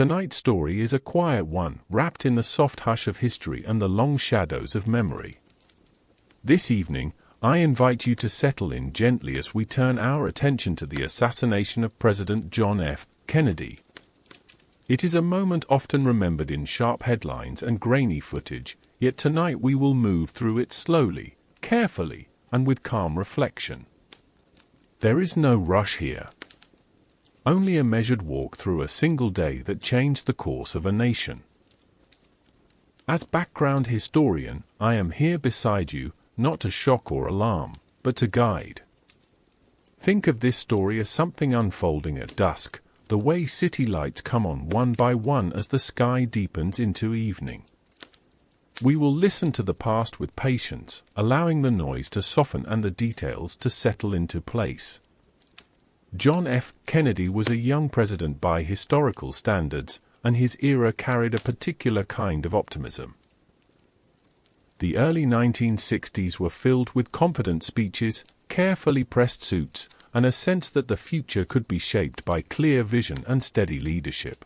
Tonight's story is a quiet one, wrapped in the soft hush of history and the long shadows of memory. This evening, I invite you to settle in gently as we turn our attention to the assassination of President John F. Kennedy. It is a moment often remembered in sharp headlines and grainy footage, yet tonight we will move through it slowly, carefully, and with calm reflection. There is no rush here. Only a measured walk through a single day that changed the course of a nation. As background historian, I am here beside you, not to shock or alarm, but to guide. Think of this story as something unfolding at dusk, the way city lights come on one by one as the sky deepens into evening. We will listen to the past with patience, allowing the noise to soften and the details to settle into place. John F. Kennedy was a young president by historical standards, and his era carried a particular kind of optimism. The early 1960s were filled with confident speeches, carefully pressed suits, and a sense that the future could be shaped by clear vision and steady leadership.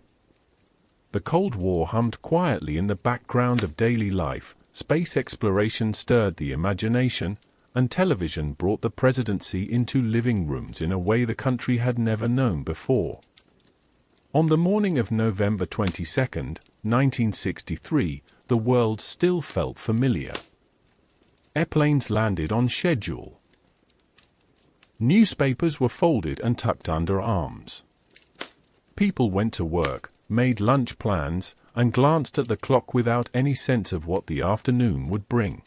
The Cold War hummed quietly in the background of daily life, space exploration stirred the imagination, and television brought the presidency into living rooms in a way the country had never known before. On the morning of November 22, 1963, the world still felt familiar. Airplanes landed on schedule. Newspapers were folded and tucked under arms. People went to work, made lunch plans, and glanced at the clock without any sense of what the afternoon would bring.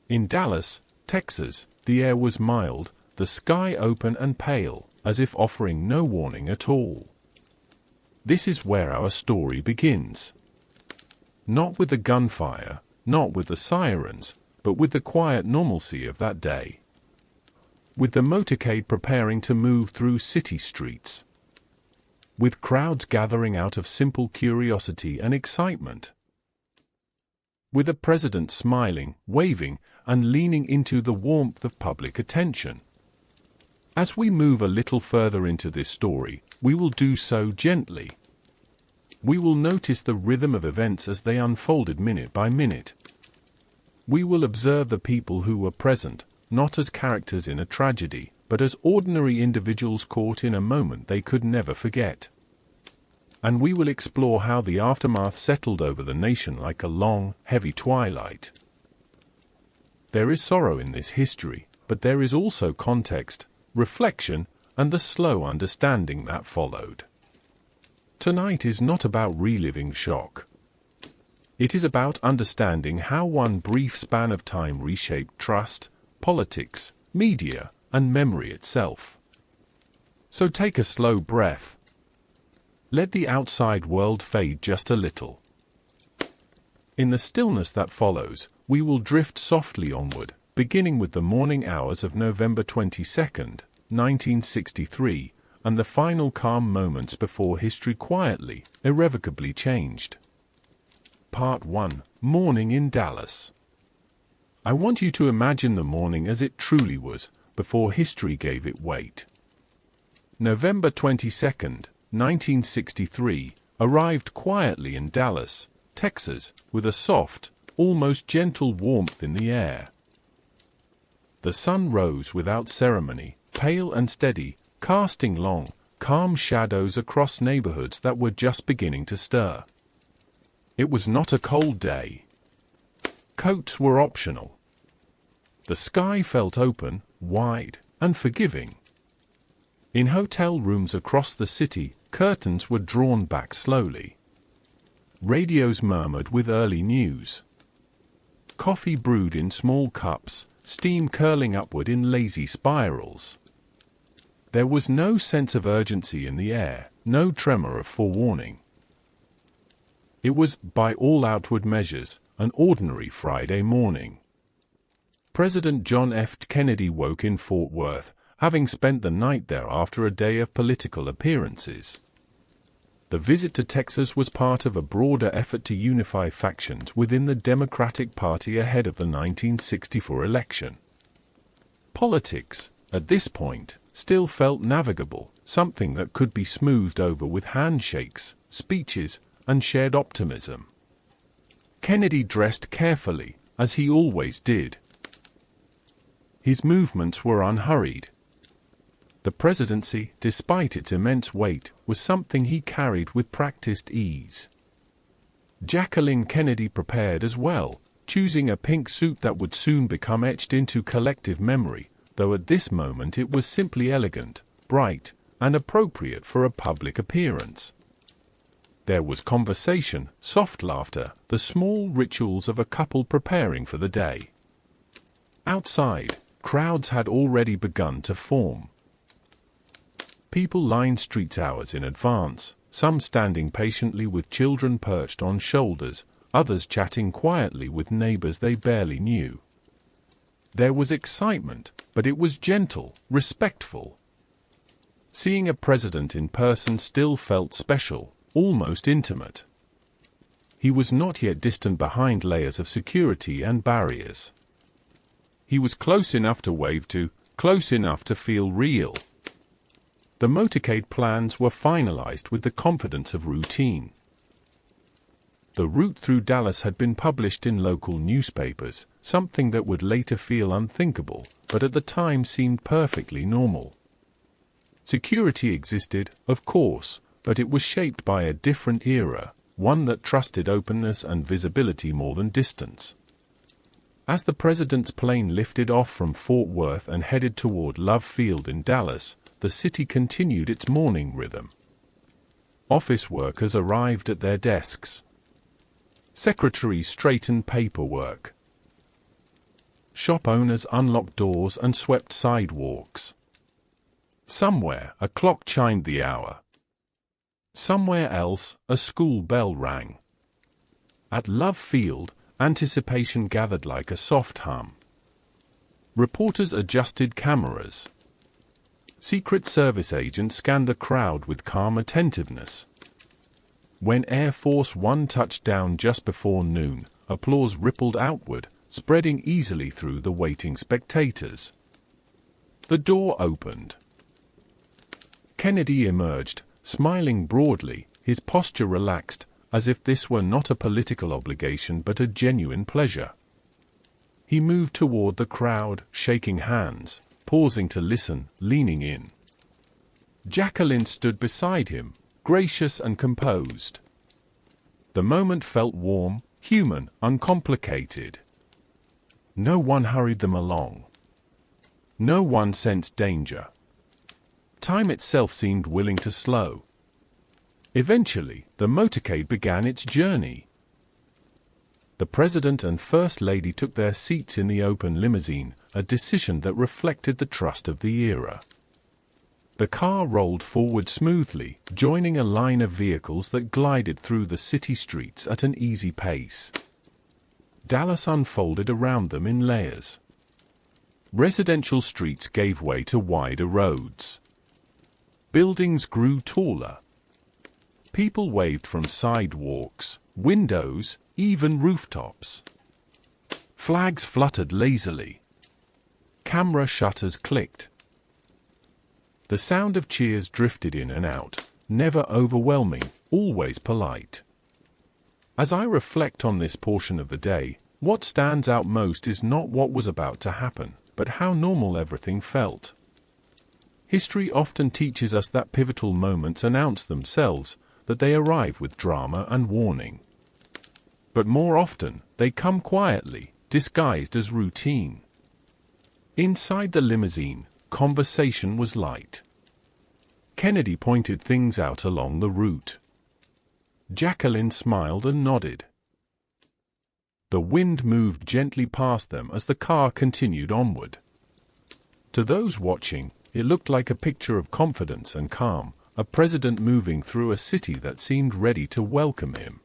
In Dallas, Texas, the air was mild, the sky open and pale, as if offering no warning at all. This is where our story begins. Not with the gunfire, not with the sirens, but with the quiet normalcy of that day. With the motorcade preparing to move through city streets. With crowds gathering out of simple curiosity and excitement. With the president smiling, waving, and leaning into the warmth of public attention. As we move a little further into this story, we will do so gently. We will notice the rhythm of events as they unfolded minute by minute. We will observe the people who were present, not as characters in a tragedy, but as ordinary individuals caught in a moment they could never forget. And we will explore how the aftermath settled over the nation like a long, heavy twilight. There is sorrow in this history, but there is also context, reflection, and the slow understanding that followed. Tonight is not about reliving shock. It is about understanding how one brief span of time reshaped trust, politics, media, and memory itself. So take a slow breath. Let the outside world fade just a little. In the stillness that follows, we will drift softly onward, beginning with the morning hours of November 22, 1963, and the final calm moments before history quietly, irrevocably changed. Part 1: Morning in Dallas. I want you to imagine the morning as it truly was, before history gave it weight. November 22, 1963, arrived quietly in Dallas, Texas, with a soft, almost gentle warmth in the air. The sun rose without ceremony, pale and steady, casting long, calm shadows across neighborhoods that were just beginning to stir. It was not a cold day. Coats were optional. The sky felt open, wide, and forgiving. In hotel rooms across the city, curtains were drawn back slowly. Radios murmured with early news. Coffee brewed in small cups, steam curling upward in lazy spirals. There was no sense of urgency in the air, no tremor of forewarning. It was, by all outward measures, an ordinary Friday morning. President John F. Kennedy woke in Fort Worth, having spent the night there after a day of political appearances. The visit to Texas was part of a broader effort to unify factions within the Democratic Party ahead of the 1964 election. Politics, at this point, still felt navigable, something that could be smoothed over with handshakes, speeches, and shared optimism. Kennedy dressed carefully, as he always did. His movements were unhurried. The presidency, despite its immense weight, was something he carried with practiced ease. Jacqueline Kennedy prepared as well, choosing a pink suit that would soon become etched into collective memory, though at this moment it was simply elegant, bright, and appropriate for a public appearance. There was conversation, soft laughter, the small rituals of a couple preparing for the day. Outside, crowds had already begun to form. People lined streets hours in advance, some standing patiently with children perched on shoulders, others chatting quietly with neighbors they barely knew. There was excitement, but it was gentle, respectful. Seeing a president in person still felt special, almost intimate. He was not yet distant behind layers of security and barriers. He was close enough to wave to, close enough to feel real. The motorcade plans were finalized with the confidence of routine. The route through Dallas had been published in local newspapers, something that would later feel unthinkable, but at the time seemed perfectly normal. Security existed, of course, but it was shaped by a different era, one that trusted openness and visibility more than distance. As the president's plane lifted off from Fort Worth and headed toward Love Field in Dallas, the city continued its morning rhythm. Office workers arrived at their desks. Secretaries straightened paperwork. Shop owners unlocked doors and swept sidewalks. Somewhere, a clock chimed the hour. Somewhere else, a school bell rang. At Love Field, anticipation gathered like a soft hum. Reporters adjusted cameras. Secret Service agents scanned the crowd with calm attentiveness. When Air Force One touched down just before noon, applause rippled outward, spreading easily through the waiting spectators. The door opened. Kennedy emerged, smiling broadly, his posture relaxed, as if this were not a political obligation but a genuine pleasure. He moved toward the crowd, shaking hands, pausing to listen, leaning in. Jacqueline stood beside him, gracious and composed. The moment felt warm, human, uncomplicated. No one hurried them along. No one sensed danger. Time itself seemed willing to slow. Eventually, the motorcade began its journey. The President and First Lady took their seats in the open limousine, a decision that reflected the trust of the era. The car rolled forward smoothly, joining a line of vehicles that glided through the city streets at an easy pace. Dallas unfolded around them in layers. Residential streets gave way to wider roads. Buildings grew taller. People waved from sidewalks, windows, even rooftops. Flags fluttered lazily. Camera shutters clicked. The sound of cheers drifted in and out, never overwhelming, always polite. As I reflect on this portion of the day, what stands out most is not what was about to happen, but how normal everything felt. History often teaches us that pivotal moments announce themselves, that they arrive with drama and warning. But more often, they come quietly, disguised as routine. Inside the limousine, conversation was light. Kennedy pointed things out along the route. Jacqueline smiled and nodded. The wind moved gently past them as the car continued onward. To those watching, it looked like a picture of confidence and calm, a president moving through a city that seemed ready to welcome him.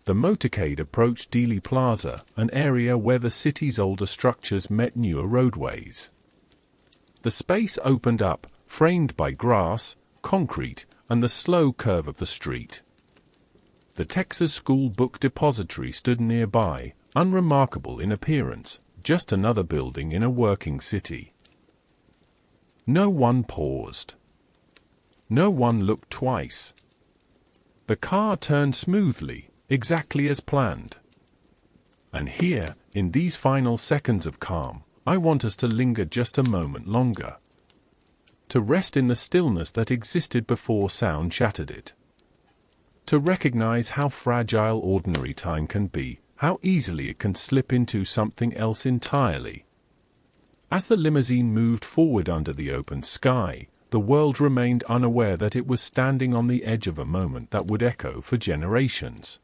The motorcade approached Dealey Plaza, an area where the city's older structures met newer roadways. The space opened up, framed by grass, concrete, and the slow curve of the street. The Texas School Book Depository stood nearby, unremarkable in appearance, just another building in a working city. No one paused. No one looked twice. The car turned smoothly, exactly as planned. And here, in these final seconds of calm, I want us to linger just a moment longer. To rest in the stillness that existed before sound shattered it. To recognize how fragile ordinary time can be, how easily it can slip into something else entirely. As the limousine moved forward under the open sky, the world remained unaware that it was standing on the edge of a moment that would echo for generations.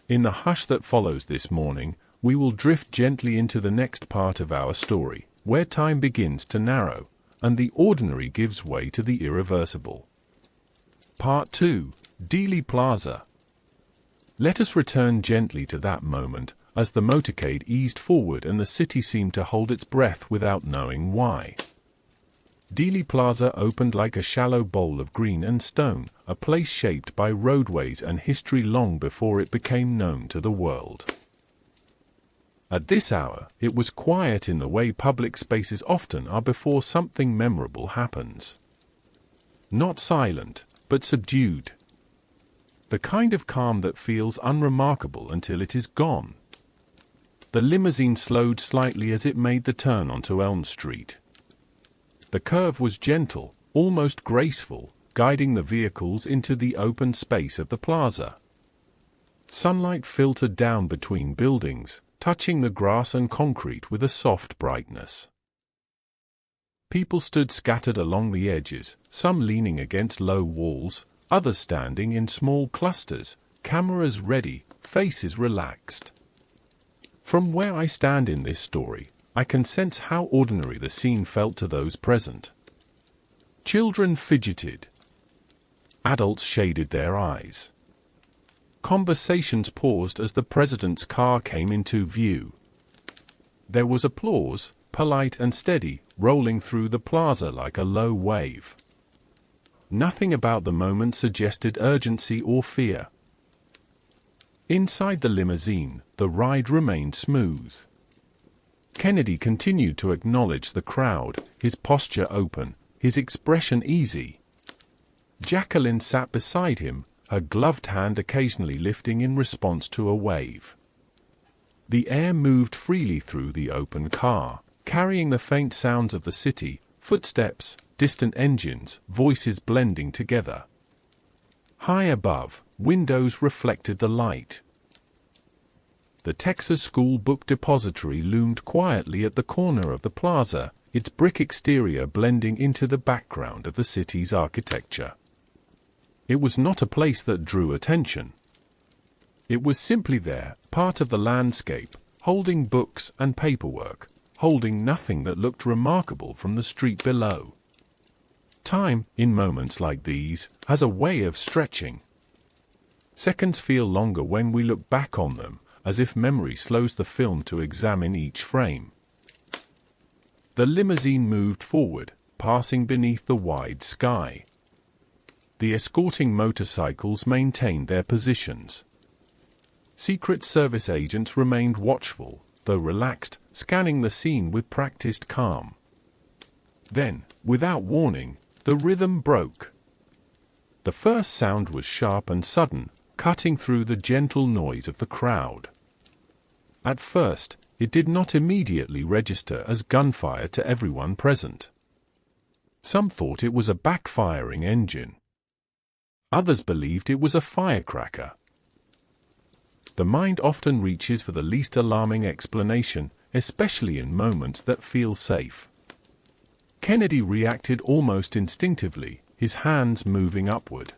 In the hush that follows this morning, we will drift gently into the next part of our story, where time begins to narrow, and the ordinary gives way to the irreversible. Part 2. Dealey Plaza. Let us return gently to that moment, as the motorcade eased forward and the city seemed to hold its breath without knowing why. Dealey Plaza opened like a shallow bowl of green and stone, a place shaped by roadways and history long before it became known to the world. At this hour, it was quiet in the way public spaces often are before something memorable happens. Not silent, but subdued. The kind of calm that feels unremarkable until it is gone. The limousine slowed slightly as it made the turn onto Elm Street. The curve was gentle, almost graceful, guiding the vehicles into the open space of the plaza. Sunlight filtered down between buildings, touching the grass and concrete with a soft brightness. People stood scattered along the edges, some leaning against low walls, others standing in small clusters, cameras ready, faces relaxed. From where I stand in this story, I can sense how ordinary the scene felt to those present. Children fidgeted. Adults shaded their eyes. Conversations paused as the president's car came into view. There was applause, polite and steady, rolling through the plaza like a low wave. Nothing about the moment suggested urgency or fear. Inside the limousine, the ride remained smooth. Kennedy continued to acknowledge the crowd, his posture open, his expression easy. Jacqueline sat beside him, her gloved hand occasionally lifting in response to a wave. The air moved freely through the open car, carrying the faint sounds of the city, footsteps, distant engines, voices blending together. High above, windows reflected the light. The Texas School Book Depository loomed quietly at the corner of the plaza, its brick exterior blending into the background of the city's architecture. It was not a place that drew attention. It was simply there, part of the landscape, holding books and paperwork, holding nothing that looked remarkable from the street below. Time, in moments like these, has a way of stretching. Seconds feel longer when we look back on them, as if memory slows the film to examine each frame. The limousine moved forward, passing beneath the wide sky. The escorting motorcycles maintained their positions. Secret Service agents remained watchful, though relaxed, scanning the scene with practiced calm. Then, without warning, the rhythm broke. The first sound was sharp and sudden, cutting through the gentle noise of the crowd. At first, it did not immediately register as gunfire to everyone present. Some thought it was a backfiring engine. Others believed it was a firecracker. The mind often reaches for the least alarming explanation, especially in moments that feel safe. Kennedy reacted almost instinctively, his hands moving upward.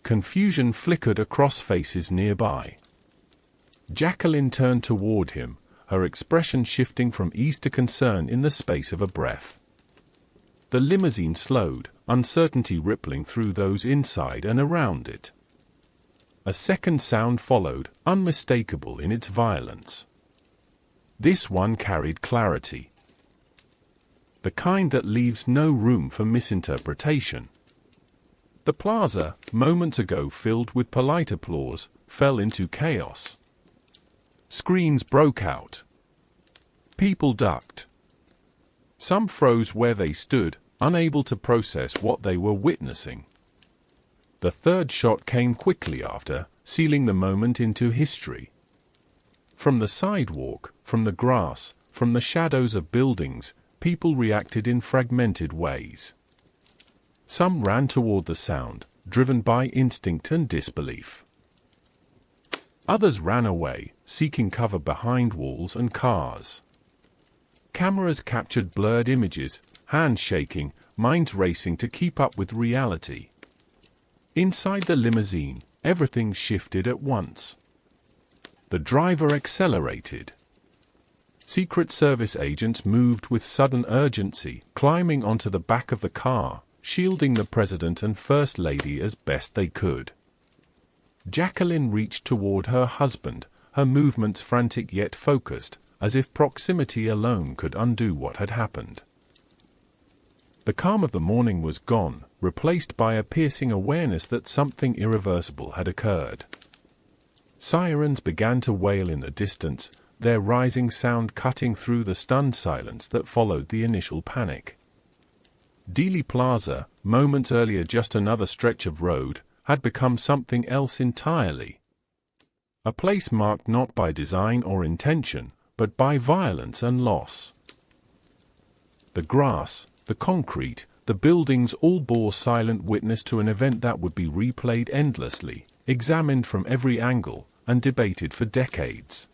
Confusion flickered across faces nearby. Jacqueline turned toward him, her expression shifting from ease to concern in the space of a breath. The limousine slowed, uncertainty rippling through those inside and around it. A second sound followed, unmistakable in its violence. This one carried clarity. The kind that leaves no room for misinterpretation. The plaza, moments ago filled with polite applause, fell into chaos. Screams broke out. People ducked. Some froze where they stood, unable to process what they were witnessing. The third shot came quickly after, sealing the moment into history. From the sidewalk, from the grass, from the shadows of buildings, people reacted in fragmented ways. Some ran toward the sound, driven by instinct and disbelief. Others ran away, seeking cover behind walls and cars. Cameras captured blurred images, hands shaking, minds racing to keep up with reality. Inside the limousine, everything shifted at once. The driver accelerated. Secret Service agents moved with sudden urgency, climbing onto the back of the car, shielding the President and First Lady as best they could. Jacqueline reached toward her husband, her movements frantic yet focused, as if proximity alone could undo what had happened. The calm of the morning was gone, replaced by a piercing awareness that something irreversible had occurred. Sirens began to wail in the distance, their rising sound cutting through the stunned silence that followed the initial panic. Dealey Plaza, moments earlier just another stretch of road, had become something else entirely. A place marked not by design or intention, but by violence and loss. The grass, the concrete, the buildings all bore silent witness to an event that would be replayed endlessly, examined from every angle, and debated for decades.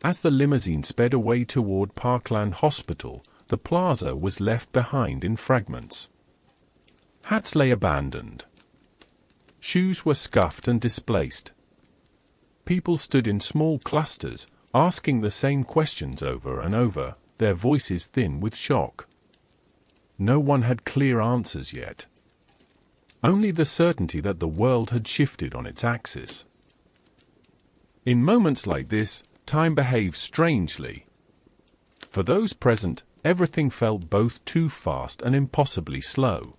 As the limousine sped away toward Parkland Hospital, the plaza was left behind in fragments. Hats lay abandoned. Shoes were scuffed and displaced. People stood in small clusters, asking the same questions over and over, their voices thin with shock. No one had clear answers yet. Only the certainty that the world had shifted on its axis. In moments like this, time behaves strangely. For those present, everything felt both too fast and impossibly slow.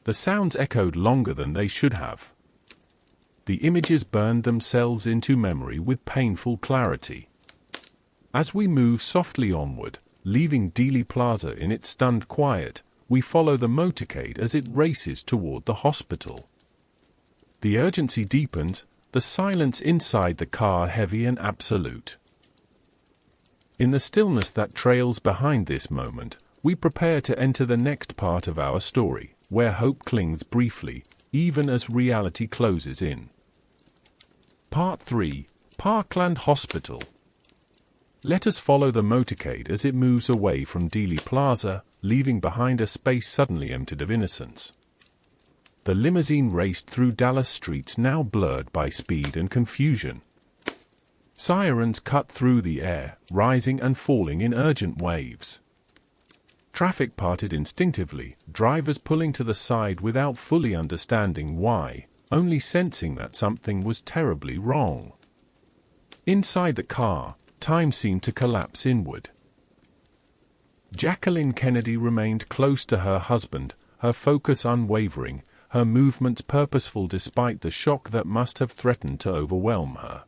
The sounds echoed longer than they should have. The images burned themselves into memory with painful clarity. As we move softly onward, leaving Dealey Plaza in its stunned quiet, we follow the motorcade as it races toward the hospital. The urgency deepens, the silence inside the car heavy and absolute. In the stillness that trails behind this moment, we prepare to enter the next part of our story, where hope clings briefly, even as reality closes in. Part 3: Parkland Hospital. Let us follow the motorcade as it moves away from Dealey Plaza, leaving behind a space suddenly emptied of innocence. The limousine raced through Dallas streets now blurred by speed and confusion. Sirens cut through the air, rising and falling in urgent waves. Traffic parted instinctively, drivers pulling to the side without fully understanding why, only sensing that something was terribly wrong. Inside the car, time seemed to collapse inward. Jacqueline Kennedy remained close to her husband, her focus unwavering, her movements purposeful despite the shock that must have threatened to overwhelm her.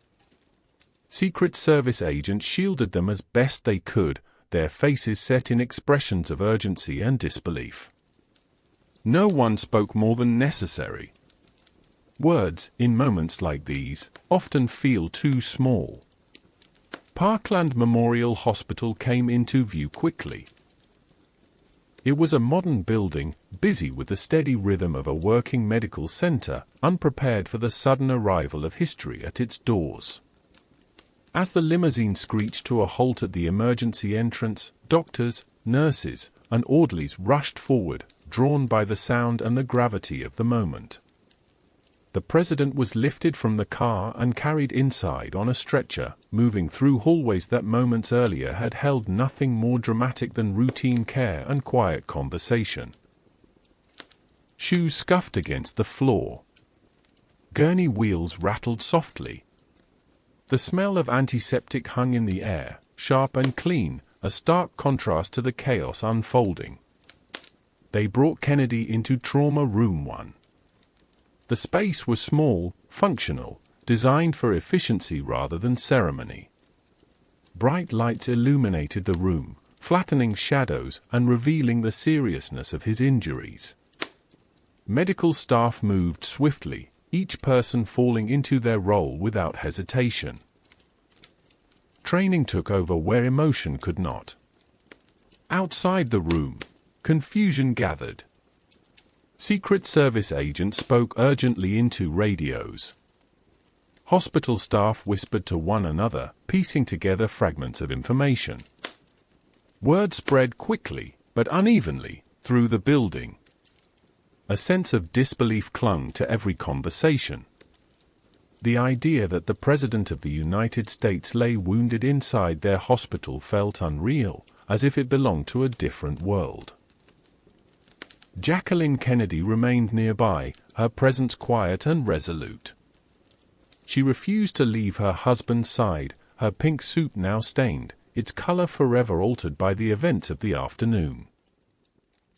Secret Service agents shielded them as best they could, their faces set in expressions of urgency and disbelief. No one spoke more than necessary. Words, in moments like these, often feel too small. Parkland Memorial Hospital came into view quickly. It was a modern building, busy with the steady rhythm of a working medical center, unprepared for the sudden arrival of history at its doors. As the limousine screeched to a halt at the emergency entrance, doctors, nurses, and orderlies rushed forward, drawn by the sound and the gravity of the moment. The president was lifted from the car and carried inside on a stretcher, moving through hallways that moments earlier had held nothing more dramatic than routine care and quiet conversation. Shoes scuffed against the floor. Gurney wheels rattled softly. The smell of antiseptic hung in the air, sharp and clean, a stark contrast to the chaos unfolding. They brought Kennedy into Trauma Room 1. The space was small, functional, designed for efficiency rather than ceremony. Bright lights illuminated the room, flattening shadows and revealing the seriousness of his injuries. Medical staff moved swiftly, each person falling into their role without hesitation. Training took over where emotion could not. Outside the room, confusion gathered. Secret Service agents spoke urgently into radios. Hospital staff whispered to one another, piecing together fragments of information. Word spread quickly, but unevenly, through the building. A sense of disbelief clung to every conversation. The idea that the President of the United States lay wounded inside their hospital felt unreal, as if it belonged to a different world. Jacqueline Kennedy remained nearby, her presence quiet and resolute. She refused to leave her husband's side, her pink suit now stained, its color forever altered by the events of the afternoon.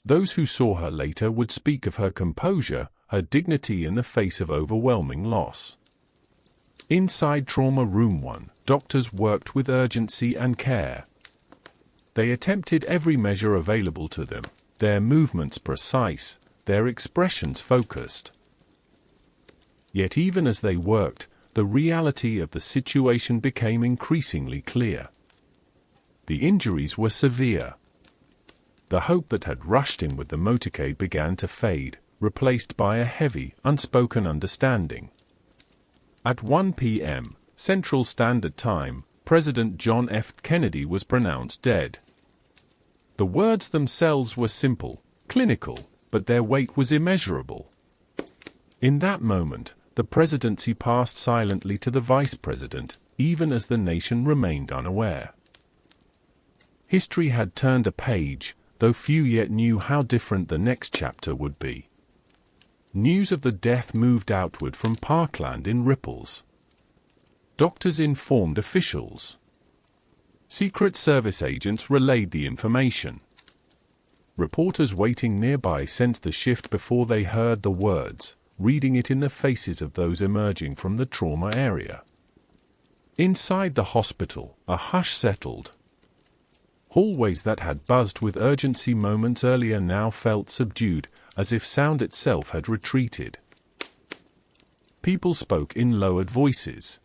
Those who saw her later would speak of her composure, her dignity in the face of overwhelming loss. Inside Trauma Room 1, doctors worked with urgency and care. They attempted every measure available to them, their movements precise, their expressions focused. Yet even as they worked, the reality of the situation became increasingly clear. The injuries were severe. The hope that had rushed in with the motorcade began to fade, replaced by a heavy, unspoken understanding. At 1 p.m. Central Standard Time, President John F. Kennedy was pronounced dead. The words themselves were simple, clinical, but their weight was immeasurable. In that moment, the presidency passed silently to the vice president, even as the nation remained unaware. History had turned a page, though few yet knew how different the next chapter would be. News of the death moved outward from Parkland in ripples. Doctors informed officials. Secret Service agents relayed the information. Reporters waiting nearby sensed the shift before they heard the words, reading it in the faces of those emerging from the trauma area. Inside the hospital, a hush settled. Hallways that had buzzed with urgency moments earlier now felt subdued, as if sound itself had retreated. People spoke in lowered voices.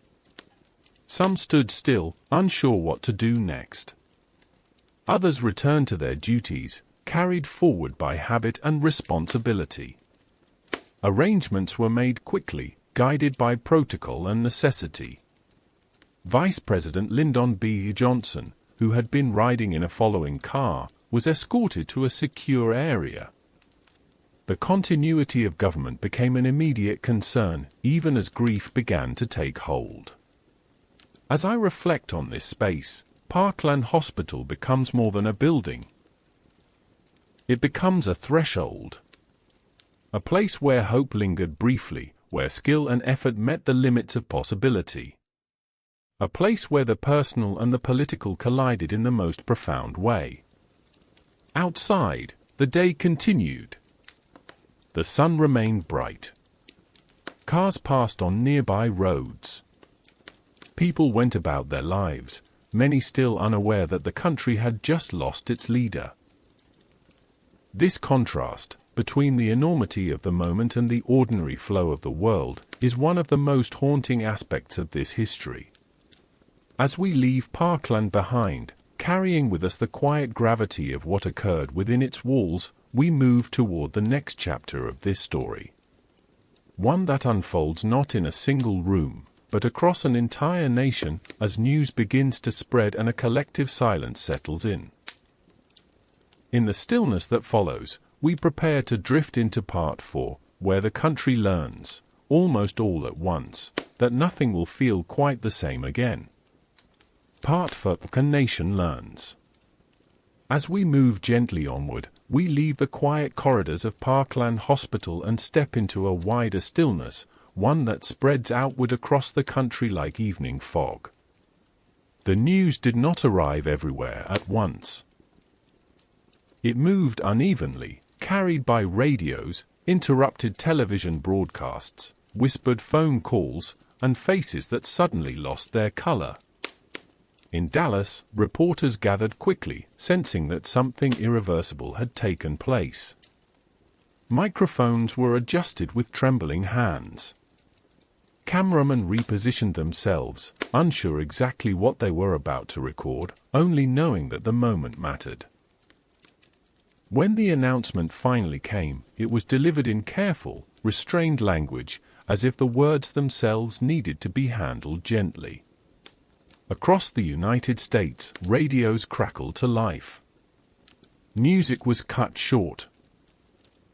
Some stood still, unsure what to do next. Others returned to their duties, carried forward by habit and responsibility. Arrangements were made quickly, guided by protocol and necessity. Vice President Lyndon B. Johnson, who had been riding in a following car, was escorted to a secure area. The continuity of government became an immediate concern, even as grief began to take hold. As I reflect on this space, Parkland Hospital becomes more than a building. It becomes a threshold. A place where hope lingered briefly, where skill and effort met the limits of possibility. A place where the personal and the political collided in the most profound way. Outside, the day continued. The sun remained bright. Cars passed on nearby roads. People went about their lives, many still unaware that the country had just lost its leader. This contrast, between the enormity of the moment and the ordinary flow of the world, is one of the most haunting aspects of this history. As we leave Parkland behind, carrying with us the quiet gravity of what occurred within its walls, we move toward the next chapter of this story. One that unfolds not in a single room, but across an entire nation as news begins to spread and a collective silence settles in. In the stillness that follows, we prepare to drift into Part 4, where the country learns, almost all at once, that nothing will feel quite the same again. Part 4, a nation learns. As we move gently onward, we leave the quiet corridors of Parkland Hospital and step into a wider stillness, one that spreads outward across the country like evening fog. The news did not arrive everywhere at once. It moved unevenly, carried by radios, interrupted television broadcasts, whispered phone calls, and faces that suddenly lost their color. In Dallas, reporters gathered quickly, sensing that something irreversible had taken place. Microphones were adjusted with trembling hands. Cameramen repositioned themselves, unsure exactly what they were about to record, only knowing that the moment mattered. When the announcement finally came, it was delivered in careful, restrained language, as if the words themselves needed to be handled gently. Across the United States, radios crackled to life. Music was cut short.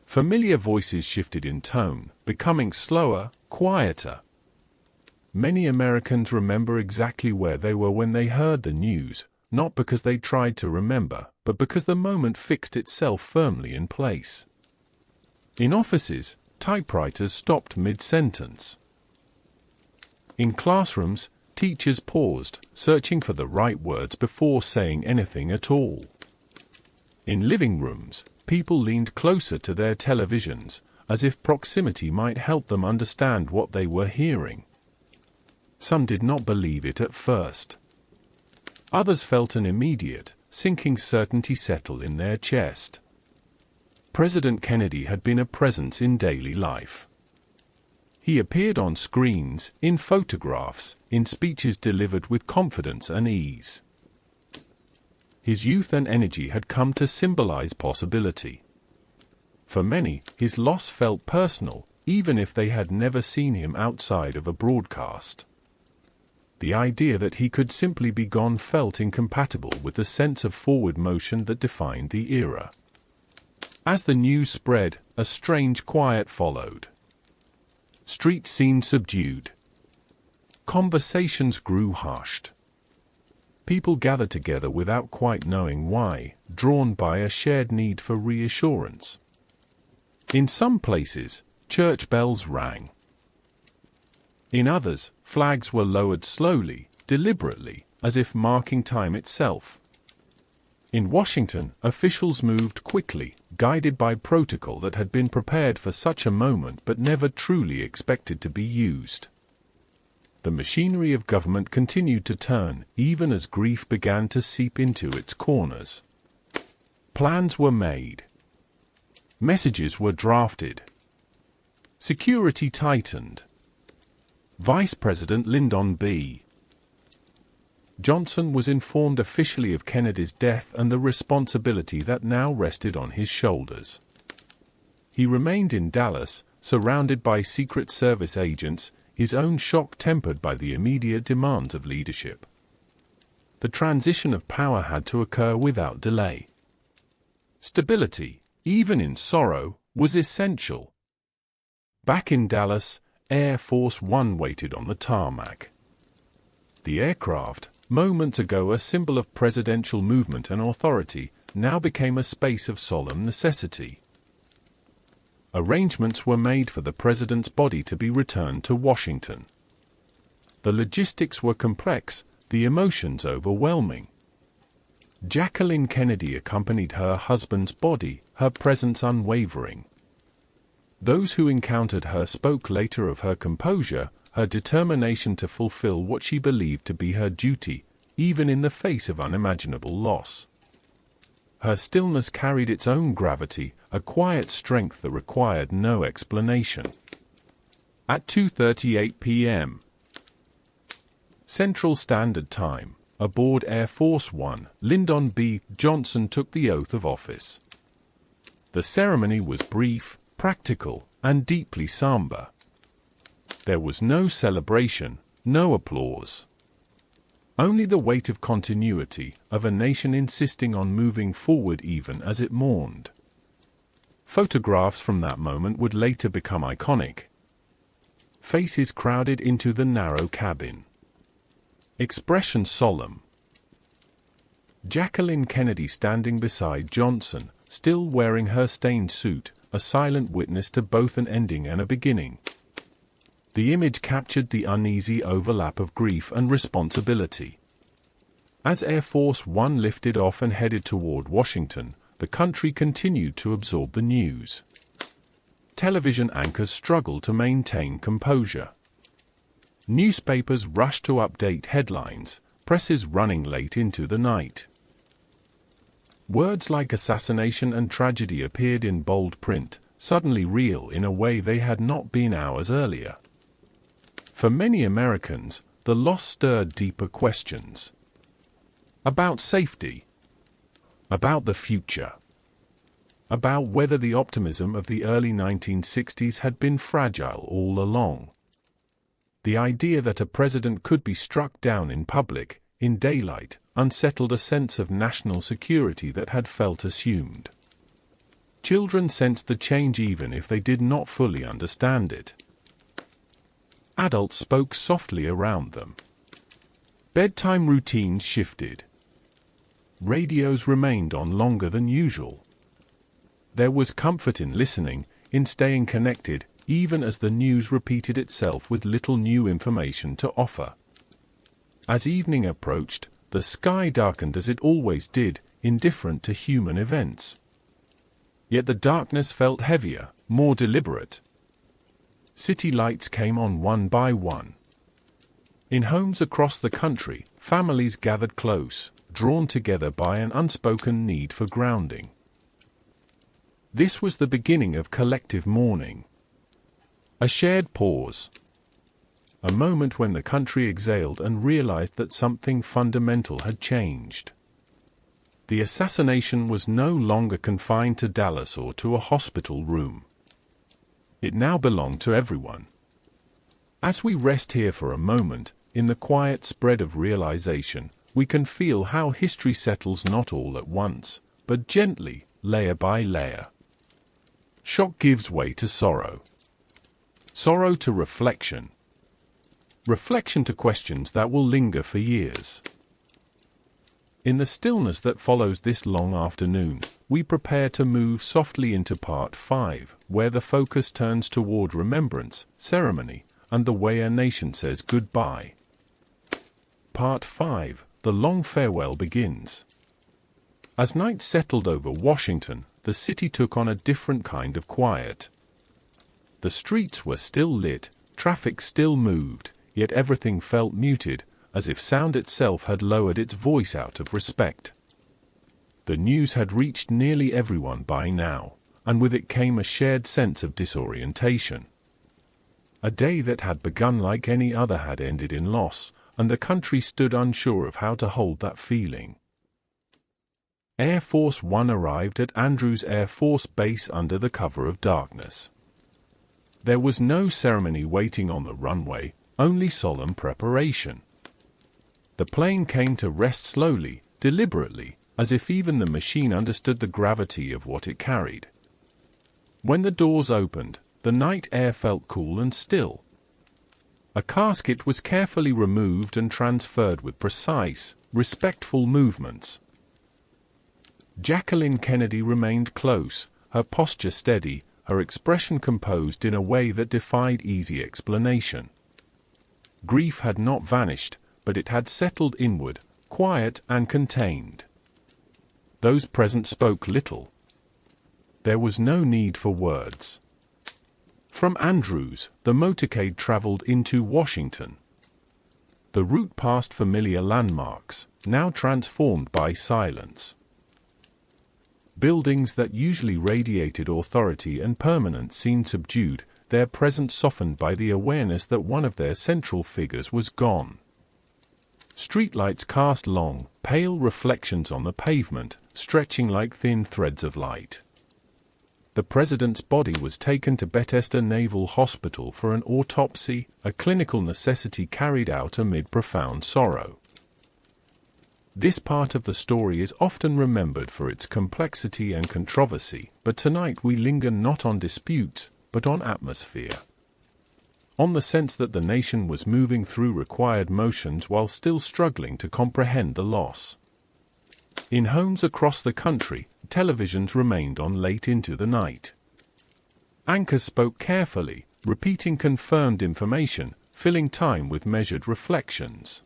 Familiar voices shifted in tone, becoming slower, quieter. Many Americans remember exactly where they were when they heard the news, not because they tried to remember, but because the moment fixed itself firmly in place. In offices, typewriters stopped mid-sentence. In classrooms, teachers paused, searching for the right words before saying anything at all. In living rooms, people leaned closer to their televisions, as if proximity might help them understand what they were hearing. Some did not believe it at first. Others felt an immediate, sinking certainty settle in their chest. President Kennedy had been a presence in daily life. He appeared on screens, in photographs, in speeches delivered with confidence and ease. His youth and energy had come to symbolize possibility. For many, his loss felt personal, even if they had never seen him outside of a broadcast. The idea that he could simply be gone felt incompatible with the sense of forward motion that defined the era. As the news spread, a strange quiet followed. Streets seemed subdued. Conversations grew hushed. People gathered together without quite knowing why, drawn by a shared need for reassurance. In some places, church bells rang. In others, flags were lowered slowly, deliberately, as if marking time itself. In Washington, officials moved quickly, guided by protocol that had been prepared for such a moment but never truly expected to be used. The machinery of government continued to turn, even as grief began to seep into its corners. Plans were made. Messages were drafted. Security tightened. Vice President Lyndon B. Johnson was informed officially of Kennedy's death and the responsibility that now rested on his shoulders. He remained in Dallas, surrounded by Secret Service agents, his own shock tempered by the immediate demands of leadership. The transition of power had to occur without delay. Stability, even in sorrow, was essential. Back in Dallas, Air Force One waited on the tarmac. The aircraft, moments ago a symbol of presidential movement and authority, now became a space of solemn necessity. Arrangements were made for the president's body to be returned to Washington. The logistics were complex, the emotions overwhelming. Jacqueline Kennedy accompanied her husband's body, her presence unwavering. Those who encountered her spoke later of her composure, her determination to fulfill what she believed to be her duty, even in the face of unimaginable loss. Her stillness carried its own gravity, a quiet strength that required no explanation. At 2:38 p.m. Central Standard Time, aboard Air Force One, Lyndon B. Johnson took the oath of office. The ceremony was brief, practical, and deeply somber. There was no celebration, no applause. Only the weight of continuity, of a nation insisting on moving forward even as it mourned. Photographs from that moment would later become iconic. Faces crowded into the narrow cabin. Expression solemn. Jacqueline Kennedy standing beside Johnson, still wearing her stained suit, a silent witness to both an ending and a beginning. The image captured the uneasy overlap of grief and responsibility. As Air Force One lifted off and headed toward Washington, the country continued to absorb the news. Television anchors struggled to maintain composure. Newspapers rushed to update headlines, presses running late into the night. Words like assassination and tragedy appeared in bold print, suddenly real in a way they had not been hours earlier. For many Americans, the loss stirred deeper questions. About safety. About the future. About whether the optimism of the early 1960s had been fragile all along. The idea that a president could be struck down in public, in daylight, unsettled a sense of national security that had felt assumed. Children sensed the change even if they did not fully understand it. Adults spoke softly around them. Bedtime routines shifted. Radios remained on longer than usual. There was comfort in listening, in staying connected, even as the news repeated itself with little new information to offer. As evening approached, the sky darkened as it always did, indifferent to human events. Yet the darkness felt heavier, more deliberate. City lights came on one by one. In homes across the country, families gathered close, drawn together by an unspoken need for grounding. This was the beginning of collective mourning. A shared pause. A moment when the country exhaled and realized that something fundamental had changed. The assassination was no longer confined to Dallas or to a hospital room. It now belonged to everyone. As we rest here for a moment, in the quiet spread of realization, we can feel how history settles not all at once, but gently, layer by layer. Shock gives way to sorrow. Sorrow to reflection. Reflection to questions that will linger for years. In the stillness that follows this long afternoon, we prepare to move softly into Part 5, where the focus turns toward remembrance, ceremony, and the way a nation says goodbye. Part 5, the long farewell begins. As night settled over Washington, the city took on a different kind of quiet. The streets were still lit, traffic still moved, yet everything felt muted, as if sound itself had lowered its voice out of respect. The news had reached nearly everyone by now, and with it came a shared sense of disorientation. A day that had begun like any other had ended in loss, and the country stood unsure of how to hold that feeling. Air Force One arrived at Andrews Air Force Base under the cover of darkness. There was no ceremony waiting on the runway, only solemn preparation. The plane came to rest slowly, deliberately, as if even the machine understood the gravity of what it carried. When the doors opened, the night air felt cool and still. A casket was carefully removed and transferred with precise, respectful movements. Jacqueline Kennedy remained close, her posture steady, her expression composed in a way that defied easy explanation. Grief had not vanished, but it had settled inward, quiet and contained. Those present spoke little. There was no need for words. From Andrews, the motorcade traveled into Washington. The route passed familiar landmarks, now transformed by silence. Buildings that usually radiated authority and permanence seemed subdued, their presence softened by the awareness that one of their central figures was gone. Streetlights cast long, pale reflections on the pavement, stretching like thin threads of light. The president's body was taken to Bethesda Naval Hospital for an autopsy, a clinical necessity carried out amid profound sorrow. This part of the story is often remembered for its complexity and controversy, but tonight we linger not on disputes, but on atmosphere. On the sense that the nation was moving through required motions while still struggling to comprehend the loss. In homes across the country, televisions remained on late into the night. Anchors spoke carefully, repeating confirmed information, filling time with measured reflections.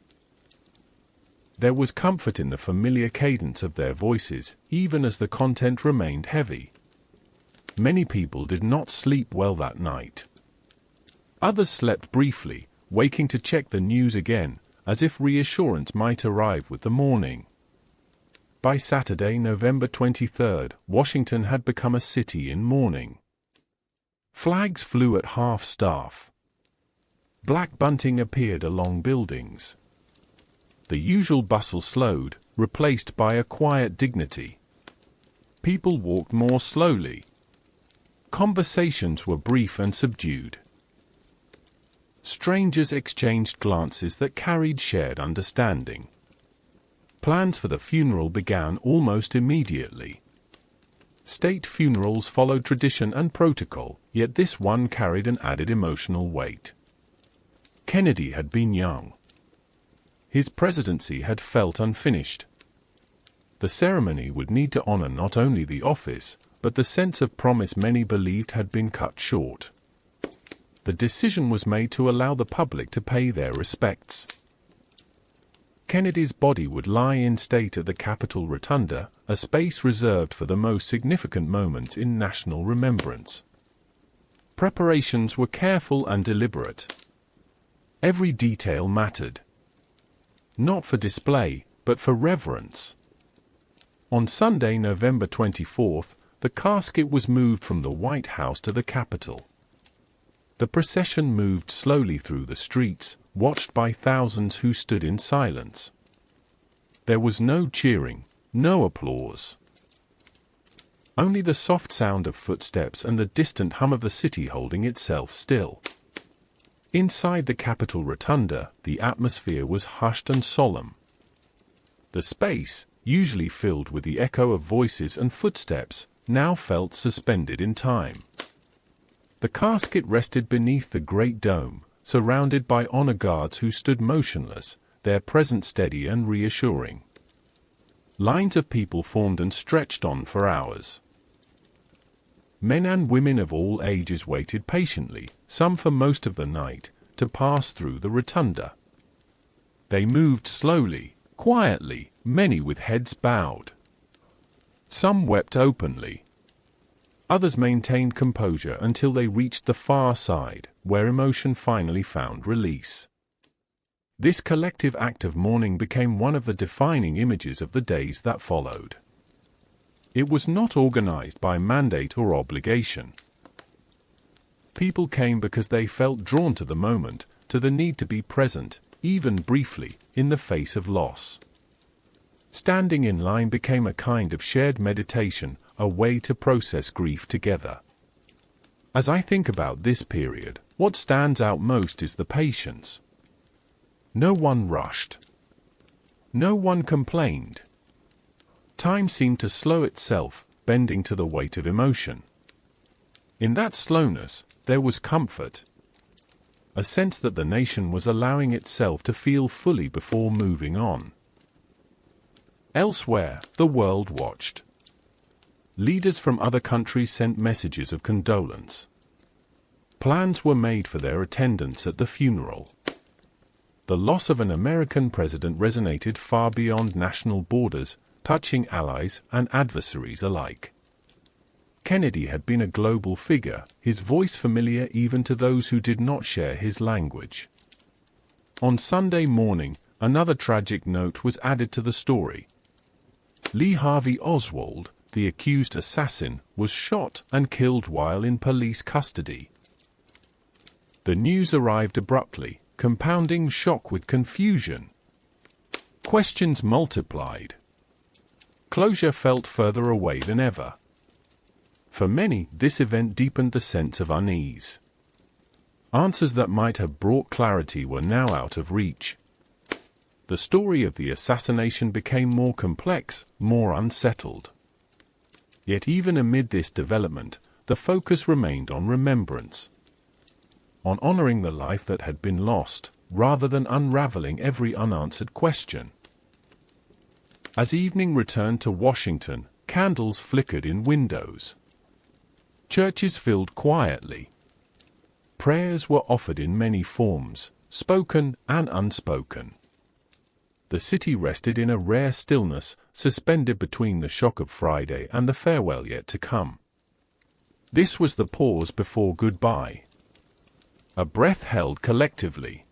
There was comfort in the familiar cadence of their voices, even as the content remained heavy. Many people did not sleep well that night. Others slept briefly, waking to check the news again, as if reassurance might arrive with the morning. By Saturday, November 23rd, Washington had become a city in mourning. Flags flew at half-staff. Black bunting appeared along buildings. The usual bustle slowed, replaced by a quiet dignity. People walked more slowly. Conversations were brief and subdued. Strangers exchanged glances that carried shared understanding. Plans for the funeral began almost immediately. State funerals followed tradition and protocol, yet this one carried an added emotional weight. Kennedy had been young. His presidency had felt unfinished. The ceremony would need to honor not only the office, but the sense of promise many believed had been cut short. The decision was made to allow the public to pay their respects. Kennedy's body would lie in state at the Capitol Rotunda, a space reserved for the most significant moments in national remembrance. Preparations were careful and deliberate. Every detail mattered. Not for display, but for reverence. On Sunday, November 24th, the casket was moved from the White House to the Capitol. The procession moved slowly through the streets, watched by thousands who stood in silence. There was no cheering, no applause. Only the soft sound of footsteps and the distant hum of the city holding itself still. Inside the Capitol Rotunda, the atmosphere was hushed and solemn. The space, usually filled with the echo of voices and footsteps, now felt suspended in time. The casket rested beneath the great dome, surrounded by honor guards who stood motionless, their presence steady and reassuring. Lines of people formed and stretched on for hours. Men and women of all ages waited patiently, some for most of the night, to pass through the rotunda. They moved slowly, quietly, many with heads bowed. Some wept openly. Others maintained composure until they reached the far side, where emotion finally found release. This collective act of mourning became one of the defining images of the days that followed. It was not organized by mandate or obligation. People came because they felt drawn to the moment, to the need to be present, even briefly, in the face of loss. Standing in line became a kind of shared meditation, a way to process grief together. As I think about this period, what stands out most is the patience. No one rushed. No one complained. Time seemed to slow itself, bending to the weight of emotion. In that slowness, there was comfort. A sense that the nation was allowing itself to feel fully before moving on. Elsewhere, the world watched. Leaders from other countries sent messages of condolence. Plans were made for their attendance at the funeral. The loss of an American president resonated far beyond national borders, touching allies and adversaries alike. Kennedy had been a global figure, his voice familiar even to those who did not share his language. On Sunday morning, another tragic note was added to the story. Lee Harvey Oswald, the accused assassin, was shot and killed while in police custody. The news arrived abruptly, compounding shock with confusion. Questions multiplied. Closure felt further away than ever. For many, this event deepened the sense of unease. Answers that might have brought clarity were now out of reach. The story of the assassination became more complex, more unsettled. Yet even amid this development, the focus remained on remembrance. On honoring the life that had been lost, rather than unraveling every unanswered question. As evening returned to Washington, candles flickered in windows. Churches filled quietly. Prayers were offered in many forms, spoken and unspoken. The city rested in a rare stillness, suspended between the shock of Friday and the farewell yet to come. This was the pause before goodbye. A breath held collectively.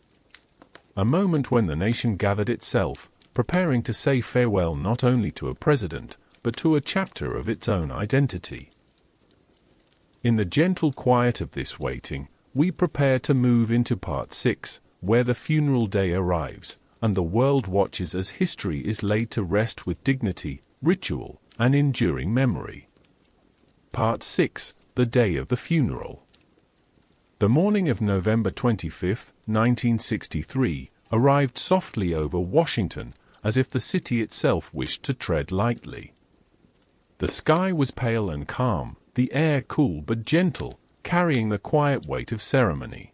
a moment when the nation gathered itself, preparing to say farewell not only to a president, but to a chapter of its own identity. In the gentle quiet of this waiting, we prepare to move into Part 6, where the funeral day arrives, and the world watches as history is laid to rest with dignity, ritual, and enduring memory. Part 6, the day of the funeral. The morning of November 25, 1963, arrived softly over Washington, as if the city itself wished to tread lightly. The sky was pale and calm, the air cool but gentle, carrying the quiet weight of ceremony.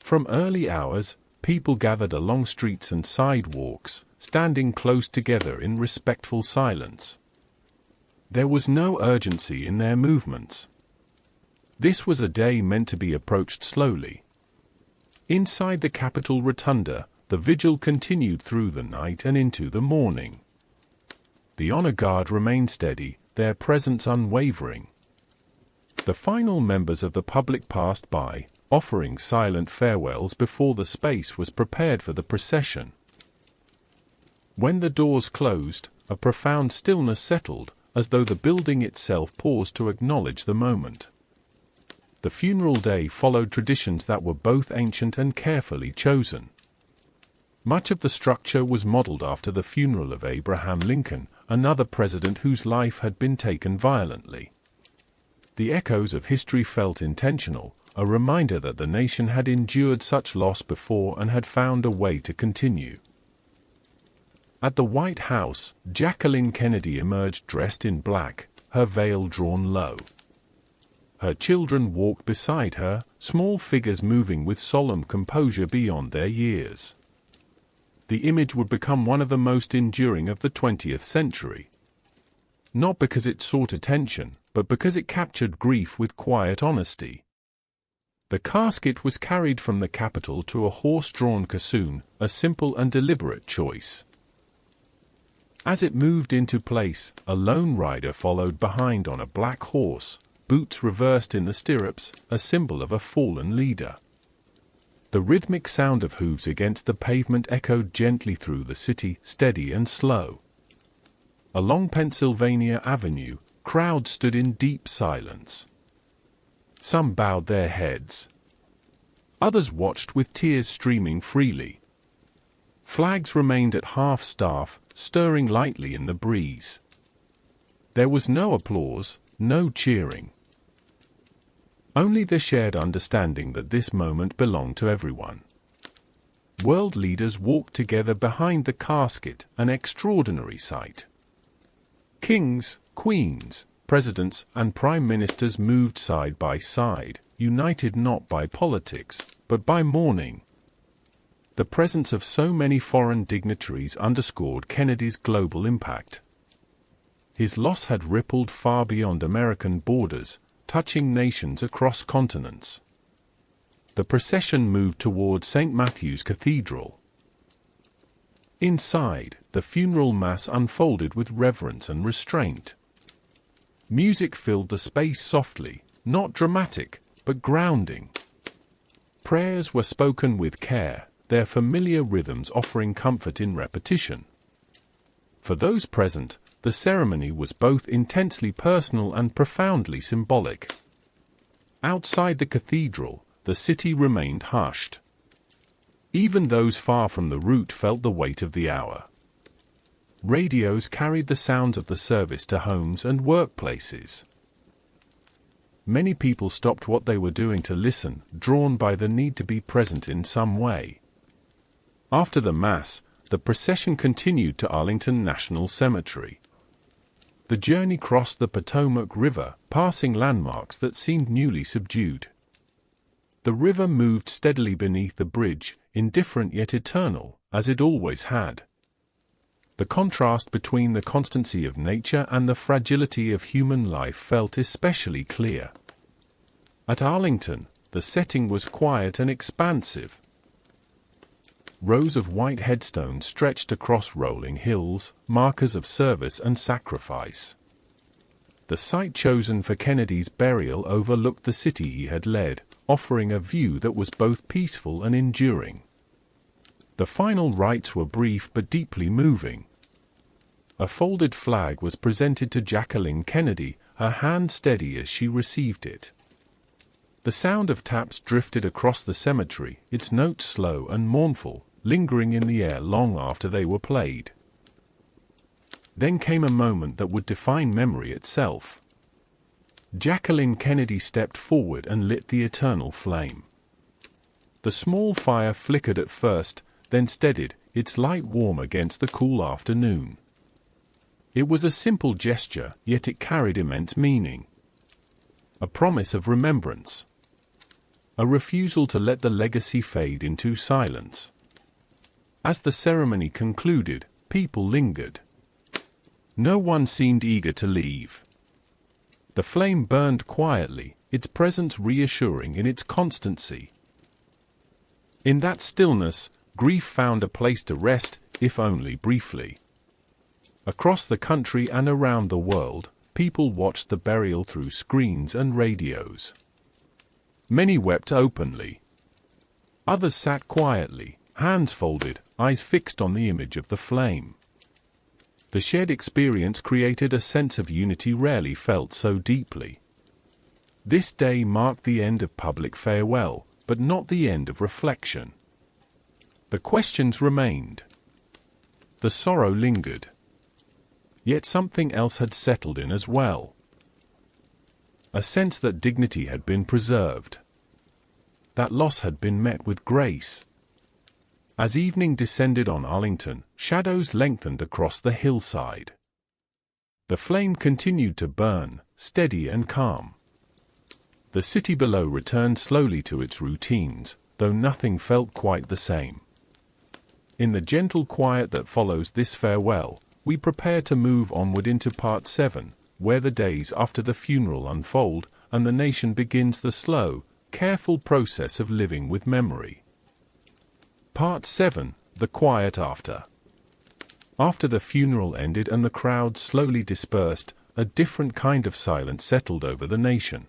From early hours, people gathered along streets and sidewalks, standing close together in respectful silence. There was no urgency in their movements. This was a day meant to be approached slowly. Inside the Capitol Rotunda, the vigil continued through the night and into the morning. The honor guard remained steady, their presence unwavering. The final members of the public passed by, offering silent farewells before the space was prepared for the procession. When the doors closed, a profound stillness settled, as though the building itself paused to acknowledge the moment. The funeral day followed traditions that were both ancient and carefully chosen. Much of the structure was modeled after the funeral of Abraham Lincoln, another president whose life had been taken violently. The echoes of history felt intentional, a reminder that the nation had endured such loss before and had found a way to continue. At the White House, Jacqueline Kennedy emerged dressed in black, her veil drawn low. Her children walked beside her, small figures moving with solemn composure beyond their years. The image would become one of the most enduring of the 20th century. Not because it sought attention, but because it captured grief with quiet honesty. The casket was carried from the Capitol to a horse-drawn caisson, a simple and deliberate choice. As it moved into place, a lone rider followed behind on a black horse, boots reversed in the stirrups, a symbol of a fallen leader. The rhythmic sound of hooves against the pavement echoed gently through the city, steady and slow. Along Pennsylvania Avenue, crowds stood in deep silence. Some bowed their heads. Others watched with tears streaming freely. Flags remained at half-staff, stirring lightly in the breeze. There was no applause, no cheering. Only the shared understanding that this moment belonged to everyone. World leaders walked together behind the casket, an extraordinary sight. Kings, queens, presidents, and prime ministers moved side by side, united not by politics, but by mourning. The presence of so many foreign dignitaries underscored Kennedy's global impact. His loss had rippled far beyond American borders, touching nations across continents. The procession moved toward St. Matthew's Cathedral. Inside, the funeral mass unfolded with reverence and restraint. Music filled the space softly, not dramatic, but grounding. Prayers were spoken with care, their familiar rhythms offering comfort in repetition. For those present, the ceremony was both intensely personal and profoundly symbolic. Outside the cathedral, the city remained hushed. Even those far from the route felt the weight of the hour. Radios carried the sounds of the service to homes and workplaces. Many people stopped what they were doing to listen, drawn by the need to be present in some way. After the Mass, the procession continued to Arlington National Cemetery. The journey crossed the Potomac River, passing landmarks that seemed newly subdued. The river moved steadily beneath the bridge, indifferent yet eternal, as it always had. The contrast between the constancy of nature and the fragility of human life felt especially clear. At Arlington, the setting was quiet and expansive. Rows of white headstones stretched across rolling hills, markers of service and sacrifice. The site chosen for Kennedy's burial overlooked the city he had led, offering a view that was both peaceful and enduring. The final rites were brief but deeply moving. A folded flag was presented to Jacqueline Kennedy, her hand steady as she received it. The sound of taps drifted across the cemetery, its notes slow and mournful, lingering in the air long after they were played. Then came a moment that would define memory itself. Jacqueline Kennedy stepped forward and lit the eternal flame. The small fire flickered at first, then steadied, its light warm against the cool afternoon. It was a simple gesture, yet it carried immense meaning. A promise of remembrance. A refusal to let the legacy fade into silence. As the ceremony concluded, people lingered. No one seemed eager to leave. The flame burned quietly, its presence reassuring in its constancy. In that stillness, grief found a place to rest, if only briefly. Across the country and around the world, people watched the burial through screens and radios. Many wept openly. Others sat quietly, hands folded, eyes fixed on the image of the flame. The shared experience created a sense of unity rarely felt so deeply. This day marked the end of public farewell, but not the end of reflection. The questions remained. The sorrow lingered. Yet something else had settled in as well. A sense that dignity had been preserved. That loss had been met with grace. As evening descended on Arlington, shadows lengthened across the hillside. The flame continued to burn, steady and calm. The city below returned slowly to its routines, though nothing felt quite the same. In the gentle quiet that follows this farewell, we prepare to move onward into Part 7, where the days after the funeral unfold, and the nation begins the slow, careful process of living with memory. Part 7, The Quiet After. After the funeral ended and the crowd slowly dispersed, a different kind of silence settled over the nation.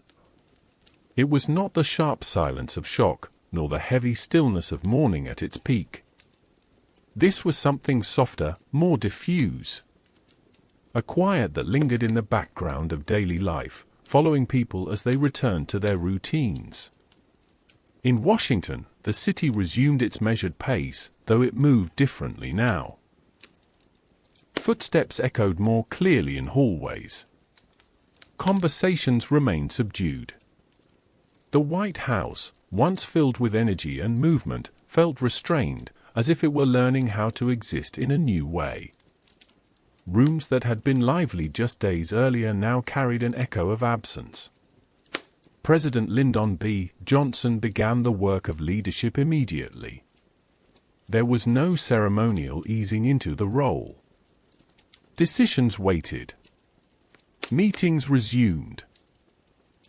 It was not the sharp silence of shock, nor the heavy stillness of mourning at its peak. This was something softer, more diffuse. A quiet that lingered in the background of daily life, following people as they returned to their routines. In Washington, the city resumed its measured pace, though it moved differently now. Footsteps echoed more clearly in hallways. Conversations remained subdued. The White House, once filled with energy and movement, felt restrained, as if it were learning how to exist in a new way. Rooms that had been lively just days earlier now carried an echo of absence. President Lyndon B. Johnson began the work of leadership immediately. There was no ceremonial easing into the role. Decisions waited. Meetings resumed.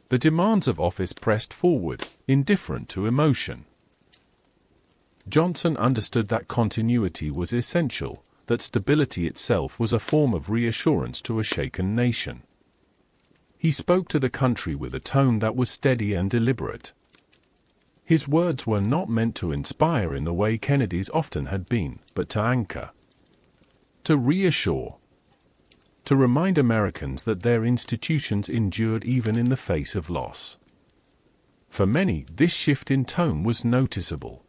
The demands of office pressed forward, indifferent to emotion. Johnson understood that continuity was essential, that stability itself was a form of reassurance to a shaken nation. He spoke to the country with a tone that was steady and deliberate. His words were not meant to inspire in the way Kennedy's often had been, but to anchor. To reassure. To remind Americans that their institutions endured even in the face of loss. For many, this shift in tone was noticeable.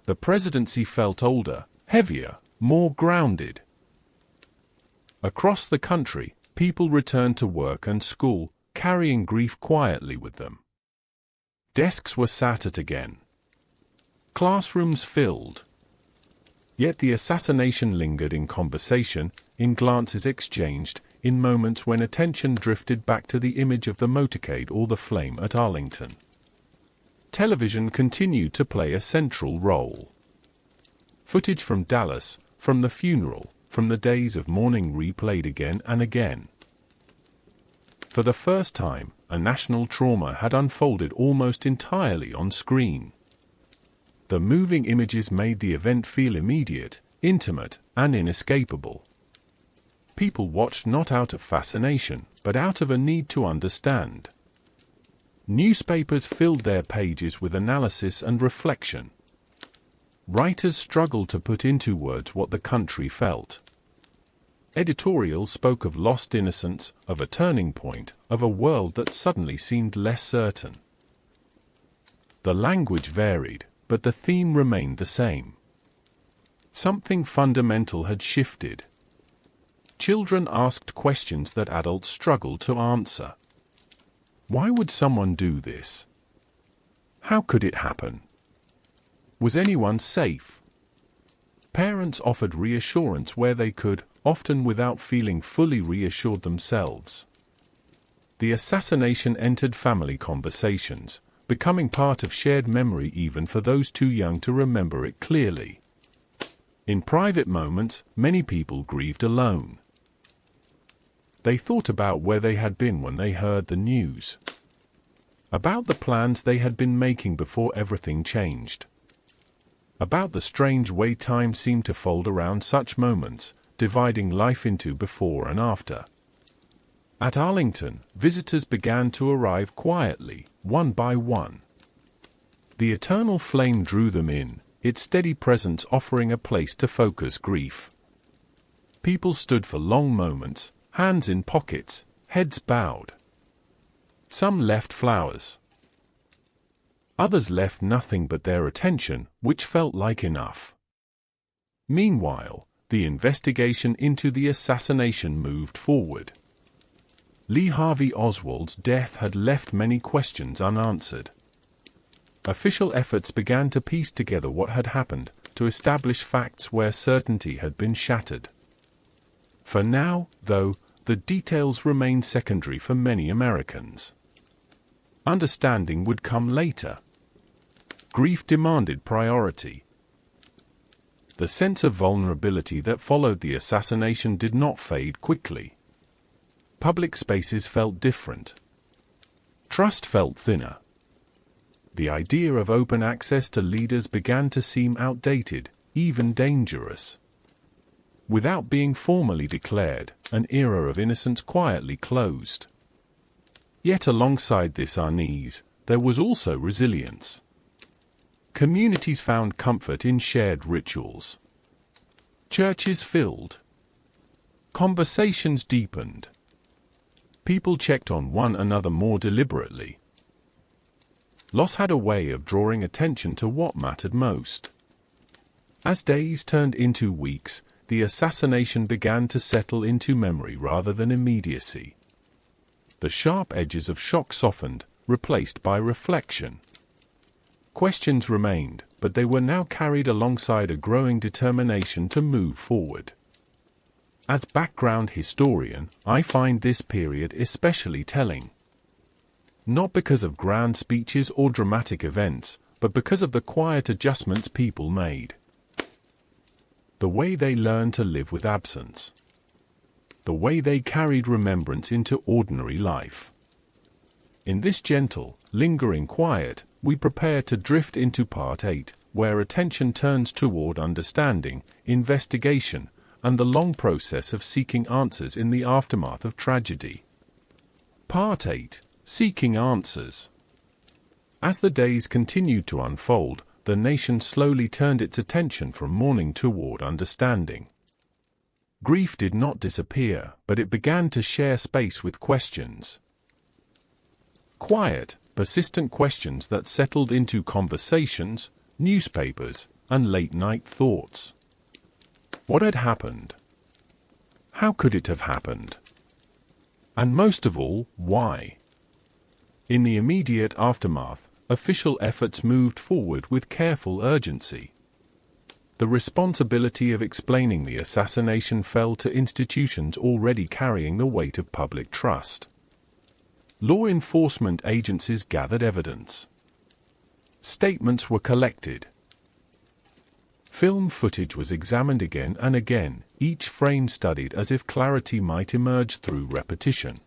The presidency felt older, heavier, more grounded. Across the country, people returned to work and school, carrying grief quietly with them. Desks were sat at again. Classrooms filled. Yet the assassination lingered in conversation, in glances exchanged, in moments when attention drifted back to the image of the motorcade or the flame at Arlington. Television continued to play a central role. Footage from Dallas, from the funeral, from the days of mourning replayed again and again. For the first time, a national trauma had unfolded almost entirely on screen. The moving images made the event feel immediate, intimate, and inescapable. People watched not out of fascination, but out of a need to understand. Newspapers filled their pages with analysis and reflection. Writers struggled to put into words what the country felt. Editorials spoke of lost innocence, of a turning point, of a world that suddenly seemed less certain. The language varied, but the theme remained the same. Something fundamental had shifted. Children asked questions that adults struggled to answer. Why would someone do this? How could it happen? Was anyone safe? Parents offered reassurance where they could, often without feeling fully reassured themselves. The assassination entered family conversations, becoming part of shared memory even for those too young to remember it clearly. In private moments, many people grieved alone. They thought about where they had been when they heard the news, about the plans they had been making before everything changed, about the strange way time seemed to fold around such moments, dividing life into before and after. At Arlington, visitors began to arrive quietly, one by one. The eternal flame drew them in, its steady presence offering a place to focus grief. People stood for long moments, hands in pockets, heads bowed. Some left flowers. Others left nothing but their attention, which felt like enough. Meanwhile, the investigation into the assassination moved forward. Lee Harvey Oswald's death had left many questions unanswered. Official efforts began to piece together what had happened, to establish facts where certainty had been shattered. For now, though, the details remained secondary for many Americans. Understanding would come later. Grief demanded priority. The sense of vulnerability that followed the assassination did not fade quickly. Public spaces felt different. Trust felt thinner. The idea of open access to leaders began to seem outdated, even dangerous. Without being formally declared, an era of innocence quietly closed. Yet alongside this unease, there was also resilience. Communities found comfort in shared rituals. Churches filled. Conversations deepened. People checked on one another more deliberately. Loss had a way of drawing attention to what mattered most. As days turned into weeks, the assassination began to settle into memory rather than immediacy. The sharp edges of shock softened, replaced by reflection. Questions remained, but they were now carried alongside a growing determination to move forward. As background historian, I find this period especially telling. Not because of grand speeches or dramatic events, but because of the quiet adjustments people made. The way they learned to live with absence. The way they carried remembrance into ordinary life. In this gentle, lingering quiet, we prepare to drift into Part 8, where attention turns toward understanding, investigation, and the long process of seeking answers in the aftermath of tragedy. Part 8. Seeking Answers. As the days continued to unfold, the nation slowly turned its attention from mourning toward understanding. Grief did not disappear, but it began to share space with questions. Quiet, persistent questions that settled into conversations, newspapers, and late-night thoughts. What had happened? How could it have happened? And most of all, why? In the immediate aftermath, official efforts moved forward with careful urgency. The responsibility of explaining the assassination fell to institutions already carrying the weight of public trust. Law enforcement agencies gathered evidence. Statements were collected. Film footage was examined again and again, each frame studied as if clarity might emerge through repetition.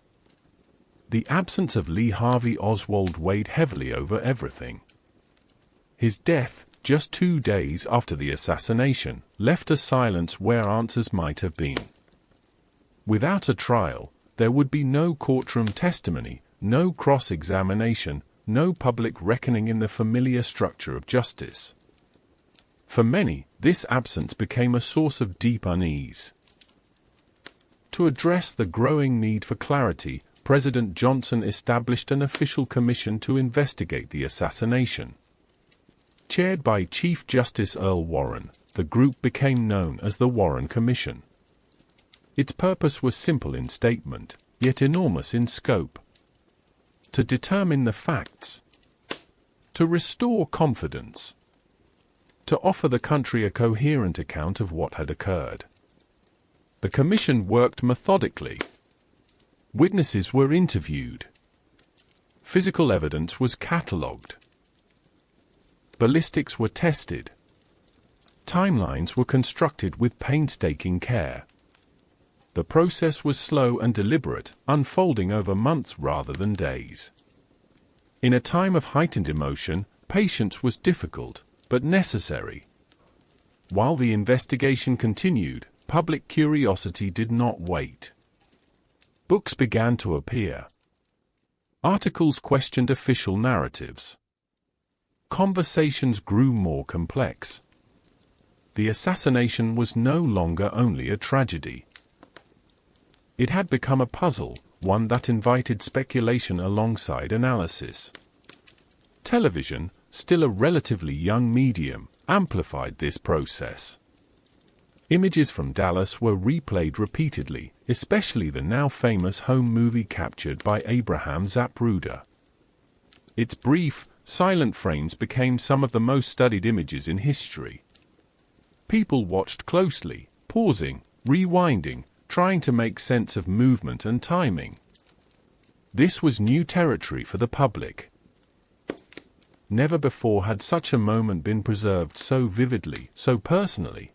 The absence of Lee Harvey Oswald weighed heavily over everything. His death, just 2 days after the assassination, left a silence where answers might have been. Without a trial, there would be no courtroom testimony, no cross-examination, no public reckoning in the familiar structure of justice. For many, this absence became a source of deep unease. To address the growing need for clarity, President Johnson established an official commission to investigate the assassination. Chaired by Chief Justice Earl Warren, the group became known as the Warren Commission. Its purpose was simple in statement, yet enormous in scope: to determine the facts, to restore confidence, to offer the country a coherent account of what had occurred. The commission worked methodically. Witnesses were interviewed. Physical evidence was catalogued. Ballistics were tested. Timelines were constructed with painstaking care. The process was slow and deliberate, unfolding over months rather than days. In a time of heightened emotion, patience was difficult, but necessary. While the investigation continued, public curiosity did not wait. Books began to appear. Articles questioned official narratives. Conversations grew more complex. The assassination was no longer only a tragedy. It had become a puzzle, one that invited speculation alongside analysis. Television, still a relatively young medium, amplified this process. Images from Dallas were replayed repeatedly, especially the now famous home movie captured by Abraham Zapruder. Its brief, silent frames became some of the most studied images in history. People watched closely, pausing, rewinding, trying to make sense of movement and timing. This was new territory for the public. Never before had such a moment been preserved so vividly, so personally.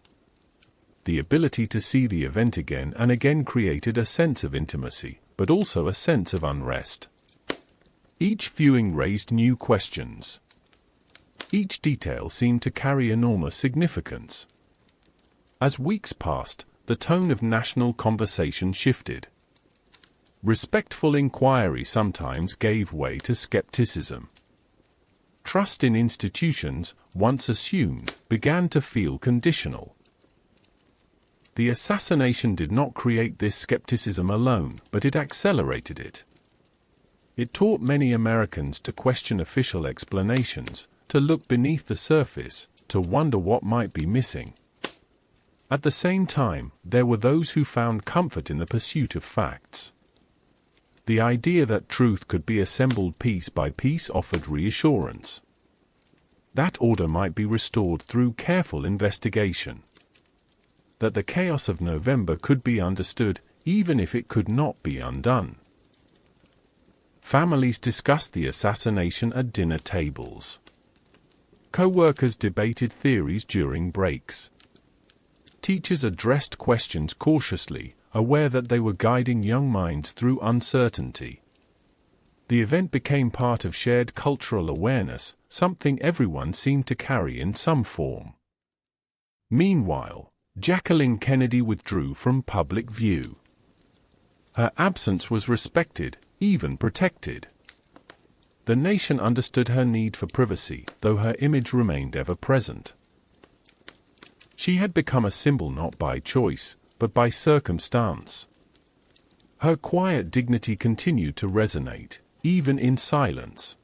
The ability to see the event again and again created a sense of intimacy, but also a sense of unrest. Each viewing raised new questions. Each detail seemed to carry enormous significance. As weeks passed, the tone of national conversation shifted. Respectful inquiry sometimes gave way to skepticism. Trust in institutions, once assumed, began to feel conditional. The assassination did not create this skepticism alone, but it accelerated it. It taught many Americans to question official explanations, to look beneath the surface, to wonder what might be missing. At the same time, there were those who found comfort in the pursuit of facts. The idea that truth could be assembled piece by piece offered reassurance. That order might be restored through careful investigation. That the chaos of November could be understood, even if it could not be undone. Families discussed the assassination at dinner tables. Co-workers debated theories during breaks. Teachers addressed questions cautiously, aware that they were guiding young minds through uncertainty. The event became part of shared cultural awareness, something everyone seemed to carry in some form. Meanwhile, Jacqueline Kennedy withdrew from public view. Her absence was respected, even protected. The nation understood her need for privacy, though her image remained ever present. She had become a symbol not by choice, but by circumstance. Her quiet dignity continued to resonate, even in silence.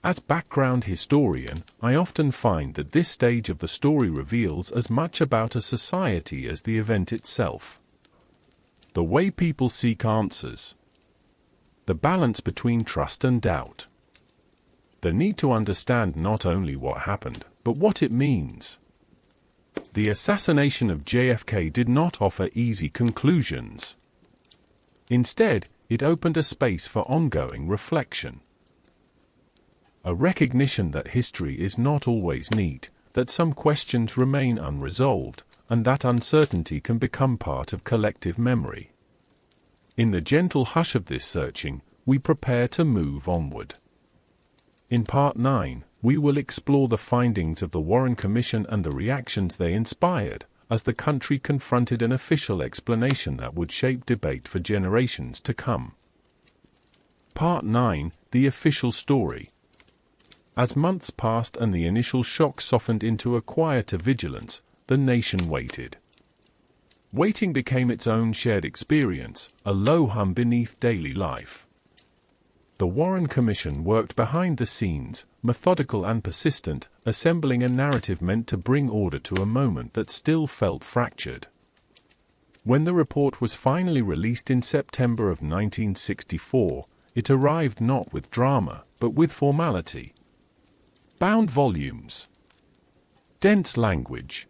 As background historian, I often find that this stage of the story reveals as much about a society as the event itself. The way people seek answers. The balance between trust and doubt. The need to understand not only what happened, but what it means. The assassination of JFK did not offer easy conclusions. Instead, it opened a space for ongoing reflection. A recognition that history is not always neat, that some questions remain unresolved, and that uncertainty can become part of collective memory. In the gentle hush of this searching, we prepare to move onward. In Part 9, we will explore the findings of the Warren Commission and the reactions they inspired, as the country confronted an official explanation that would shape debate for generations to come. Part 9, The Official Story. As months passed and the initial shock softened into a quieter vigilance, the nation waited. Waiting became its own shared experience, a low hum beneath daily life. The Warren Commission worked behind the scenes, methodical and persistent, assembling a narrative meant to bring order to a moment that still felt fractured. When the report was finally released in September of 1964, it arrived not with drama, but with formality. Bound volumes. Dense language.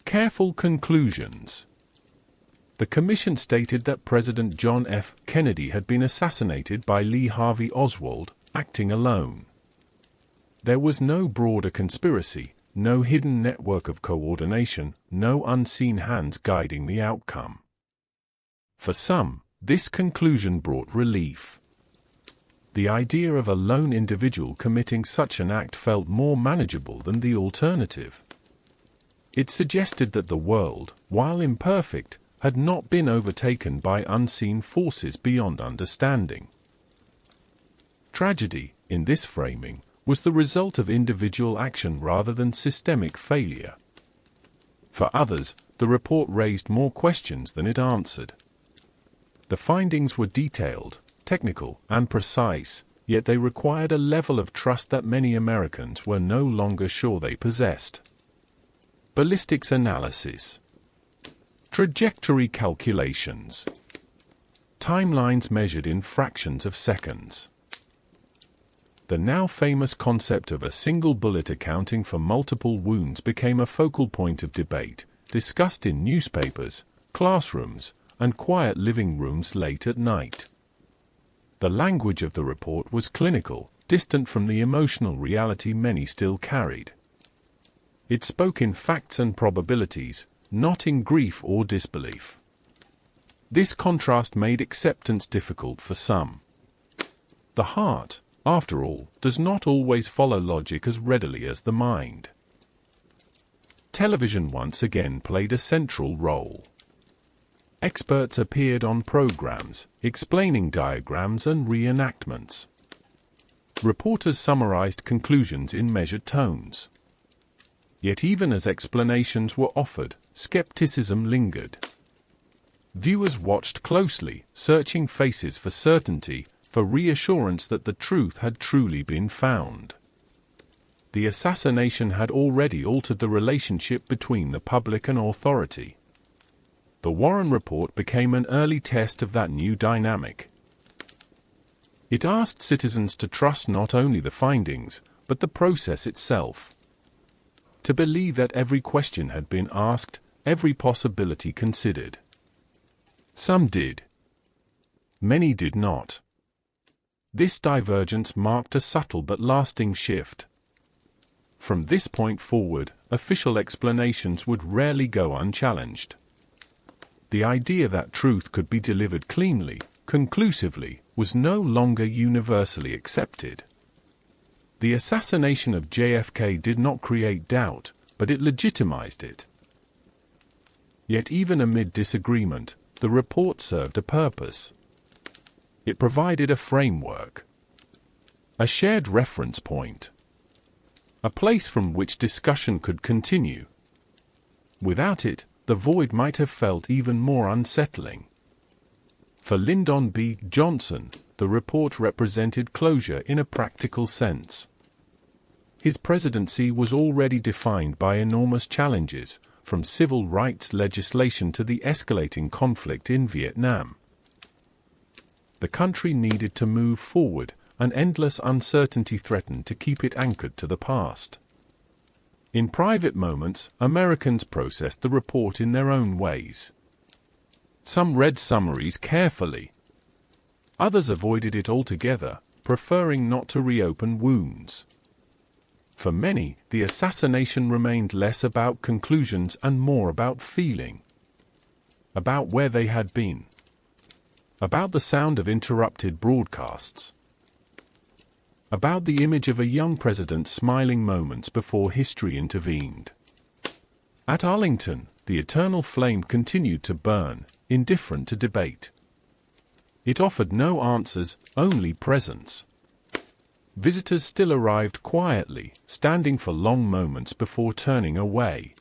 Careful conclusions. The Commission stated that President John F. Kennedy had been assassinated by Lee Harvey Oswald, acting alone. There was no broader conspiracy, no hidden network of coordination, no unseen hands guiding the outcome. For some, this conclusion brought relief. The idea of a lone individual committing such an act felt more manageable than the alternative. It suggested that the world, while imperfect, had not been overtaken by unseen forces beyond understanding. Tragedy, in this framing, was the result of individual action rather than systemic failure. For others, the report raised more questions than it answered. The findings were detailed, technical, and precise, yet they required a level of trust that many Americans were no longer sure they possessed. Ballistics analysis. Trajectory calculations. Timelines measured in fractions of seconds. The now famous concept of a single bullet accounting for multiple wounds became a focal point of debate, discussed in newspapers, classrooms, and quiet living rooms late at night. The language of the report was clinical, distant from the emotional reality many still carried. It spoke in facts and probabilities, not in grief or disbelief. This contrast made acceptance difficult for some. The heart, after all, does not always follow logic as readily as the mind. Television once again played a central role. Experts appeared on programs, explaining diagrams and reenactments. Reporters summarized conclusions in measured tones. Yet even as explanations were offered, skepticism lingered. Viewers watched closely, searching faces for certainty, for reassurance that the truth had truly been found. The assassination had already altered the relationship between the public and authority. The Warren Report became an early test of that new dynamic. It asked citizens to trust not only the findings, but the process itself. To believe that every question had been asked, every possibility considered. Some did. Many did not. This divergence marked a subtle but lasting shift. From this point forward, official explanations would rarely go unchallenged. The idea that truth could be delivered cleanly, conclusively, was no longer universally accepted. The assassination of JFK did not create doubt, but it legitimized it. Yet even amid disagreement, the report served a purpose. It provided a framework, a shared reference point, a place from which discussion could continue. Without it, the void might have felt even more unsettling. For Lyndon B. Johnson, the report represented closure in a practical sense. His presidency was already defined by enormous challenges, from civil rights legislation to the escalating conflict in Vietnam. The country needed to move forward, and endless uncertainty threatened to keep it anchored to the past. In private moments, Americans processed the report in their own ways. Some read summaries carefully. Others avoided it altogether, preferring not to reopen wounds. For many, the assassination remained less about conclusions and more about feeling. About where they had been. About the sound of interrupted broadcasts. About the image of a young president smiling moments before history intervened. At Arlington, the eternal flame continued to burn, indifferent to debate. It offered no answers, only presence. visitors still arrived quietly, standing for long moments before turning away.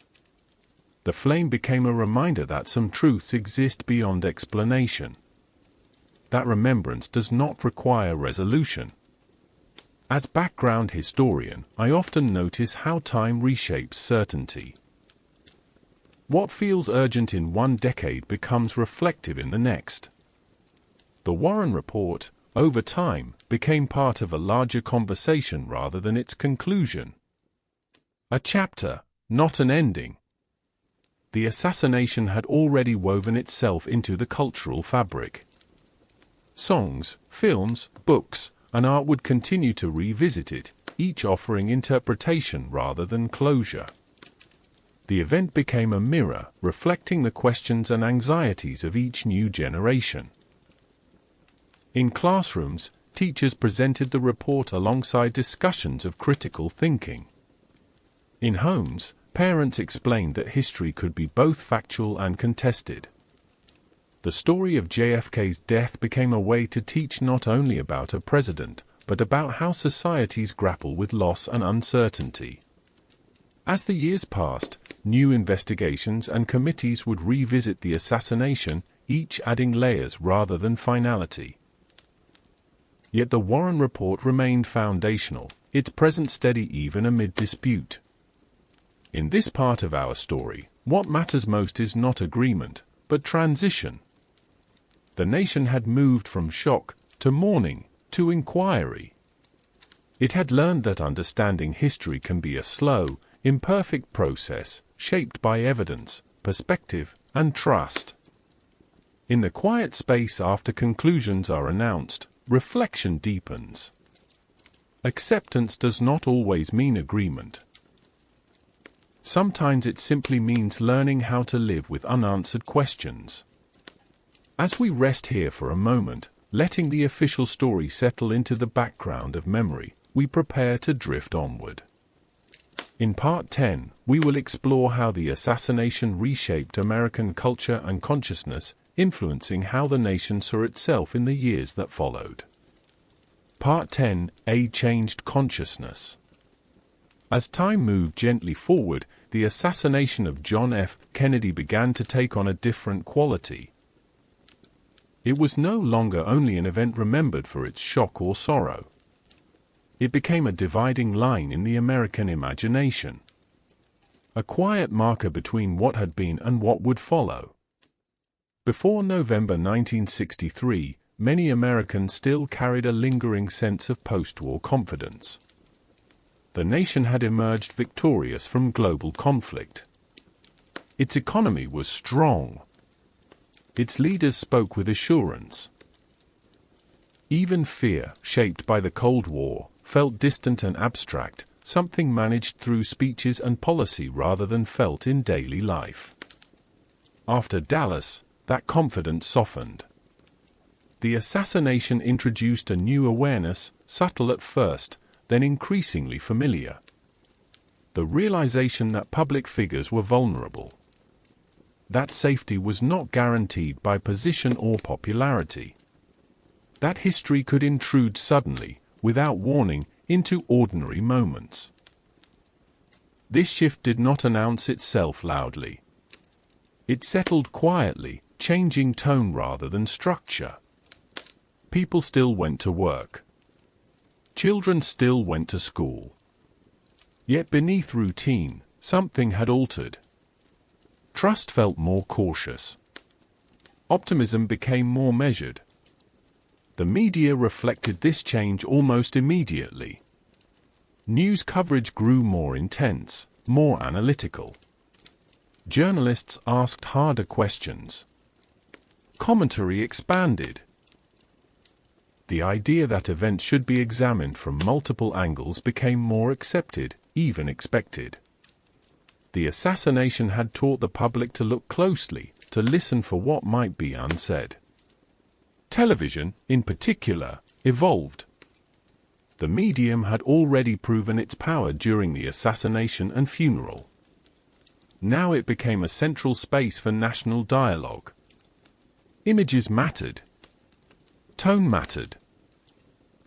The flame became a reminder that some truths exist beyond explanation. That remembrance does not require resolution. As background historian, I often notice how time reshapes certainty. What feels urgent in one decade becomes reflective in the next. The Warren Report, over time, became part of a larger conversation rather than its conclusion. A chapter, not an ending. The assassination had already woven itself into the cultural fabric. Songs, films, books, and art would continue to revisit it, each offering interpretation rather than closure. The event became a mirror, reflecting the questions and anxieties of each new generation. In classrooms, teachers presented the report alongside discussions of critical thinking. In homes, parents explained that history could be both factual and contested. The story of JFK's death became a way to teach not only about a president, but about how societies grapple with loss and uncertainty. As the years passed, new investigations and committees would revisit the assassination, each adding layers rather than finality. Yet the Warren Report remained foundational, its presence steady even amid dispute. In this part of our story, what matters most is not agreement, but transition. The nation had moved from shock to mourning to inquiry. It had learned that understanding history can be a slow, imperfect process, shaped by evidence, perspective, and trust. In the quiet space after conclusions are announced, reflection deepens. Acceptance does not always mean agreement. Sometimes it simply means learning how to live with unanswered questions. As we rest here for a moment, letting the official story settle into the background of memory, we prepare to drift onward. In Part 10, we will explore how the assassination reshaped American culture and consciousness, influencing how the nation saw itself in the years that followed. Part 10: A Changed Consciousness. As time moved gently forward, the assassination of John F. Kennedy began to take on a different quality. It was no longer only an event remembered for its shock or sorrow. It became a dividing line in the American imagination. A quiet marker between what had been and what would follow. Before November 1963, many Americans still carried a lingering sense of post-war confidence. The nation had emerged victorious from global conflict. Its economy was strong. Its leaders spoke with assurance. Even fear, shaped by the Cold War, felt distant and abstract, something managed through speeches and policy rather than felt in daily life. After Dallas, that confidence softened. The assassination introduced a new awareness, subtle at first, then increasingly familiar. The realization that public figures were vulnerable. That safety was not guaranteed by position or popularity. That history could intrude suddenly, without warning, into ordinary moments. This shift did not announce itself loudly. It settled quietly, changing tone rather than structure. People still went to work. Children still went to school. Yet beneath routine, something had altered. Trust felt more cautious. Optimism became more measured. The media reflected this change almost immediately. News coverage grew more intense, more analytical. Journalists asked harder questions. Commentary expanded. The idea that events should be examined from multiple angles became more accepted, even expected. The assassination had taught the public to look closely, to listen for what might be unsaid. Television, in particular, evolved. The medium had already proven its power during the assassination and funeral. Now it became a central space for national dialogue. Images mattered. Tone mattered.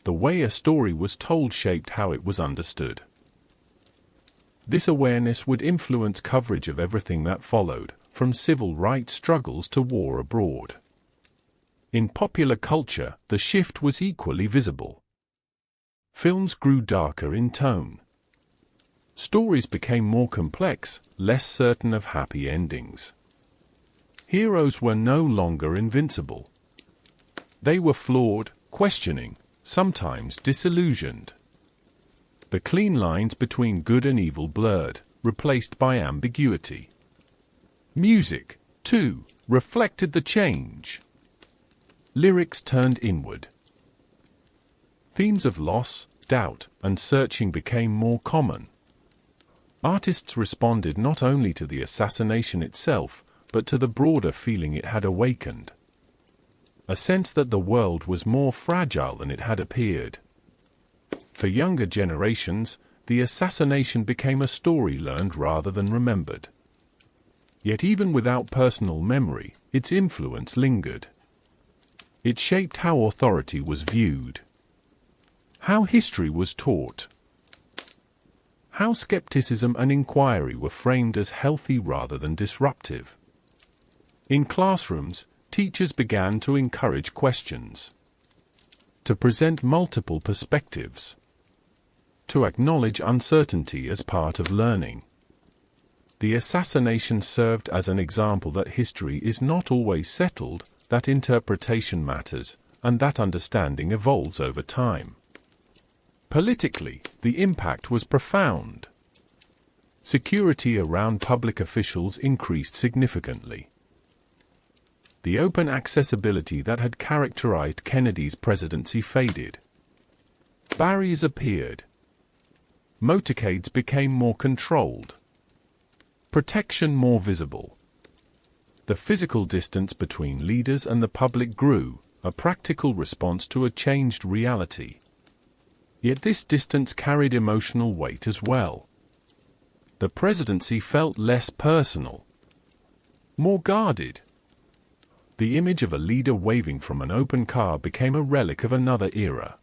The way a story was told shaped how it was understood. This awareness would influence coverage of everything that followed, from civil rights struggles to war abroad. In popular culture, the shift was equally visible. Films grew darker in tone. Stories became more complex, less certain of happy endings. Heroes were no longer invincible. They were flawed, questioning, sometimes disillusioned. The clean lines between good and evil blurred, replaced by ambiguity. Music, too, reflected the change. Lyrics turned inward. Themes of loss, doubt, and searching became more common. Artists responded not only to the assassination itself, but to the broader feeling it had awakened. A sense that the world was more fragile than it had appeared. For younger generations, the assassination became a story learned rather than remembered. Yet even without personal memory, its influence lingered. It shaped how authority was viewed, how history was taught, how skepticism and inquiry were framed as healthy rather than disruptive. In classrooms, teachers began to encourage questions, to present multiple perspectives, to acknowledge uncertainty as part of learning. The assassination served as an example that history is not always settled, that interpretation matters, and that understanding evolves over time. Politically, the impact was profound. Security around public officials increased significantly. The open accessibility that had characterized Kennedy's presidency faded. Barriers appeared. Motorcades became more controlled. Protection more visible. The physical distance between leaders and the public grew, a practical response to a changed reality. Yet this distance carried emotional weight as well. The presidency felt less personal, more guarded. The image of a leader waving from an open car became a relic of another era.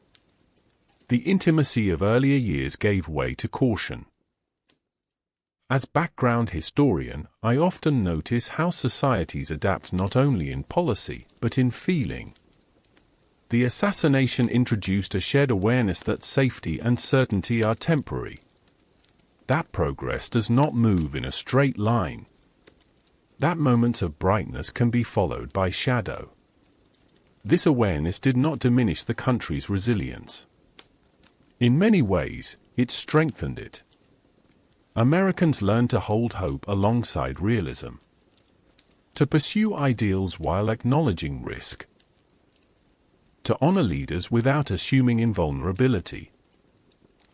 The intimacy of earlier years gave way to caution. As background historian, I often notice how societies adapt not only in policy, but in feeling. The assassination introduced a shared awareness that safety and certainty are temporary. That progress does not move in a straight line. That moments of brightness can be followed by shadow. This awareness did not diminish the country's resilience. In many ways, it strengthened it. Americans learned to hold hope alongside realism, to pursue ideals while acknowledging risk, to honor leaders without assuming invulnerability.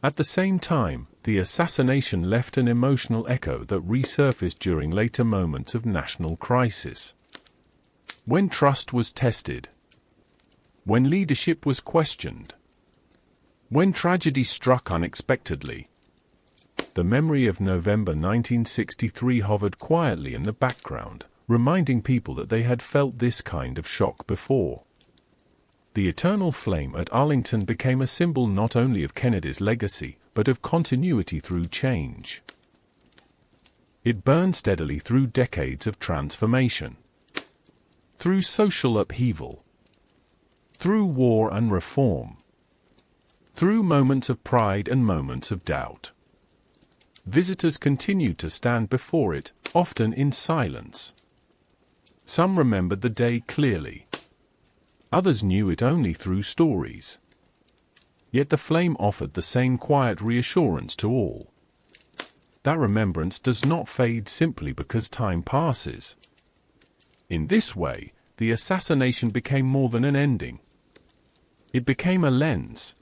At the same time, the assassination left an emotional echo that resurfaced during later moments of national crisis. When trust was tested, when leadership was questioned, when tragedy struck unexpectedly, the memory of November 1963 hovered quietly in the background, reminding people that they had felt this kind of shock before. The eternal flame at Arlington became a symbol not only of Kennedy's legacy, but of continuity through change. It burned steadily through decades of transformation, through social upheaval, through war and reform, through moments of pride and moments of doubt. Visitors continued to stand before it, often in silence. Some remembered the day clearly. Others knew it only through stories. Yet the flame offered the same quiet reassurance to all. That remembrance does not fade simply because time passes. In this way, the assassination became more than an ending. It became a lens,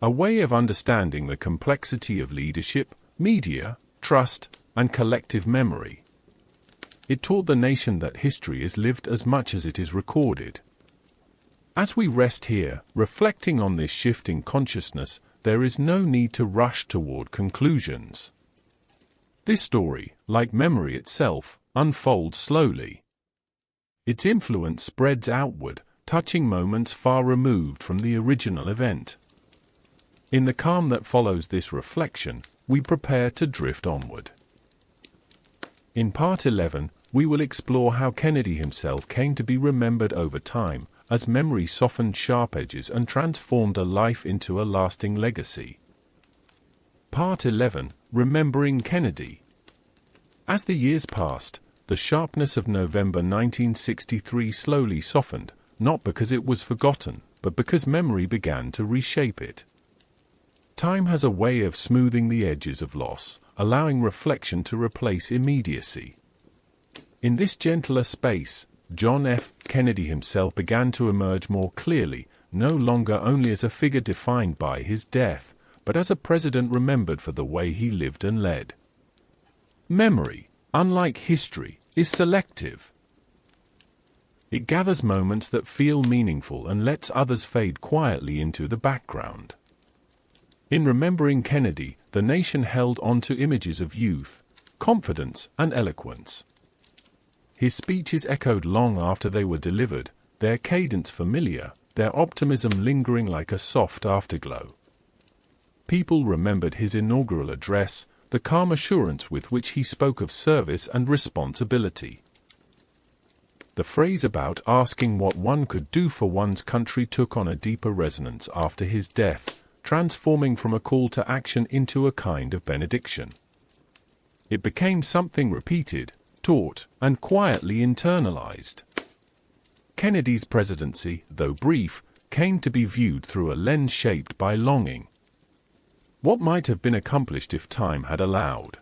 a way of understanding the complexity of leadership, media, trust, and collective memory. It taught the nation that history is lived as much as it is recorded. As we rest here, reflecting on this shift in consciousness, there is no need to rush toward conclusions. This story, like memory itself, unfolds slowly. Its influence spreads outward, touching moments far removed from the original event. In the calm that follows this reflection, we prepare to drift onward. In Part 11, we will explore how Kennedy himself came to be remembered over time, as memory softened sharp edges and transformed a life into a lasting legacy. Part 11, Remembering Kennedy. As the years passed, the sharpness of November 1963 slowly softened, not because it was forgotten, but because memory began to reshape it. Time has a way of smoothing the edges of loss, allowing reflection to replace immediacy. In this gentler space, John F. Kennedy himself began to emerge more clearly, no longer only as a figure defined by his death, but as a president remembered for the way he lived and led. Memory, unlike history, is selective. It gathers moments that feel meaningful and lets others fade quietly into the background. In remembering Kennedy, the nation held on to images of youth, confidence, and eloquence. His speeches echoed long after they were delivered, their cadence familiar, their optimism lingering like a soft afterglow. People remembered his inaugural address, the calm assurance with which he spoke of service and responsibility. The phrase about asking what one could do for one's country took on a deeper resonance after his death, transforming from a call to action into a kind of benediction. It became something repeated, taught, and quietly internalized. Kennedy's presidency, though brief, came to be viewed through a lens shaped by longing. What might have been accomplished if time had allowed?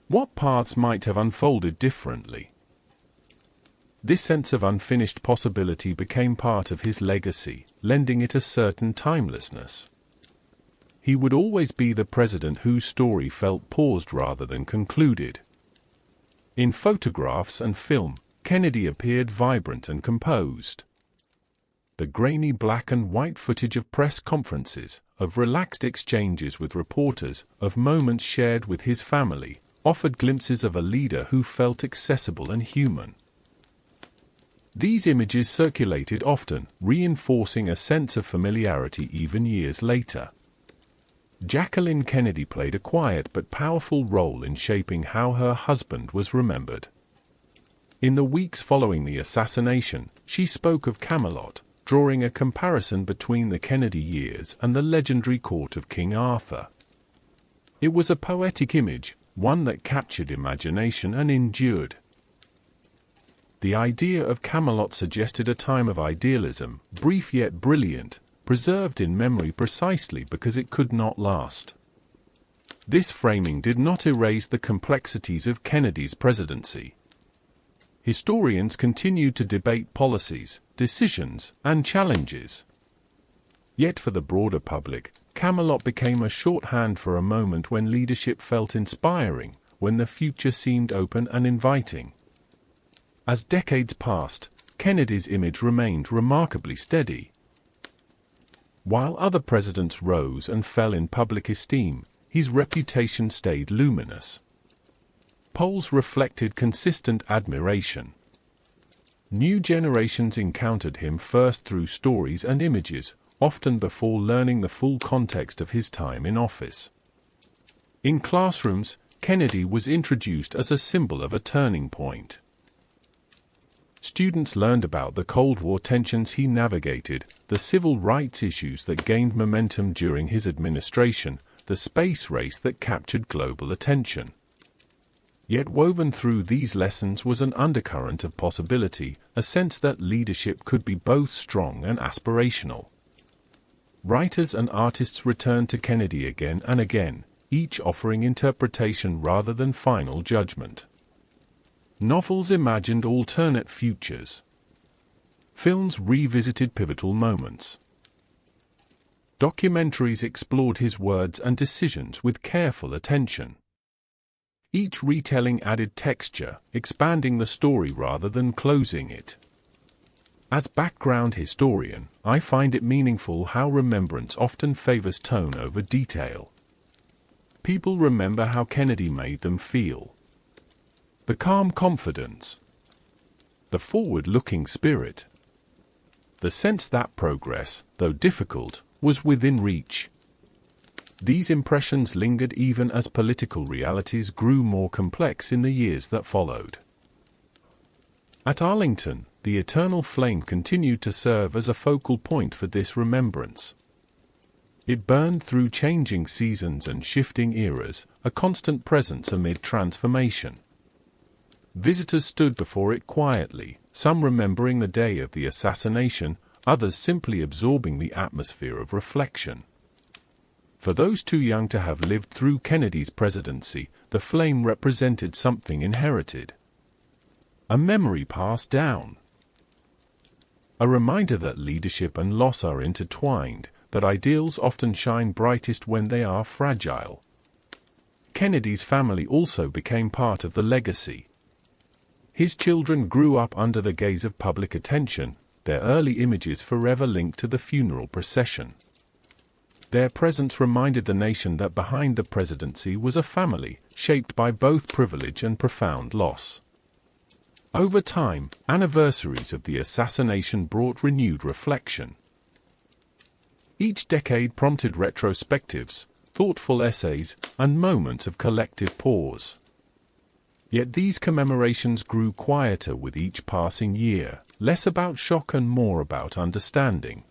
What paths might have unfolded differently? This sense of unfinished possibility became part of his legacy, lending it a certain timelessness. He would always be the president whose story felt paused rather than concluded. In photographs and film, Kennedy appeared vibrant and composed. The grainy black and white footage of press conferences, of relaxed exchanges with reporters, of moments shared with his family, offered glimpses of a leader who felt accessible and human. These images circulated often, reinforcing a sense of familiarity even years later. Jacqueline Kennedy played a quiet but powerful role in shaping how her husband was remembered. In the weeks following the assassination, she spoke of Camelot, drawing a comparison between the Kennedy years and the legendary court of King Arthur. It was a poetic image, one that captured imagination and endured. The idea of Camelot suggested a time of idealism, brief yet brilliant, preserved in memory precisely because it could not last. This framing did not erase the complexities of Kennedy's presidency. Historians continued to debate policies, decisions, and challenges. Yet for the broader public, Camelot became a shorthand for a moment when leadership felt inspiring, when the future seemed open and inviting. As decades passed, Kennedy's image remained remarkably steady. While other presidents rose and fell in public esteem, his reputation stayed luminous. Polls reflected consistent admiration. New generations encountered him first through stories and images, often before learning the full context of his time in office. In classrooms, Kennedy was introduced as a symbol of a turning point. Students learned about the Cold War tensions he navigated, the civil rights issues that gained momentum during his administration, the space race that captured global attention. Yet woven through these lessons was an undercurrent of possibility, a sense that leadership could be both strong and aspirational. Writers and artists returned to Kennedy again and again, each offering interpretation rather than final judgment. Novels imagined alternate futures. Films revisited pivotal moments. Documentaries explored his words and decisions with careful attention. Each retelling added texture, expanding the story rather than closing it. As background historian, I find it meaningful how remembrance often favors tone over detail. People remember how Kennedy made them feel. The calm confidence. The forward-looking spirit. the sense that progress, though difficult, was within reach. These impressions lingered even as political realities grew more complex in the years that followed. At Arlington, the eternal flame continued to serve as a focal point for this remembrance. It burned through changing seasons and shifting eras, a constant presence amid transformation. Visitors stood before it quietly, some remembering the day of the assassination, others simply absorbing the atmosphere of reflection. For those too young to have lived through Kennedy's presidency, the flame represented something inherited. A memory passed down. A reminder that leadership and loss are intertwined, that ideals often shine brightest when they are fragile. Kennedy's family also became part of the legacy. His children grew up under the gaze of public attention, their early images forever linked to the funeral procession. Their presence reminded the nation that behind the presidency was a family, shaped by both privilege and profound loss. Over time, anniversaries of the assassination brought renewed reflection. Each decade prompted retrospectives, thoughtful essays, and moments of collective pause. Yet these commemorations grew quieter with each passing year, less about shock and more about understanding.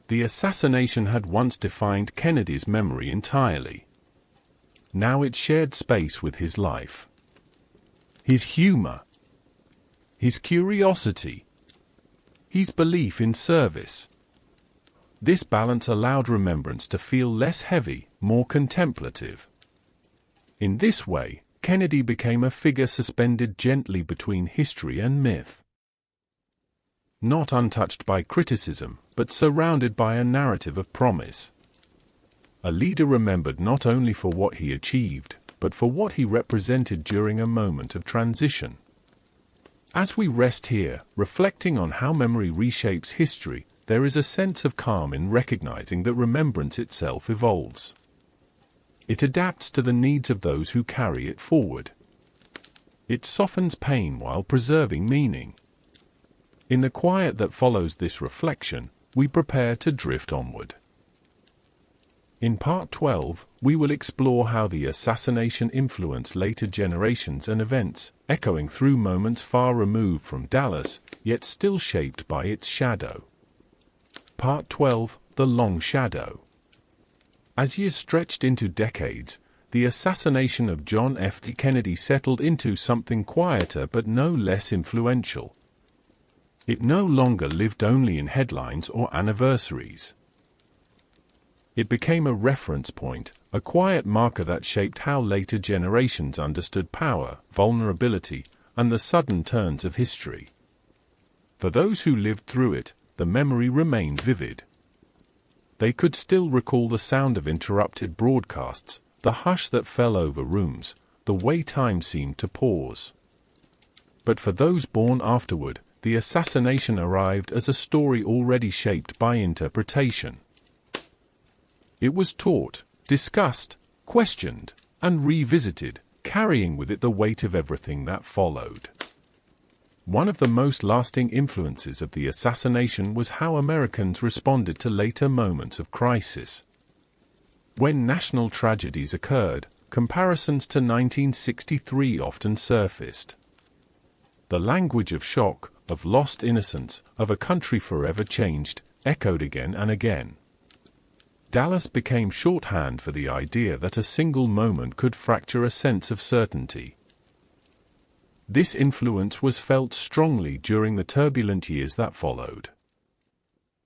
The assassination had once defined Kennedy's memory entirely. Now it shared space with his life. His humor, his curiosity, his belief in service. This balance allowed remembrance to feel less heavy, more contemplative. In this way, Kennedy became a figure suspended gently between history and myth. Not untouched by criticism, but surrounded by a narrative of promise. A leader remembered not only for what he achieved, but for what he represented during a moment of transition. As we rest here, reflecting on how memory reshapes history, there is a sense of calm in recognizing that remembrance itself evolves. It adapts to the needs of those who carry it forward. It softens pain while preserving meaning. In the quiet that follows this reflection, we prepare to drift onward. In Part 12, we will explore how the assassination influenced later generations and events, echoing through moments far removed from Dallas, yet still shaped by its shadow. Part 12, The Long Shadow. As years stretched into decades, the assassination of John F. Kennedy settled into something quieter but no less influential. It no longer lived only in headlines or anniversaries. It became a reference point, a quiet marker that shaped how later generations understood power, vulnerability, and the sudden turns of history. For those who lived through it, the memory remained vivid. They could still recall the sound of interrupted broadcasts, the hush that fell over rooms, the way time seemed to pause. But for those born afterward, the assassination arrived as a story already shaped by interpretation. It was taught, discussed, questioned, and revisited, carrying with it the weight of everything that followed. One of the most lasting influences of the assassination was how Americans responded to later moments of crisis. When national tragedies occurred, comparisons to 1963 often surfaced. The language of shock, of lost innocence, of a country forever changed, echoed again and again. Dallas became shorthand for the idea that a single moment could fracture a sense of certainty. This influence was felt strongly during the turbulent years that followed.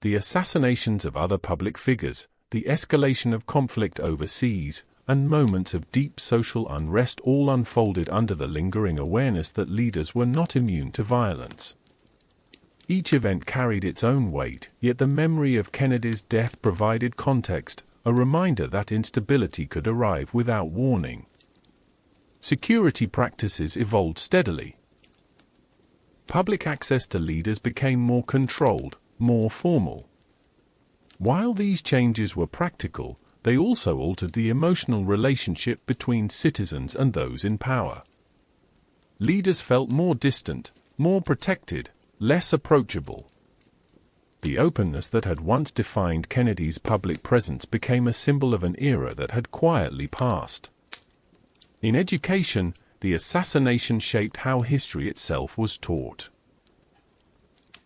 The assassinations of other public figures, the escalation of conflict overseas, and moments of deep social unrest all unfolded under the lingering awareness that leaders were not immune to violence. Each event carried its own weight, yet the memory of Kennedy's death provided context, a reminder that instability could arrive without warning. Security practices evolved steadily. Public access to leaders became more controlled, more formal. While these changes were practical, they also altered the emotional relationship between citizens and those in power. Leaders felt more distant, more protected, less approachable. The openness that had once defined Kennedy's public presence became a symbol of an era that had quietly passed. In education, the assassination shaped how history itself was taught.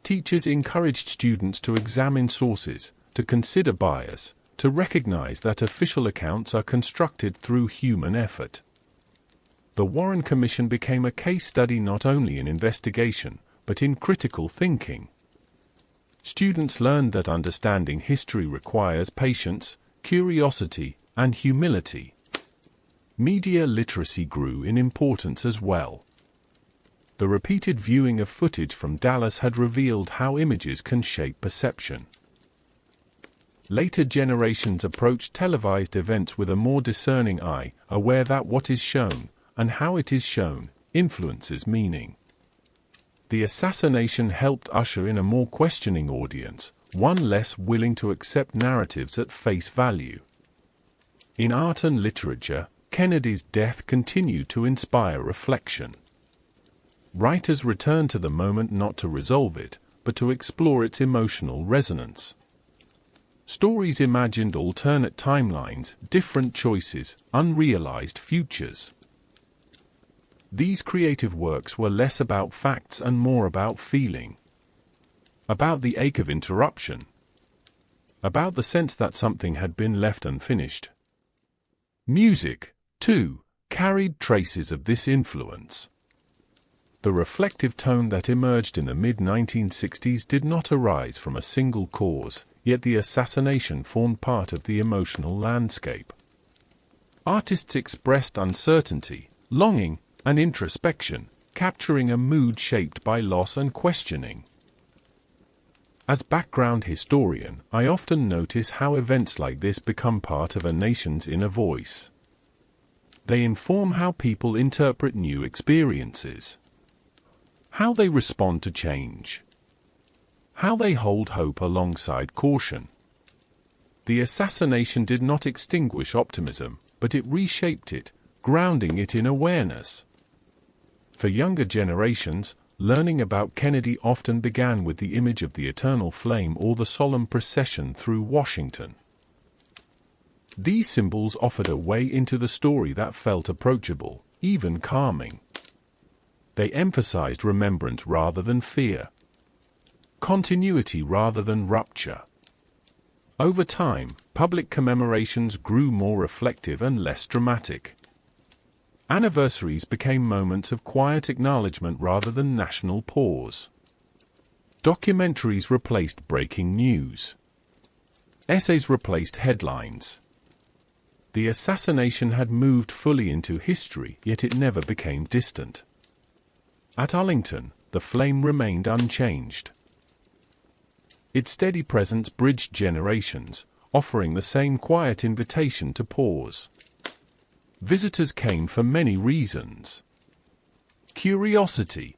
Teachers encouraged students to examine sources, to consider bias, to recognize that official accounts are constructed through human effort. The Warren Commission became a case study not only in investigation, but in critical thinking. Students learned that understanding history requires patience, curiosity, and humility. Media literacy grew in importance as well. The repeated viewing of footage from Dallas had revealed how images can shape perception. Later generations approached televised events with a more discerning eye, aware that what is shown, and how it is shown, influences meaning. The assassination helped usher in a more questioning audience, one less willing to accept narratives at face value. In art and literature, Kennedy's death continued to inspire reflection. Writers returned to the moment not to resolve it, but to explore its emotional resonance. Stories imagined alternate timelines, different choices, unrealized futures. These creative works were less about facts and more about feeling. About the ache of interruption. About the sense that something had been left unfinished. Music, too, carried traces of this influence. The reflective tone that emerged in the mid-1960s did not arise from a single cause, yet the assassination formed part of the emotional landscape. Artists expressed uncertainty, longing, and introspection, capturing a mood shaped by loss and questioning. As background historian, I often notice how events like this become part of a nation's inner voice. They inform how people interpret new experiences, how they respond to change, how they hold hope alongside caution. The assassination did not extinguish optimism, but it reshaped it, grounding it in awareness. For younger generations, learning about Kennedy often began with the image of the eternal flame or the solemn procession through Washington. These symbols offered a way into the story that felt approachable, even calming. They emphasized remembrance rather than fear, continuity rather than rupture. Over time, public commemorations grew more reflective and less dramatic. Anniversaries became moments of quiet acknowledgement rather than national pause. Documentaries replaced breaking news. Essays replaced headlines. The assassination had moved fully into history, yet it never became distant. At Arlington, the flame remained unchanged. Its steady presence bridged generations, offering the same quiet invitation to pause. Visitors came for many reasons: curiosity,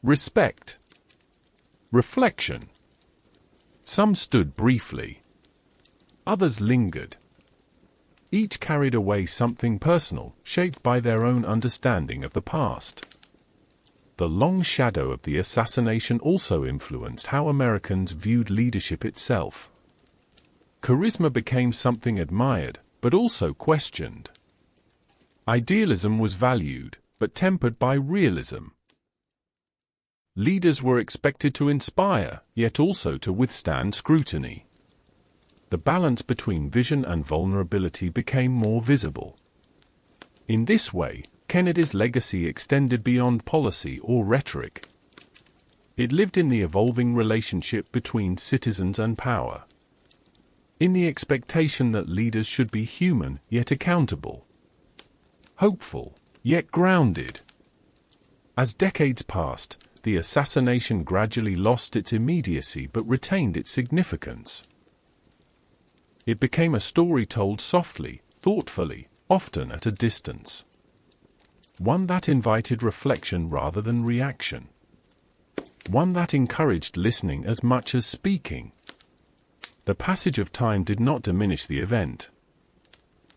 respect, reflection. Some stood briefly. Others lingered. Each carried away something personal, shaped by their own understanding of the past. The long shadow of the assassination also influenced how Americans viewed leadership itself. Charisma became something admired, but also questioned. Idealism was valued, but tempered by realism. Leaders were expected to inspire, yet also to withstand scrutiny. The balance between vision and vulnerability became more visible. In this way, Kennedy's legacy extended beyond policy or rhetoric. It lived in the evolving relationship between citizens and power, in the expectation that leaders should be human yet accountable, hopeful yet grounded. As decades passed, the assassination gradually lost its immediacy but retained its significance. It became a story told softly, thoughtfully, often at a distance. One that invited reflection rather than reaction. One that encouraged listening as much as speaking. The passage of time did not diminish the event.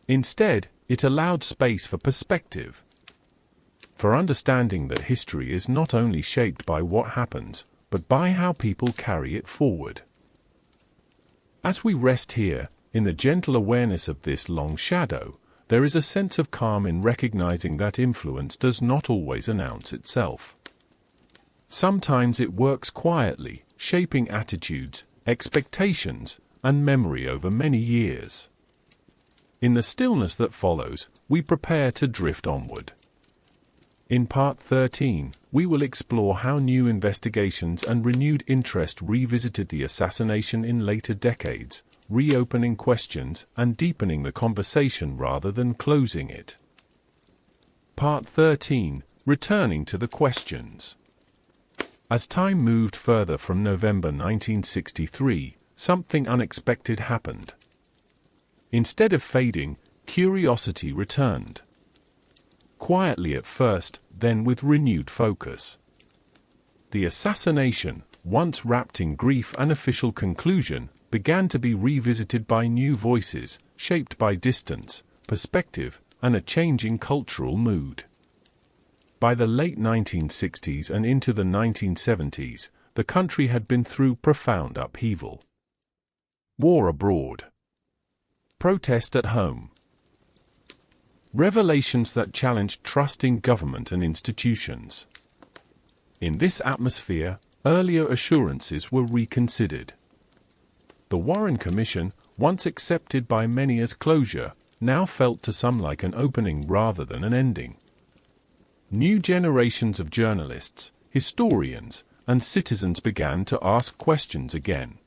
Instead, it allowed space for perspective, for understanding that history is not only shaped by what happens, but but by how people carry it forward. As we rest here, in the gentle awareness of this long shadow, there is a sense of calm in recognizing that influence does not always announce itself. Sometimes it works quietly, shaping attitudes, expectations, and memory over many years. In the stillness that follows, we prepare to drift onward. In Part 13, we will explore how new investigations and renewed interest revisited the assassination in later decades, reopening questions and deepening the conversation rather than closing it. Part 13, returning to the questions. As time moved further from November 1963, something unexpected happened. Instead of fading, curiosity returned. Quietly at first, then with renewed focus. The assassination, once wrapped in grief and official conclusion, began to be revisited by new voices, shaped by distance, perspective, and a changing cultural mood. By the late 1960s and into the 1970s, the country had been through profound upheaval. War abroad. Protest at home. Revelations that challenged trust in government and institutions. In this atmosphere, earlier assurances were reconsidered. The Warren Commission, once accepted by many as closure, now felt to some like an opening rather than an ending. New generations of journalists, historians, and citizens began to ask questions again.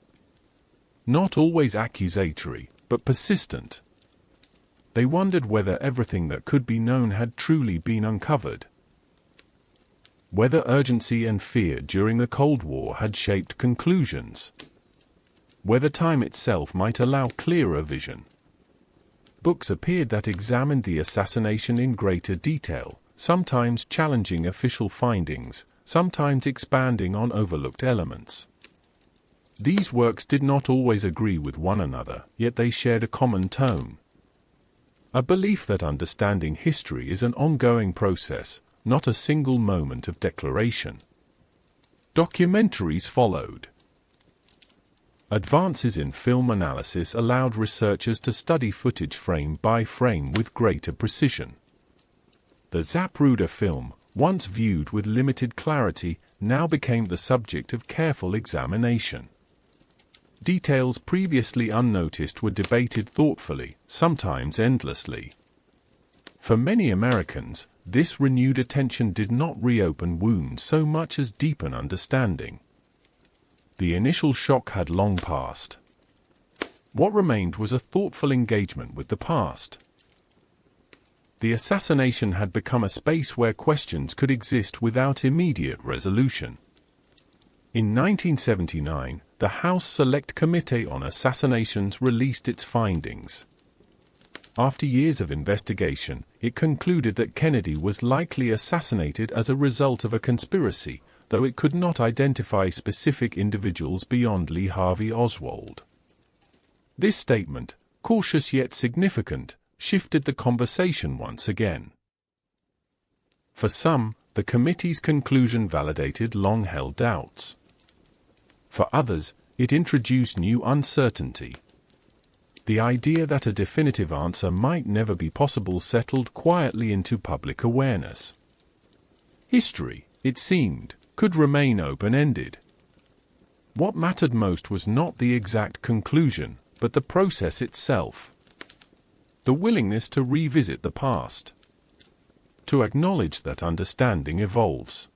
Not always accusatory, but persistent. They wondered whether everything that could be known had truly been uncovered. Whether urgency and fear during the Cold War had shaped conclusions. Whether time itself might allow clearer vision. Books appeared that examined the assassination in greater detail, sometimes challenging official findings, sometimes expanding on overlooked elements. These works did not always agree with one another, yet they shared a common tone. A belief that understanding history is an ongoing process, not a single moment of declaration. Documentaries followed. Advances in film analysis allowed researchers to study footage frame by frame with greater precision. The Zapruder film, once viewed with limited clarity, now became the subject of careful examination. Details previously unnoticed were debated thoughtfully, sometimes endlessly. For many Americans, this renewed attention did not reopen wounds so much as deepen understanding. The initial shock had long passed. What remained was a thoughtful engagement with the past. The assassination had become a space where questions could exist without immediate resolution. In 1979, the House Select Committee on Assassinations released its findings. After years of investigation, it concluded that Kennedy was likely assassinated as a result of a conspiracy, though it could not identify specific individuals beyond Lee Harvey Oswald. This statement, cautious yet significant, shifted the conversation once again. For some, the committee's conclusion validated long-held doubts. For others, it introduced new uncertainty. The idea that a definitive answer might never be possible settled quietly into public awareness. History, it seemed, could remain open-ended. What mattered most was not the exact conclusion, but the process itself. The willingness to revisit the past. To acknowledge that understanding evolves.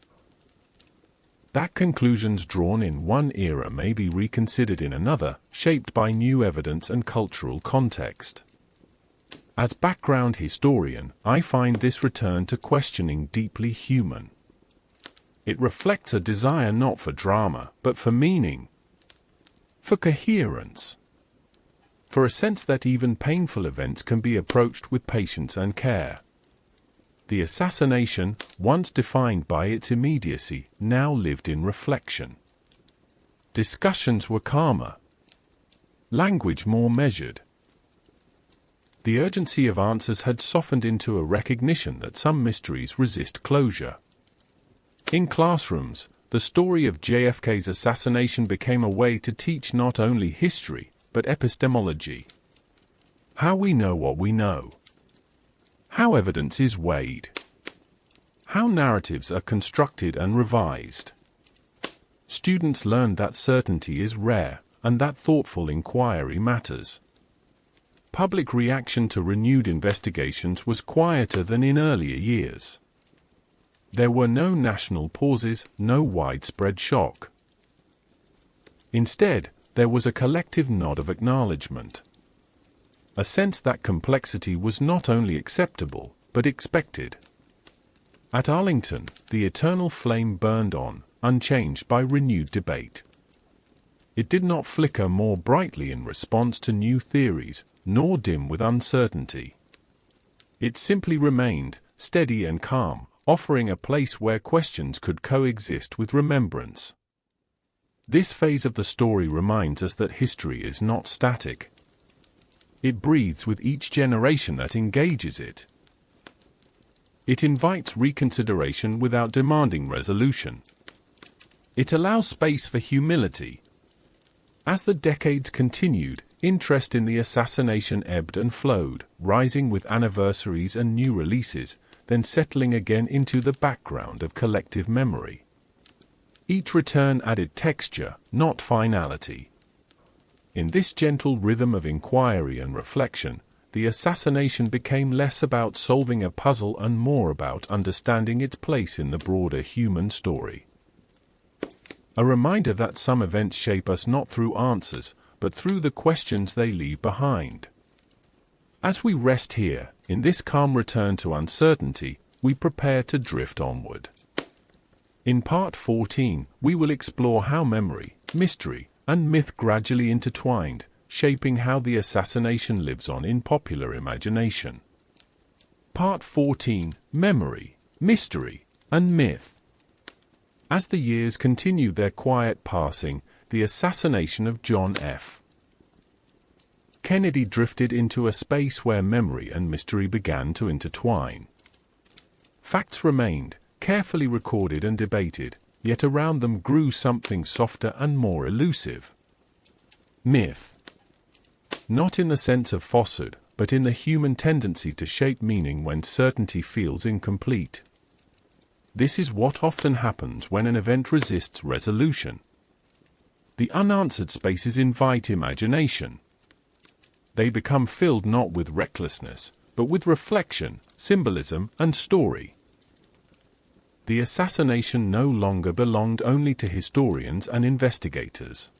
That conclusions drawn in one era may be reconsidered in another, shaped by new evidence and cultural context. As background historian, I find this return to questioning deeply human. It reflects a desire not for drama, but for meaning. For coherence. For a sense that even painful events can be approached with patience and care. The assassination, once defined by its immediacy, now lived in reflection. Discussions were calmer. Language more measured. The urgency of answers had softened into a recognition that some mysteries resist closure. In classrooms, the story of JFK's assassination became a way to teach not only history, but epistemology. How we know what we know. How evidence is weighed. How narratives are constructed and revised. Students learned that certainty is rare, and that thoughtful inquiry matters. Public reaction to renewed investigations was quieter than in earlier years. There were no national pauses, no widespread shock. Instead, there was a collective nod of acknowledgement. A sense that complexity was not only acceptable, but expected. At Arlington, the eternal flame burned on, unchanged by renewed debate. It did not flicker more brightly in response to new theories, nor dim with uncertainty. It simply remained, steady and calm, offering a place where questions could coexist with remembrance. This phase of the story reminds us that history is not static. It breathes with each generation that engages it. It invites reconsideration without demanding resolution. It allows space for humility. As the decades continued, interest in the assassination ebbed and flowed, rising with anniversaries and new releases, then settling again into the background of collective memory. Each return added texture, not finality. In this gentle rhythm of inquiry and reflection, the assassination became less about solving a puzzle and more about understanding its place in the broader human story. A reminder that some events shape us not through answers, but through the questions they leave behind. As we rest here, in this calm return to uncertainty, we prepare to drift onward. In Part 14, we will explore how memory, mystery, and myth gradually intertwined, shaping how the assassination lives on in popular imagination. Part 14, Memory, Mystery, and Myth. As the years continued their quiet passing, the assassination of John F. Kennedy drifted into a space where memory and mystery began to intertwine. Facts remained, carefully recorded and debated, yet around them grew something softer and more elusive. Myth. Not in the sense of falsehood, but in the human tendency to shape meaning when certainty feels incomplete. This is what often happens when an event resists resolution. The unanswered spaces invite imagination. They become filled not with recklessness, but with reflection, symbolism, and story. The assassination no longer belonged only to historians and investigators.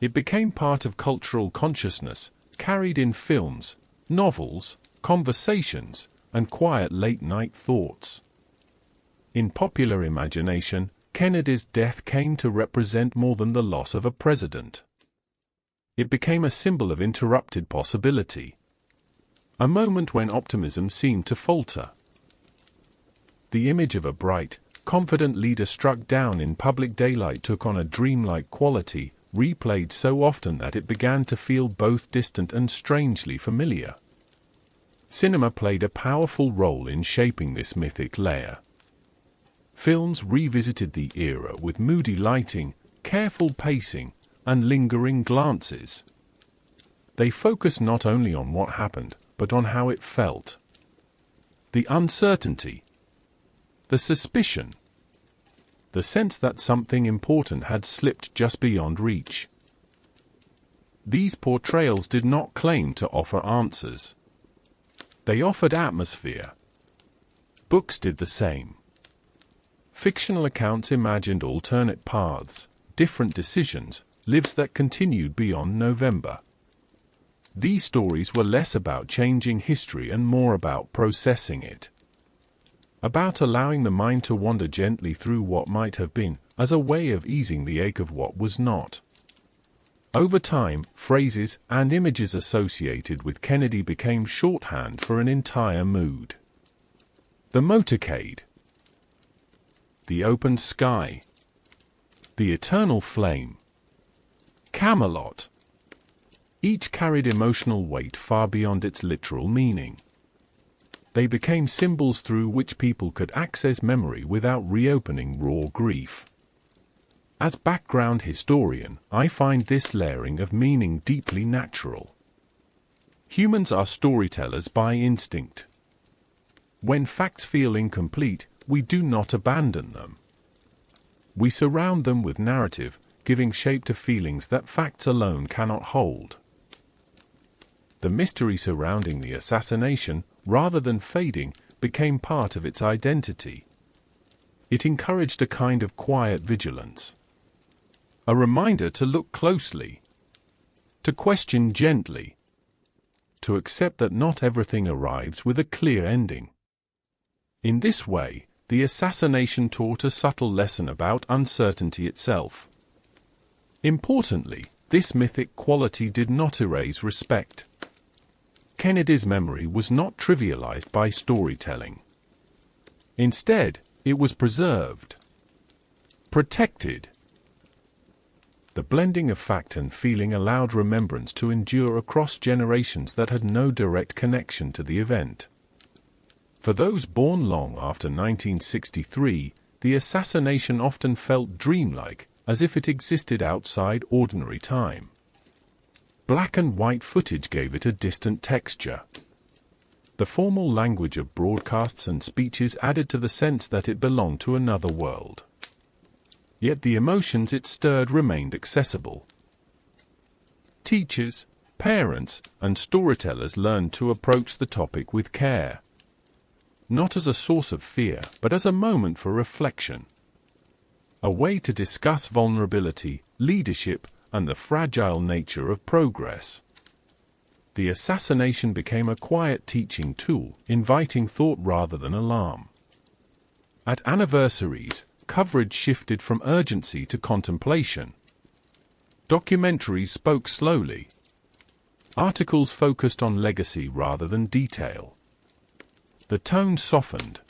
It became part of cultural consciousness, carried in films, novels, conversations, and quiet late-night thoughts. In popular imagination, Kennedy's death came to represent more than the loss of a president. It became a symbol of interrupted possibility. A moment when optimism seemed to falter. The image of a bright, confident leader struck down in public daylight took on a dreamlike quality, replayed so often that it began to feel both distant and strangely familiar. Cinema played a powerful role in shaping this mythic layer. Films revisited the era with moody lighting, careful pacing, and lingering glances. They focused not only on what happened, but on how it felt. The uncertainty. The suspicion. The sense that something important had slipped just beyond reach. These portrayals did not claim to offer answers. They offered atmosphere. Books did the same. Fictional accounts imagined alternate paths, different decisions, lives that continued beyond November. These stories were less about changing history and more about processing it. About allowing the mind to wander gently through what might have been, as a way of easing the ache of what was not. Over time, phrases and images associated with Kennedy became shorthand for an entire mood. The motorcade. The open sky. The eternal flame. Camelot. Each carried emotional weight far beyond its literal meaning. They became symbols through which people could access memory without reopening raw grief. As background historian, I find this layering of meaning deeply natural. Humans are storytellers by instinct. When facts feel incomplete, we do not abandon them. We surround them with narrative, giving shape to feelings that facts alone cannot hold. The mystery surrounding the assassination, rather than fading, became part of its identity. It encouraged a kind of quiet vigilance. A reminder to look closely, to question gently, to accept that not everything arrives with a clear ending. In this way, the assassination taught a subtle lesson about uncertainty itself. Importantly, this mythic quality did not erase respect. Kennedy's memory was not trivialized by storytelling. Instead, it was preserved, protected. The blending of fact and feeling allowed remembrance to endure across generations that had no direct connection to the event. For those born long after 1963, the assassination often felt dreamlike, as if it existed outside ordinary time. Black and white footage gave it a distant texture. The formal language of broadcasts and speeches added to the sense that it belonged to another world. Yet the emotions it stirred remained accessible. Teachers, parents, and storytellers learned to approach the topic with care. Not as a source of fear, but as a moment for reflection. A way to discuss vulnerability, leadership, and the fragile nature of progress. The assassination became a quiet teaching tool, inviting thought rather than alarm. At anniversaries, coverage shifted from urgency to contemplation. Documentaries spoke slowly. Articles focused on legacy rather than detail. The tone softened.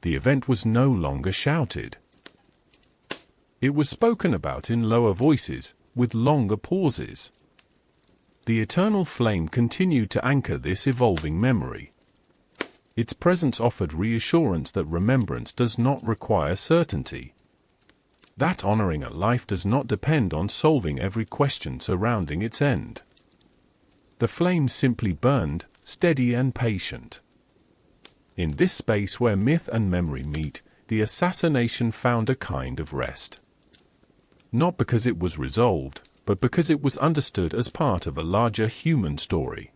The event was no longer shouted. It was spoken about in lower voices, with longer pauses. The eternal flame continued to anchor this evolving memory. Its presence offered reassurance that remembrance does not require certainty. That honoring a life does not depend on solving every question surrounding its end. The flame simply burned, steady and patient. In this space where myth and memory meet, the assassination found a kind of rest. Not because it was resolved, but because it was understood as part of a larger human story.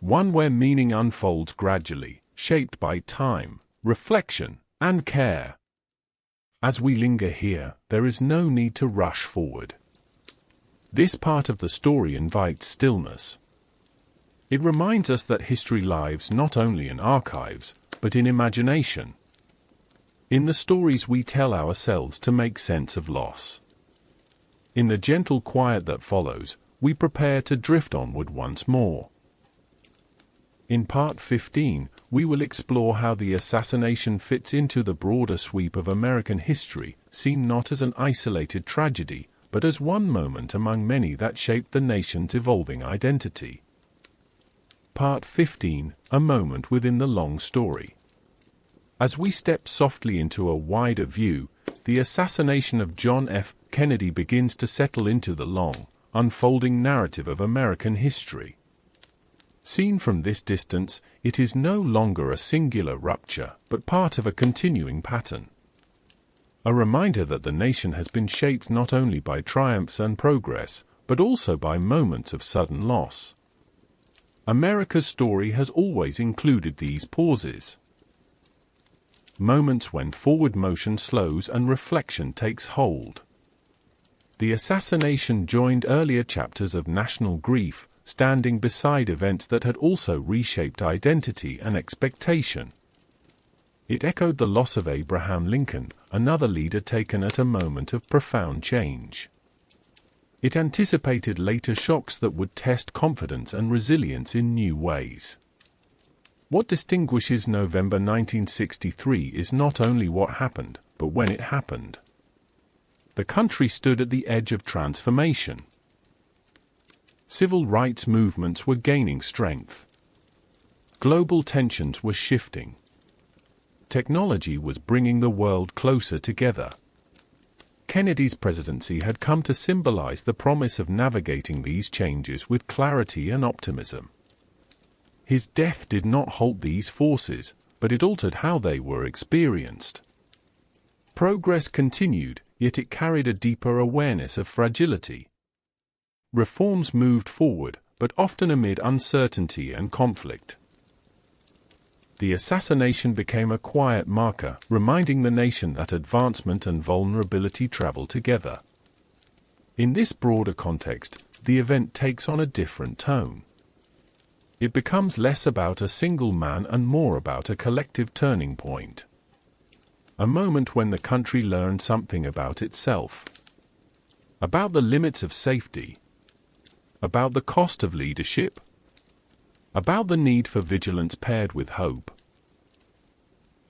One where meaning unfolds gradually, shaped by time, reflection, and care. As we linger here, there is no need to rush forward. This part of the story invites stillness. It reminds us that history lives not only in archives, but in imagination. In the stories we tell ourselves to make sense of loss. In the gentle quiet that follows, we prepare to drift onward once more. In Part 15, we will explore how the assassination fits into the broader sweep of American history, seen not as an isolated tragedy, but as one moment among many that shaped the nation's evolving identity. Part 15, a moment within the long story. As we step softly into a wider view, the assassination of John F. Kennedy begins to settle into the long, unfolding narrative of American history. Seen from this distance, it is no longer a singular rupture, but part of a continuing pattern. A reminder that the nation has been shaped not only by triumphs and progress, but also by moments of sudden loss. America's story has always included these pauses. Moments when forward motion slows and reflection takes hold. The assassination joined earlier chapters of national grief, standing beside events that had also reshaped identity and expectation. It echoed the loss of Abraham Lincoln, another leader taken at a moment of profound change. It anticipated later shocks that would test confidence and resilience in new ways. What distinguishes November 1963 is not only what happened, but when it happened. The country stood at the edge of transformation. Civil rights movements were gaining strength. Global tensions were shifting. Technology was bringing the world closer together. Kennedy's presidency had come to symbolize the promise of navigating these changes with clarity and optimism. His death did not halt these forces, but it altered how they were experienced. Progress continued, yet it carried a deeper awareness of fragility. Reforms moved forward, but often amid uncertainty and conflict. The assassination became a quiet marker, reminding the nation that advancement and vulnerability travel together. In this broader context, the event takes on a different tone. It becomes less about a single man and more about a collective turning point. A moment when the country learned something about itself. About the limits of safety. About the cost of leadership. About the need for vigilance paired with hope.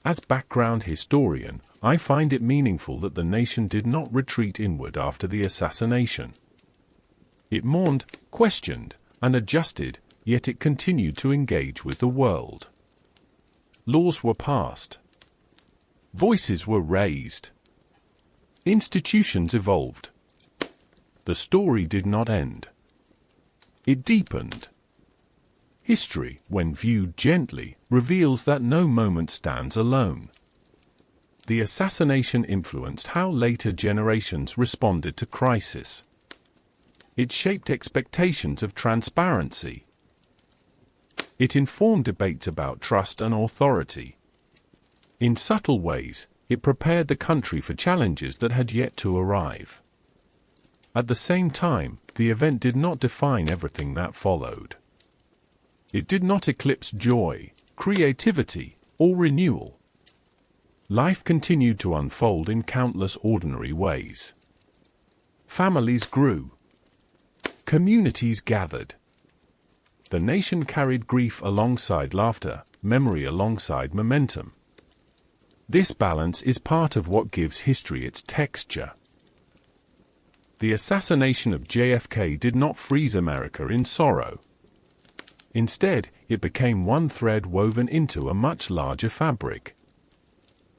As background historian, I find it meaningful that the nation did not retreat inward after the assassination. It mourned, questioned, and adjusted, yet it continued to engage with the world. Laws were passed. Voices were raised. Institutions evolved. The story did not end. It deepened. History, when viewed gently, reveals that no moment stands alone. The assassination influenced how later generations responded to crisis. It shaped expectations of transparency. It informed debates about trust and authority. In subtle ways, it prepared the country for challenges that had yet to arrive. At the same time, the event did not define everything that followed. It did not eclipse joy, creativity, or renewal. Life continued to unfold in countless ordinary ways. Families grew. Communities gathered. The nation carried grief alongside laughter, memory alongside momentum. This balance is part of what gives history its texture. The assassination of JFK did not freeze America in sorrow. Instead, it became one thread woven into a much larger fabric.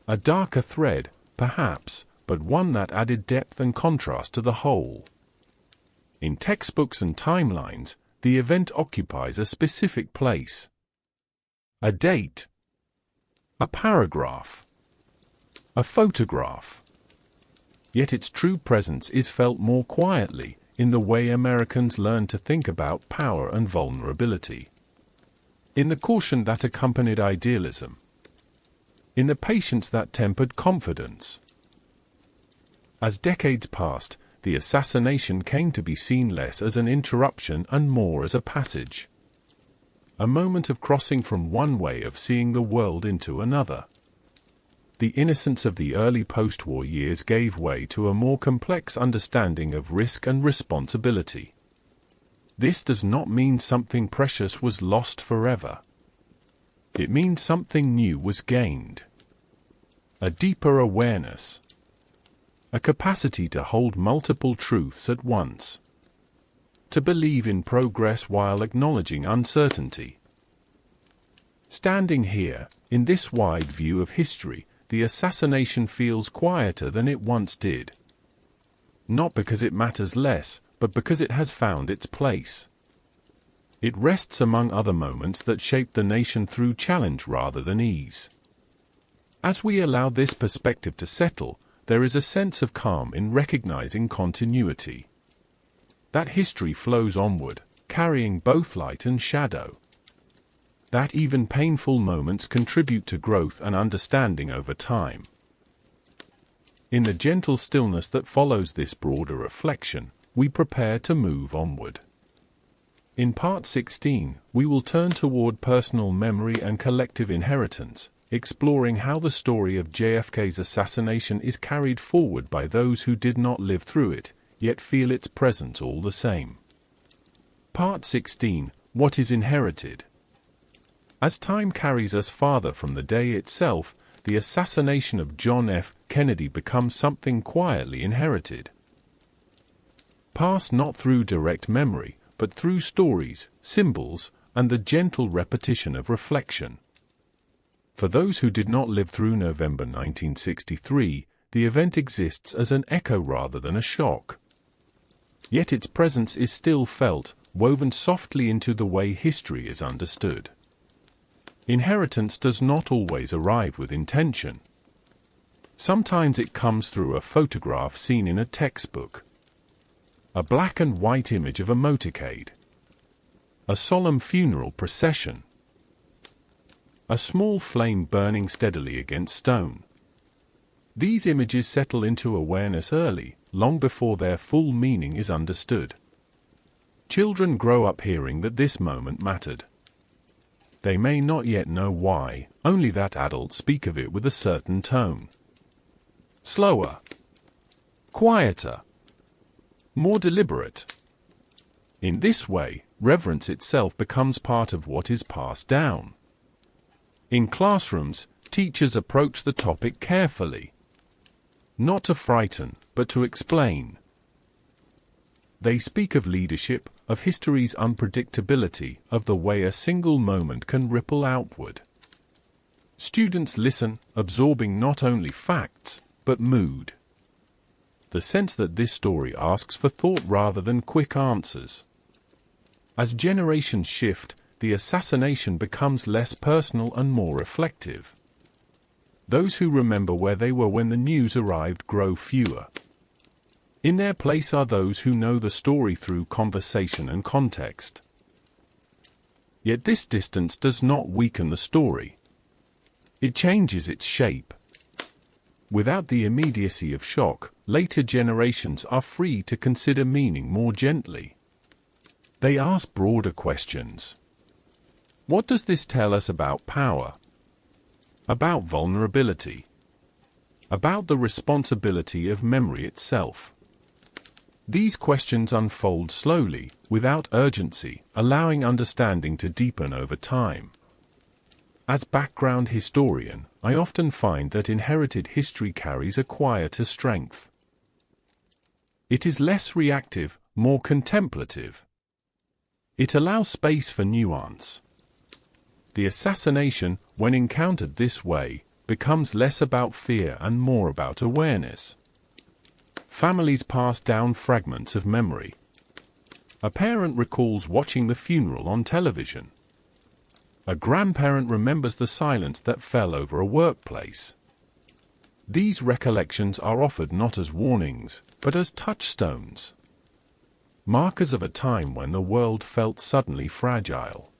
A darker thread, perhaps, but one that added depth and contrast to the whole. In textbooks and timelines, the event occupies a specific place. A date. A paragraph. A photograph. Yet its true presence is felt more quietly, in the way Americans learn to think about power and vulnerability. In the caution that accompanied idealism. In the patience that tempered confidence. As decades passed, the assassination came to be seen less as an interruption and more as a passage. A moment of crossing from one way of seeing the world into another. The innocence of the early post-war years gave way to a more complex understanding of risk and responsibility. This does not mean something precious was lost forever. It means something new was gained. A deeper awareness. A capacity to hold multiple truths at once. To believe in progress while acknowledging uncertainty. Standing here, in this wide view of history, the assassination feels quieter than it once did. Not because it matters less, but because it has found its place. It rests among other moments that shaped the nation through challenge rather than ease. As we allow this perspective to settle, there is a sense of calm in recognizing continuity. That history flows onward, carrying both light and shadow. That even painful moments contribute to growth and understanding over time. In the gentle stillness that follows this broader reflection, we prepare to move onward. In Part 16, we will turn toward personal memory and collective inheritance, exploring how the story of JFK's assassination is carried forward by those who did not live through it, yet feel its presence all the same. Part 16, What is Inherited? As time carries us farther from the day itself, the assassination of John F. Kennedy becomes something quietly inherited. Passed not through direct memory, but through stories, symbols, and the gentle repetition of reflection. For those who did not live through November 1963, the event exists as an echo rather than a shock. Yet its presence is still felt, woven softly into the way history is understood. Inheritance does not always arrive with intention. Sometimes it comes through a photograph seen in a textbook, a black and white image of a motorcade, a solemn funeral procession, a small flame burning steadily against stone. These images settle into awareness early, long before their full meaning is understood. Children grow up hearing that this moment mattered. They may not yet know why, only that adults speak of it with a certain tone. Slower, quieter, more deliberate. In this way, reverence itself becomes part of what is passed down. In classrooms, teachers approach the topic carefully, not to frighten, but to explain. They speak of leadership, of history's unpredictability, of the way a single moment can ripple outward. Students listen, absorbing not only facts, but mood. The sense that this story asks for thought rather than quick answers. As generations shift, the assassination becomes less personal and more reflective. Those who remember where they were when the news arrived grow fewer. In their place are those who know the story through conversation and context. Yet this distance does not weaken the story. It changes its shape. Without the immediacy of shock, later generations are free to consider meaning more gently. They ask broader questions. What does this tell us about power? About vulnerability? About the responsibility of memory itself? These questions unfold slowly, without urgency, allowing understanding to deepen over time. As background historian, I often find that inherited history carries a quieter strength. It is less reactive, more contemplative. It allows space for nuance. The assassination, when encountered this way, becomes less about fear and more about awareness. Families pass down fragments of memory. A parent recalls watching the funeral on television. A grandparent remembers the silence that fell over a workplace. These recollections are offered not as warnings, but as touchstones. Markers of a time when the world felt suddenly fragile.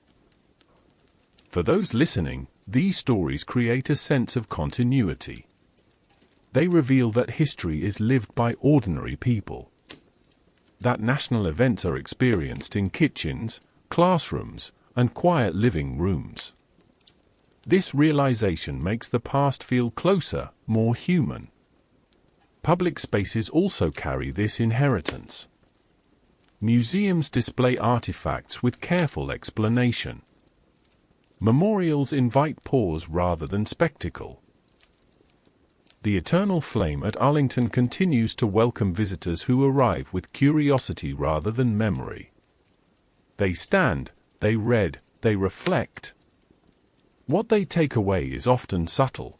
For those listening, these stories create a sense of continuity. They reveal that history is lived by ordinary people. That national events are experienced in kitchens, classrooms, and quiet living rooms. This realization makes the past feel closer, more human. Public spaces also carry this inheritance. Museums display artifacts with careful explanation. Memorials invite pause rather than spectacle. The eternal flame at Arlington continues to welcome visitors who arrive with curiosity rather than memory. They stand, they read, they reflect. What they take away is often subtle.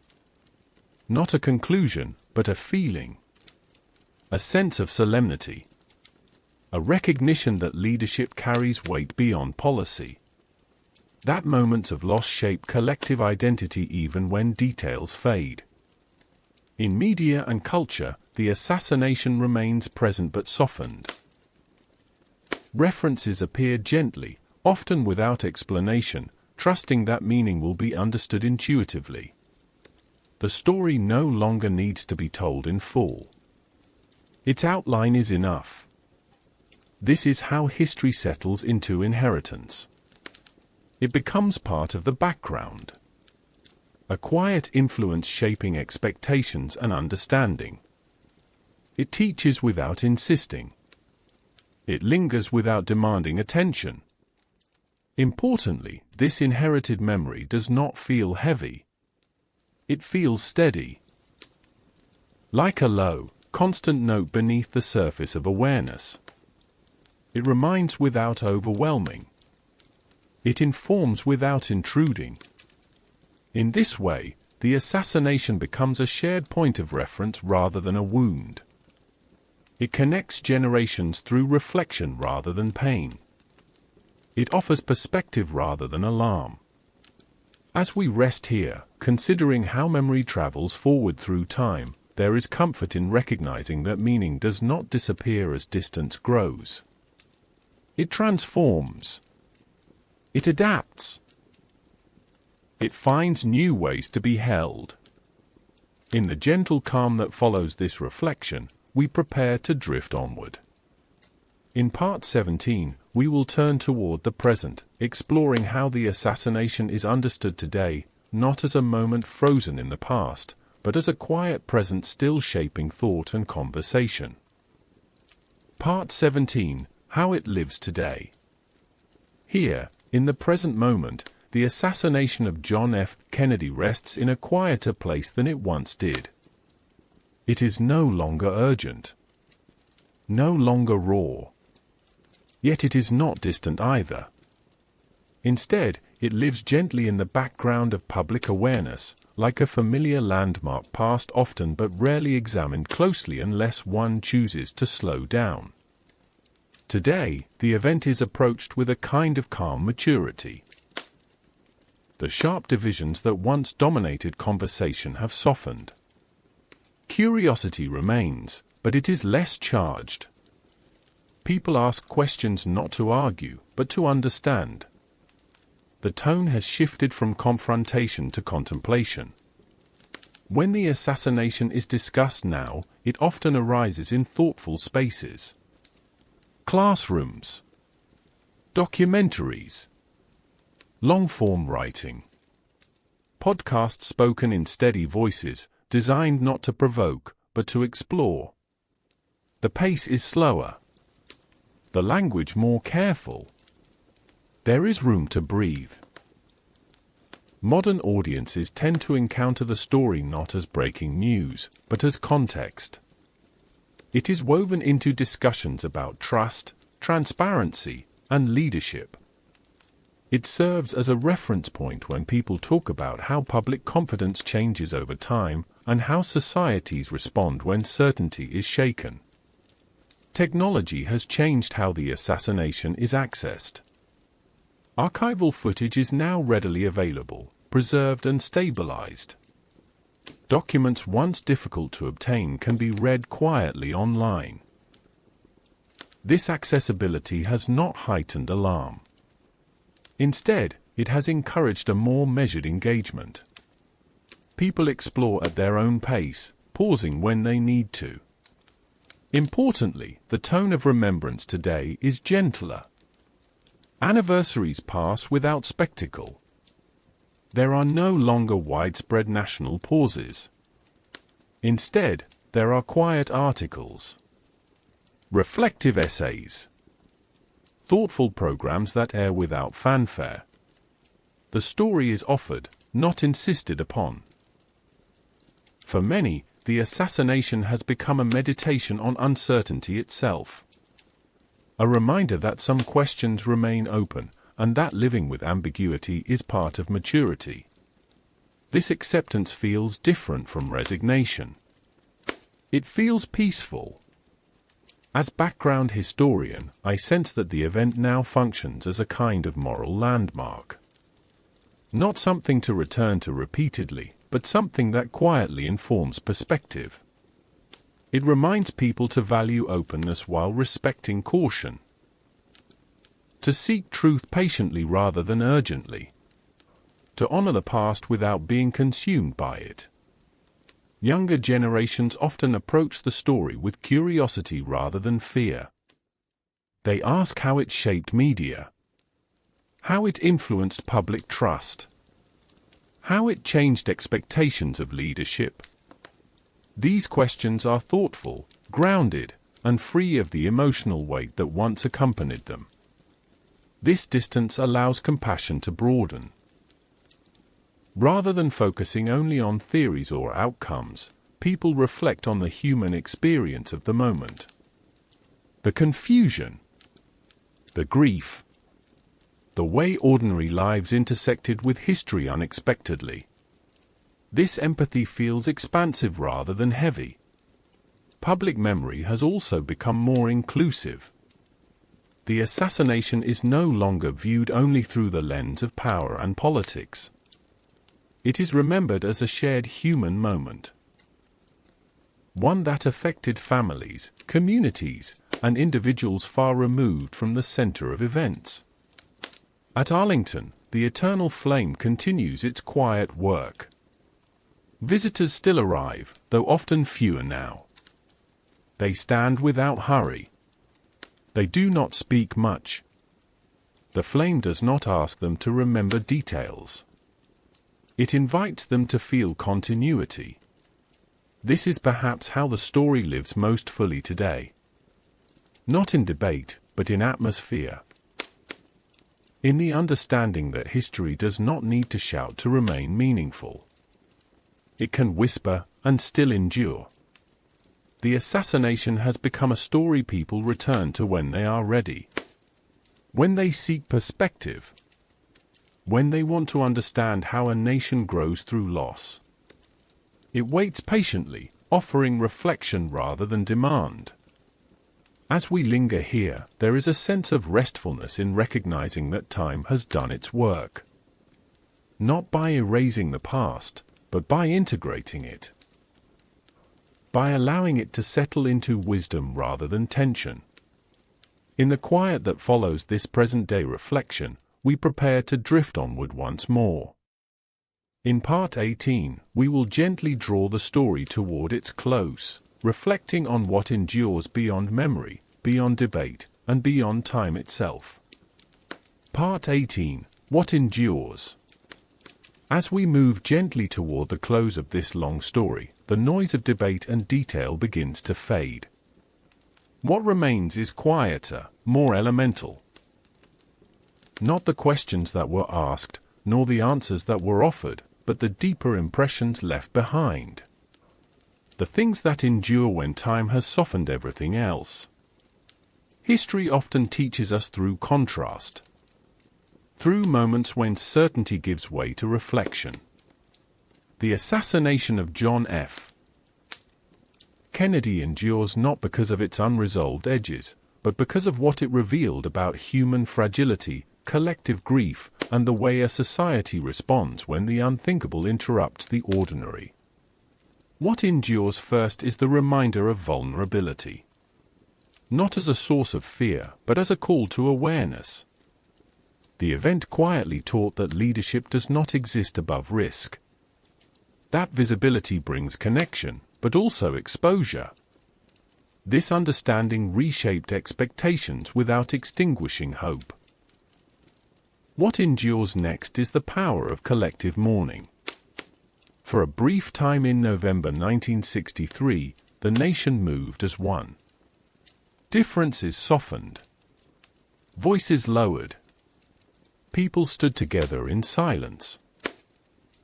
Not a conclusion, but a feeling. A sense of solemnity. A recognition that leadership carries weight beyond policy. That moments of loss shape collective identity even when details fade. In media and culture, the assassination remains present but softened. References appear gently, often without explanation, trusting that meaning will be understood intuitively. The story no longer needs to be told in full. Its outline is enough. This is how history settles into inheritance. It becomes part of the background. A quiet influence shaping expectations and understanding. It teaches without insisting. It lingers without demanding attention. Importantly, this inherited memory does not feel heavy. It feels steady. Like a low, constant note beneath the surface of awareness. It reminds without overwhelming. It informs without intruding. In this way, the assassination becomes a shared point of reference rather than a wound. It connects generations through reflection rather than pain. It offers perspective rather than alarm. As we rest here, considering how memory travels forward through time, there is comfort in recognizing that meaning does not disappear as distance grows. It transforms. It adapts. It finds new ways to be held. In the gentle calm that follows this reflection, we prepare to drift onward. In Part 17, we will turn toward the present, exploring how the assassination is understood today, not as a moment frozen in the past, but as a quiet present still shaping thought and conversation. Part 17, How It Lives Today. Here, in the present moment, the assassination of John F. Kennedy rests in a quieter place than it once did. It is no longer urgent, no longer raw. Yet it is not distant either. Instead, it lives gently in the background of public awareness, like a familiar landmark passed often but rarely examined closely unless one chooses to slow down. Today, the event is approached with a kind of calm maturity. The sharp divisions that once dominated conversation have softened. Curiosity remains, but it is less charged. People ask questions not to argue, but to understand. The tone has shifted from confrontation to contemplation. When the assassination is discussed now, it often arises in thoughtful spaces. Classrooms, documentaries, long-form writing, podcasts spoken in steady voices, designed not to provoke, but to explore. The pace is slower, the language more careful. There is room to breathe. Modern audiences tend to encounter the story not as breaking news, but as context. It is woven into discussions about trust, transparency, and leadership. It serves as a reference point when people talk about how public confidence changes over time and how societies respond when certainty is shaken. Technology has changed how the assassination is accessed. Archival footage is now readily available, preserved and stabilized. Documents once difficult to obtain can be read quietly online. This accessibility has not heightened alarm. Instead, it has encouraged a more measured engagement. People explore at their own pace, pausing when they need to. Importantly, the tone of remembrance today is gentler. Anniversaries pass without spectacle. There are no longer widespread national pauses. Instead, there are quiet articles, reflective essays, thoughtful programs that air without fanfare. The story is offered, not insisted upon. For many, the assassination has become a meditation on uncertainty itself. A reminder that some questions remain open, and that living with ambiguity is part of maturity. This acceptance feels different from resignation. It feels peaceful. As background historian, I sense that the event now functions as a kind of moral landmark. Not something to return to repeatedly, but something that quietly informs perspective. It reminds people to value openness while respecting caution. To seek truth patiently rather than urgently. To honor the past without being consumed by it. Younger generations often approach the story with curiosity rather than fear. They ask how it shaped media, how it influenced public trust, how it changed expectations of leadership. These questions are thoughtful, grounded, and free of the emotional weight that once accompanied them. This distance allows compassion to broaden. Rather than focusing only on theories or outcomes, people reflect on the human experience of the moment. The confusion, the grief, the way ordinary lives intersected with history unexpectedly. This empathy feels expansive rather than heavy. Public memory has also become more inclusive. The assassination is no longer viewed only through the lens of power and politics. It is remembered as a shared human moment. One that affected families, communities, and individuals far removed from the center of events. At Arlington, the eternal flame continues its quiet work. Visitors still arrive, though often fewer now. They stand without hurry. They do not speak much. The flame does not ask them to remember details. It invites them to feel continuity. This is perhaps how the story lives most fully today. Not in debate, but in atmosphere. In the understanding that history does not need to shout to remain meaningful. It can whisper and still endure. The assassination has become a story people return to when they are ready. When they seek perspective. When they want to understand how a nation grows through loss. It waits patiently, offering reflection rather than demand. As we linger here, there is a sense of restfulness in recognizing that time has done its work. Not by erasing the past, but by integrating it. By allowing it to settle into wisdom rather than tension. In the quiet that follows this present-day reflection, we prepare to drift onward once more. In Part 18, we will gently draw the story toward its close, reflecting on what endures beyond memory, beyond debate, and beyond time itself. Part 18, What Endures? As we move gently toward the close of this long story, the noise of debate and detail begins to fade. What remains is quieter, more elemental. Not the questions that were asked, nor the answers that were offered, but the deeper impressions left behind. The things that endure when time has softened everything else. History often teaches us through contrast. Through moments when certainty gives way to reflection. The assassination of John F. Kennedy endures not because of its unresolved edges, but because of what it revealed about human fragility, collective grief, and the way a society responds when the unthinkable interrupts the ordinary. What endures first is the reminder of vulnerability. Not as a source of fear, but as a call to awareness. The event quietly taught that leadership does not exist above risk. That visibility brings connection, but also exposure. This understanding reshaped expectations without extinguishing hope. What endures next is the power of collective mourning. For a brief time in November 1963, the nation moved as one. Differences softened. Voices lowered. People stood together in silence.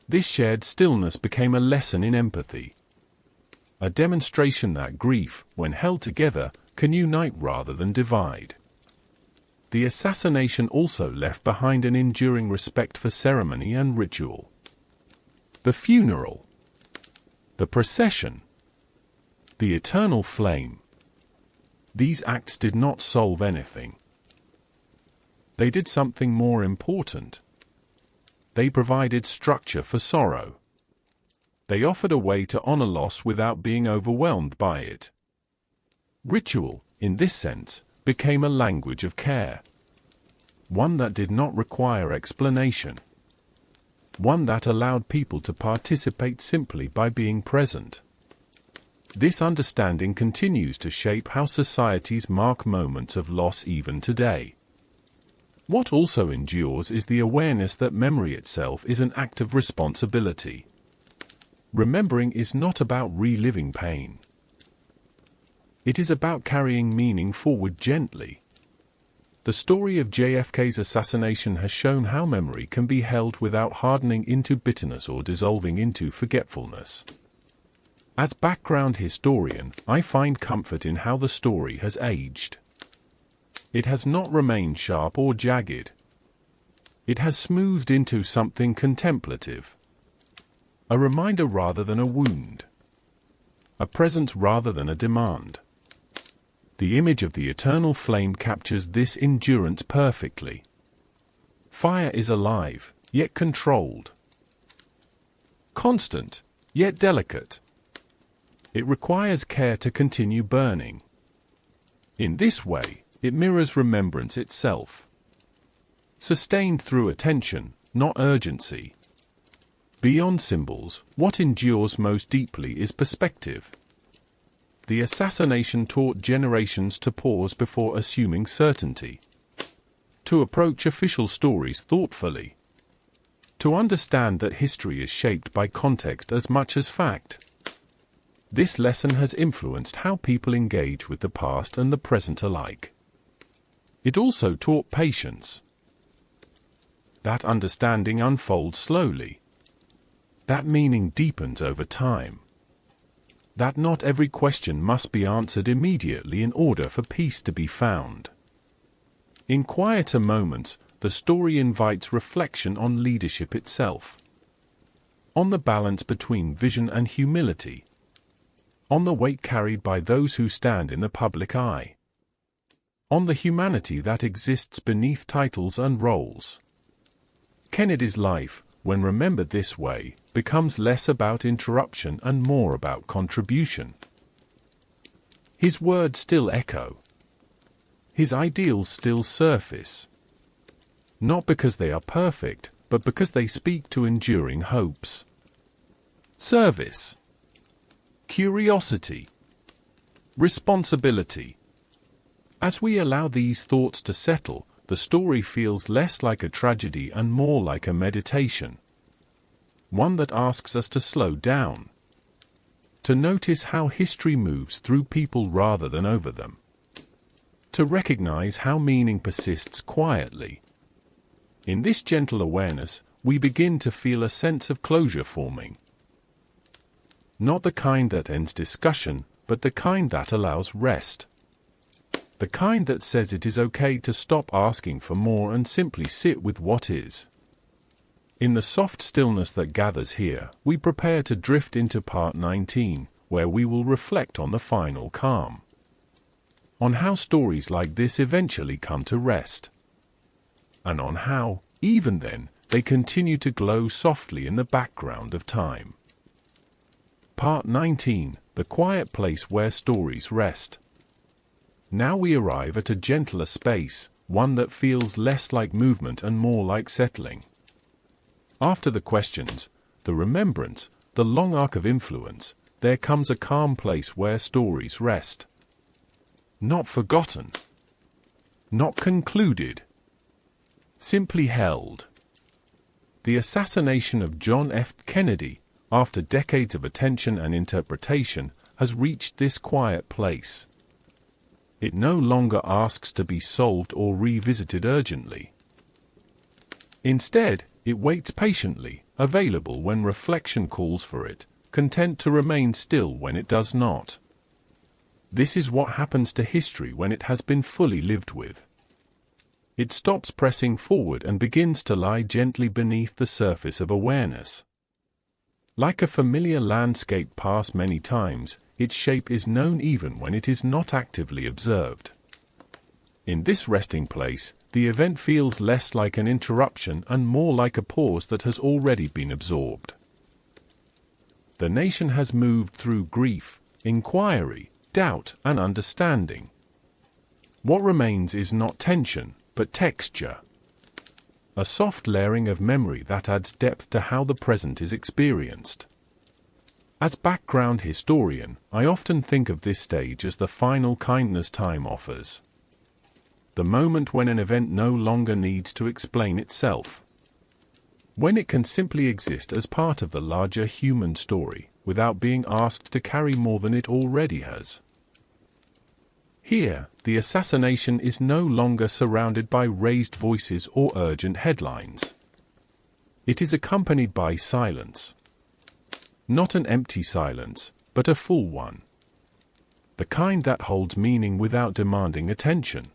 This shared stillness became a lesson in empathy. A demonstration that grief, when held together, can unite rather than divide. The assassination also left behind an enduring respect for ceremony and ritual. The funeral. The procession. The eternal flame. These acts did not solve anything. They did something more important. They provided structure for sorrow. They offered a way to honor loss without being overwhelmed by it. Ritual, in this sense, became a language of care. One that did not require explanation. One that allowed people to participate simply by being present. This understanding continues to shape how societies mark moments of loss even today. What also endures is the awareness that memory itself is an act of responsibility. Remembering is not about reliving pain. It is about carrying meaning forward gently. The story of JFK's assassination has shown how memory can be held without hardening into bitterness or dissolving into forgetfulness. As background historian, I find comfort in how the story has aged. It has not remained sharp or jagged. It has smoothed into something contemplative. a reminder rather than a wound, a presence rather than a demand. The image of the eternal flame captures this endurance perfectly. Fire is alive, yet controlled. Constant, yet delicate. It requires care to continue burning. In this way, it mirrors remembrance itself. Sustained through attention, not urgency. Beyond symbols, what endures most deeply is perspective. The Assassination taught generations to pause before assuming certainty, to approach official stories thoughtfully, to understand that history is shaped by context as much as fact. This lesson has influenced how people engage with the past and the present alike. It also taught patience. That understanding unfolds slowly. That meaning deepens over time. That not every question must be answered immediately in order for peace to be found. In quieter moments, the story invites reflection on leadership itself, on the balance between vision and humility, on the weight carried by those who stand in the public eye, on the humanity that exists beneath titles and roles. Kennedy's life, when remembered this way, becomes less about interruption and more about contribution. His words still echo. His ideals still surface. Not because they are perfect, but because they speak to enduring hopes. Service. Curiosity. Responsibility. As we allow these thoughts to settle, the story feels less like a tragedy and more like a meditation. One that asks us to slow down, to notice how history moves through people rather than over them, to recognize how meaning persists quietly. In this gentle awareness, we begin to feel a sense of closure forming. Not the kind that ends discussion, but the kind that allows rest. The kind that says it is okay to stop asking for more and simply sit with what is. In the soft stillness that gathers here, we prepare to drift into part 19, where we will reflect on the final calm. On how stories like this eventually come to rest. And on how, even then, they continue to glow softly in the background of time. Part 19, The Quiet Place Where Stories Rest. Now we arrive at a gentler space, one that feels less like movement and more like settling. After the questions, the remembrance, the long arc of influence, there comes a calm place where stories rest. Not forgotten. Not concluded. Simply held. The assassination of John F. Kennedy, after decades of attention and interpretation, has reached this quiet place. It no longer asks to be solved or revisited urgently. Instead, it waits patiently, available when reflection calls for it, content to remain still when it does not. This is what happens to history when it has been fully lived with. It stops pressing forward and begins to lie gently beneath the surface of awareness. Like a familiar landscape passed many times, its shape is known even when it is not actively observed. In this resting place, the event feels less like an interruption and more like a pause that has already been absorbed. The nation has moved through grief, inquiry, doubt, and understanding. What remains is not tension, but texture. A soft layering of memory that adds depth to how the present is experienced. As background historian, I often think of this stage as the final kindness time offers. The moment when an event no longer needs to explain itself. When it can simply exist as part of the larger human story, without being asked to carry more than it already has. Here, the assassination is no longer surrounded by raised voices or urgent headlines. It is accompanied by silence. Not an empty silence, but a full one. The kind that holds meaning without demanding attention.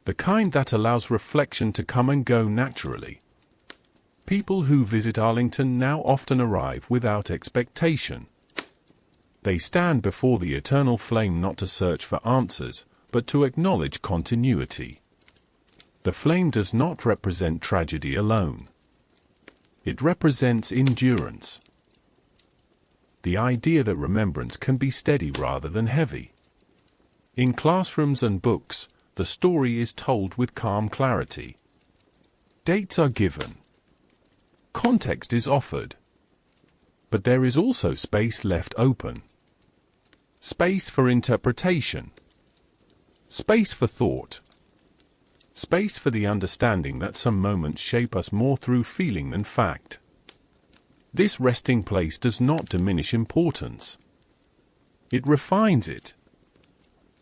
The kind that allows reflection to come and go naturally. People who visit Arlington now often arrive without expectation. They stand before the eternal flame not to search for answers, but to acknowledge continuity. The flame does not represent tragedy alone. It represents endurance. The idea that remembrance can be steady rather than heavy. In classrooms and books, the story is told with calm clarity. Dates are given. Context is offered. But there is also space left open. Space for interpretation. Space for thought. Space for the understanding that some moments shape us more through feeling than fact. This resting place does not diminish importance. It refines it.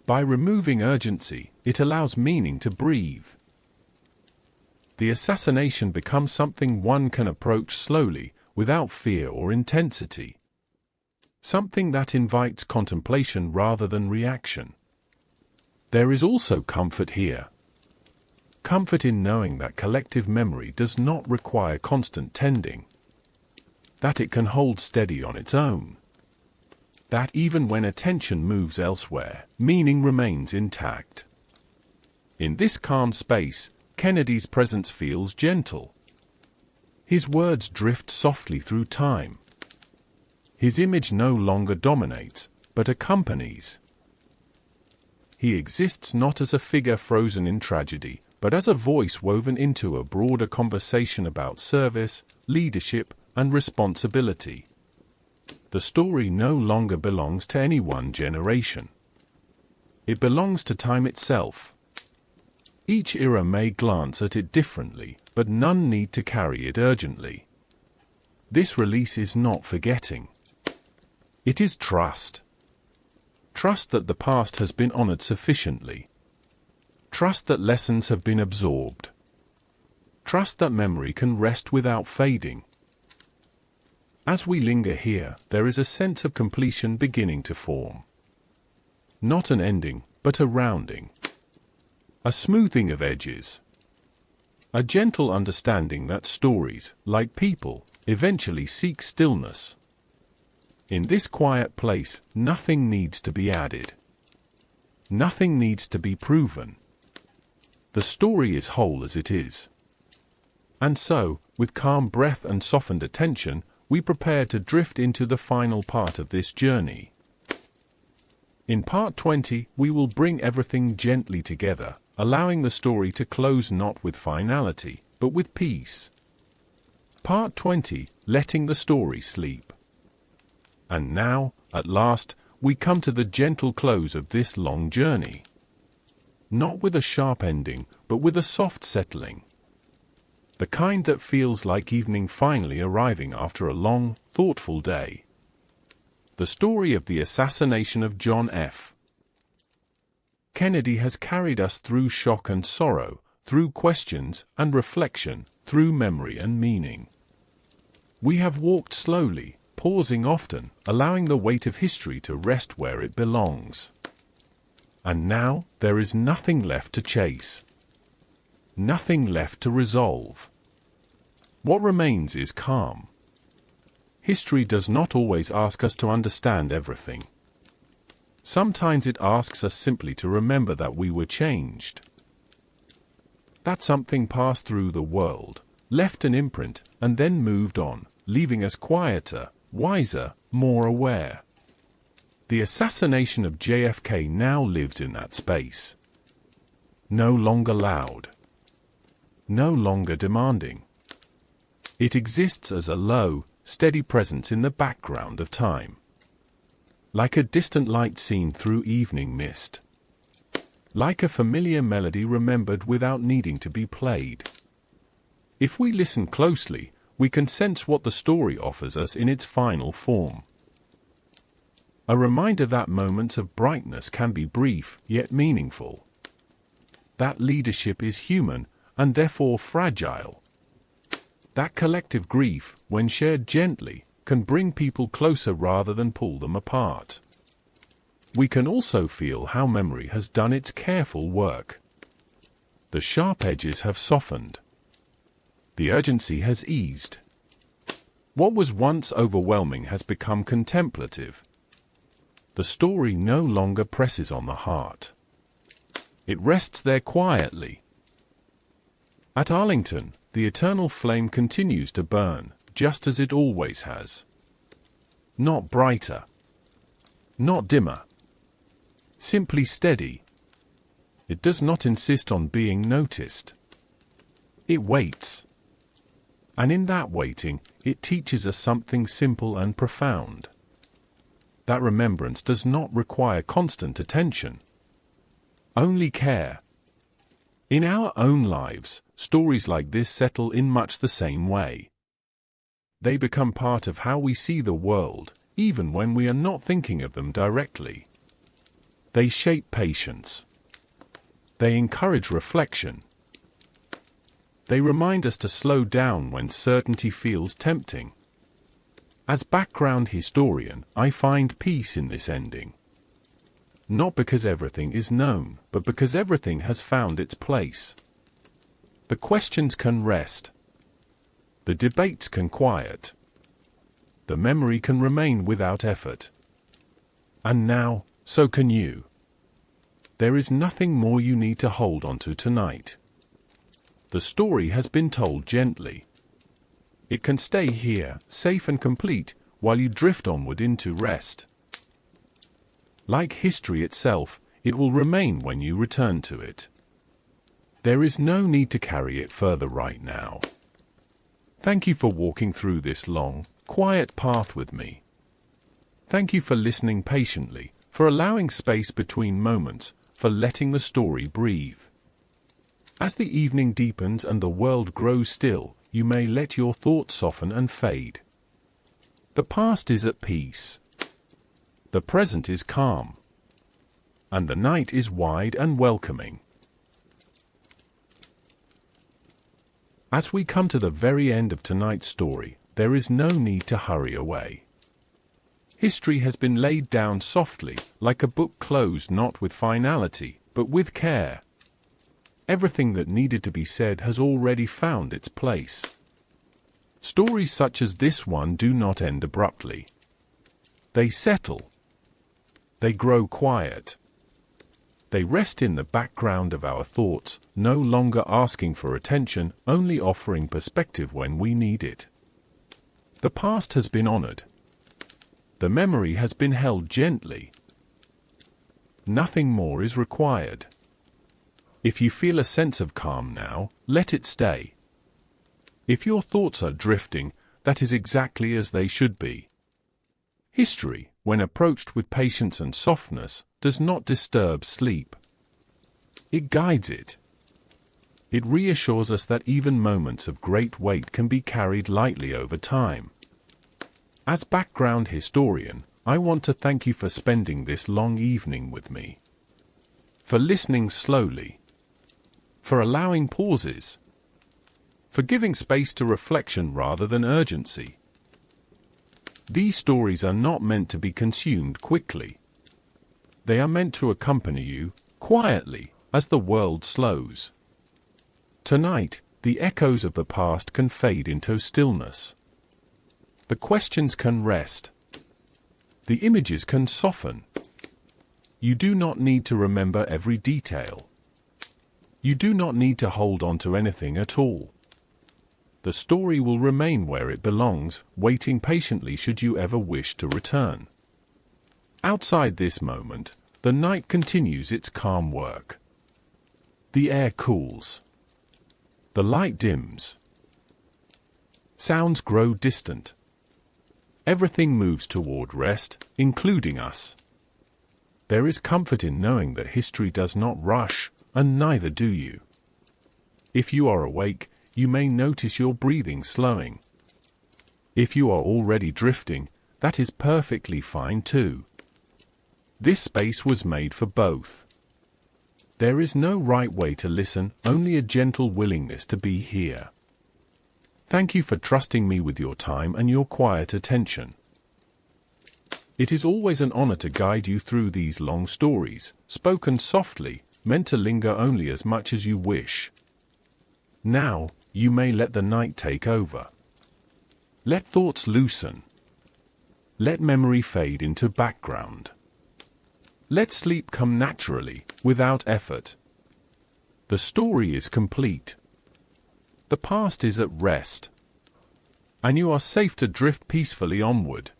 By removing urgency, it allows meaning to breathe. The assassination becomes something one can approach slowly, without fear or intensity. Something that invites contemplation rather than reaction. There is also comfort here. Comfort in knowing that collective memory does not require constant tending. That it can hold steady on its own. That even when attention moves elsewhere, meaning remains intact. In this calm space, Kennedy's presence feels gentle. His words drift softly through time. His image no longer dominates, but accompanies. He exists not as a figure frozen in tragedy, but as a voice woven into a broader conversation about service, leadership, and responsibility. The story no longer belongs to any one generation. It belongs to time itself. Each era may glance at it differently, but none need to carry it urgently. This release is not forgetting. It is trust. Trust that the past has been honored sufficiently. Trust that lessons have been absorbed. Trust that memory can rest without fading. As we linger here, there is a sense of completion beginning to form. Not an ending, but a rounding. A smoothing of edges. A gentle understanding that stories, like people, eventually seek stillness. In this quiet place, nothing needs to be added. Nothing needs to be proven. The story is whole as it is. And so, with calm breath and softened attention, we prepare to drift into the final part of this journey. In part 20, we will bring everything gently together, allowing the story to close not with finality, but with peace. Part 20, letting the story sleep. And now, at last, we come to the gentle close of this long journey. Not with a sharp ending, but with a soft settling. The kind that feels like evening finally arriving after a long, thoughtful day. The story of the assassination of John F. Kennedy has carried us through shock and sorrow, through questions and reflection, through memory and meaning. We have walked slowly, pausing often, allowing the weight of history to rest where it belongs. And now, there is nothing left to chase. Nothing left to resolve. What remains is calm. History does not always ask us to understand everything. Sometimes it asks us simply to remember that we were changed. That something passed through the world, left an imprint, and then moved on, leaving us quieter, wiser, more aware. The assassination of JFK now lives in that space. No longer loud. No longer demanding. It exists as a low, steady presence in the background of time. Like a distant light seen through evening mist. Like a familiar melody remembered without needing to be played. If we listen closely, we can sense what the story offers us in its final form. A reminder that moments of brightness can be brief, yet meaningful. That leadership is human, and therefore fragile. That collective grief, when shared gently, can bring people closer rather than pull them apart. We can also feel how memory has done its careful work. The sharp edges have softened. The urgency has eased. What was once overwhelming has become contemplative. The story no longer presses on the heart. It rests there quietly. At Arlington, the eternal flame continues to burn, just as it always has. Not brighter. Not dimmer. Simply steady. It does not insist on being noticed. It waits. And in that waiting, it teaches us something simple and profound. That remembrance does not require constant attention. Only care. In our own lives, stories like this settle in much the same way. They become part of how we see the world, even when we are not thinking of them directly. They shape patience. They encourage reflection. They remind us to slow down when certainty feels tempting. As background historian, I find peace in this ending. Not because everything is known, but because everything has found its place. The questions can rest. The debates can quiet. The memory can remain without effort. And now, so can you. There is nothing more you need to hold onto tonight. The story has been told gently. It can stay here, safe and complete, while you drift onward into rest. Like history itself, it will remain when you return to it. There is no need to carry it further right now. Thank you for walking through this long, quiet path with me. Thank you for listening patiently, for allowing space between moments, for letting the story breathe. As the evening deepens and the world grows still, you may let your thoughts soften and fade. The past is at peace. The present is calm. And the night is wide and welcoming. As we come to the very end of tonight's story, there is no need to hurry away. History has been laid down softly, like a book closed not with finality, but with care. Everything that needed to be said has already found its place. Stories such as this one do not end abruptly. They settle. They grow quiet. They rest in the background of our thoughts, no longer asking for attention, only offering perspective when we need it. The past has been honored. The memory has been held gently. Nothing more is required. If you feel a sense of calm now, let it stay. If your thoughts are drifting, that is exactly as they should be. History, when approached with patience and softness, does not disturb sleep. It guides it. It reassures us that even moments of great weight can be carried lightly over time. As background historian, I want to thank you for spending this long evening with me. For listening slowly. For allowing pauses. For giving space to reflection rather than urgency. These stories are not meant to be consumed quickly. They are meant to accompany you, quietly, as the world slows. Tonight, the echoes of the past can fade into stillness. The questions can rest. The images can soften. You do not need to remember every detail. You do not need to hold on to anything at all. The story will remain where it belongs, waiting patiently should you ever wish to return. Outside this moment, the night continues its calm work. The air cools. The light dims. Sounds grow distant. Everything moves toward rest, including us. There is comfort in knowing that history does not rush, and neither do you. If you are awake, you may notice your breathing slowing. If you are already drifting, that is perfectly fine too. This space was made for both. There is no right way to listen, only a gentle willingness to be here. Thank you for trusting me with your time and your quiet attention. It is always an honor to guide you through these long stories, spoken softly, meant to linger only as much as you wish. Now, you may let the night take over. Let thoughts loosen. Let memory fade into background. Let sleep come naturally, without effort. The story is complete. The past is at rest. And you are safe to drift peacefully onward.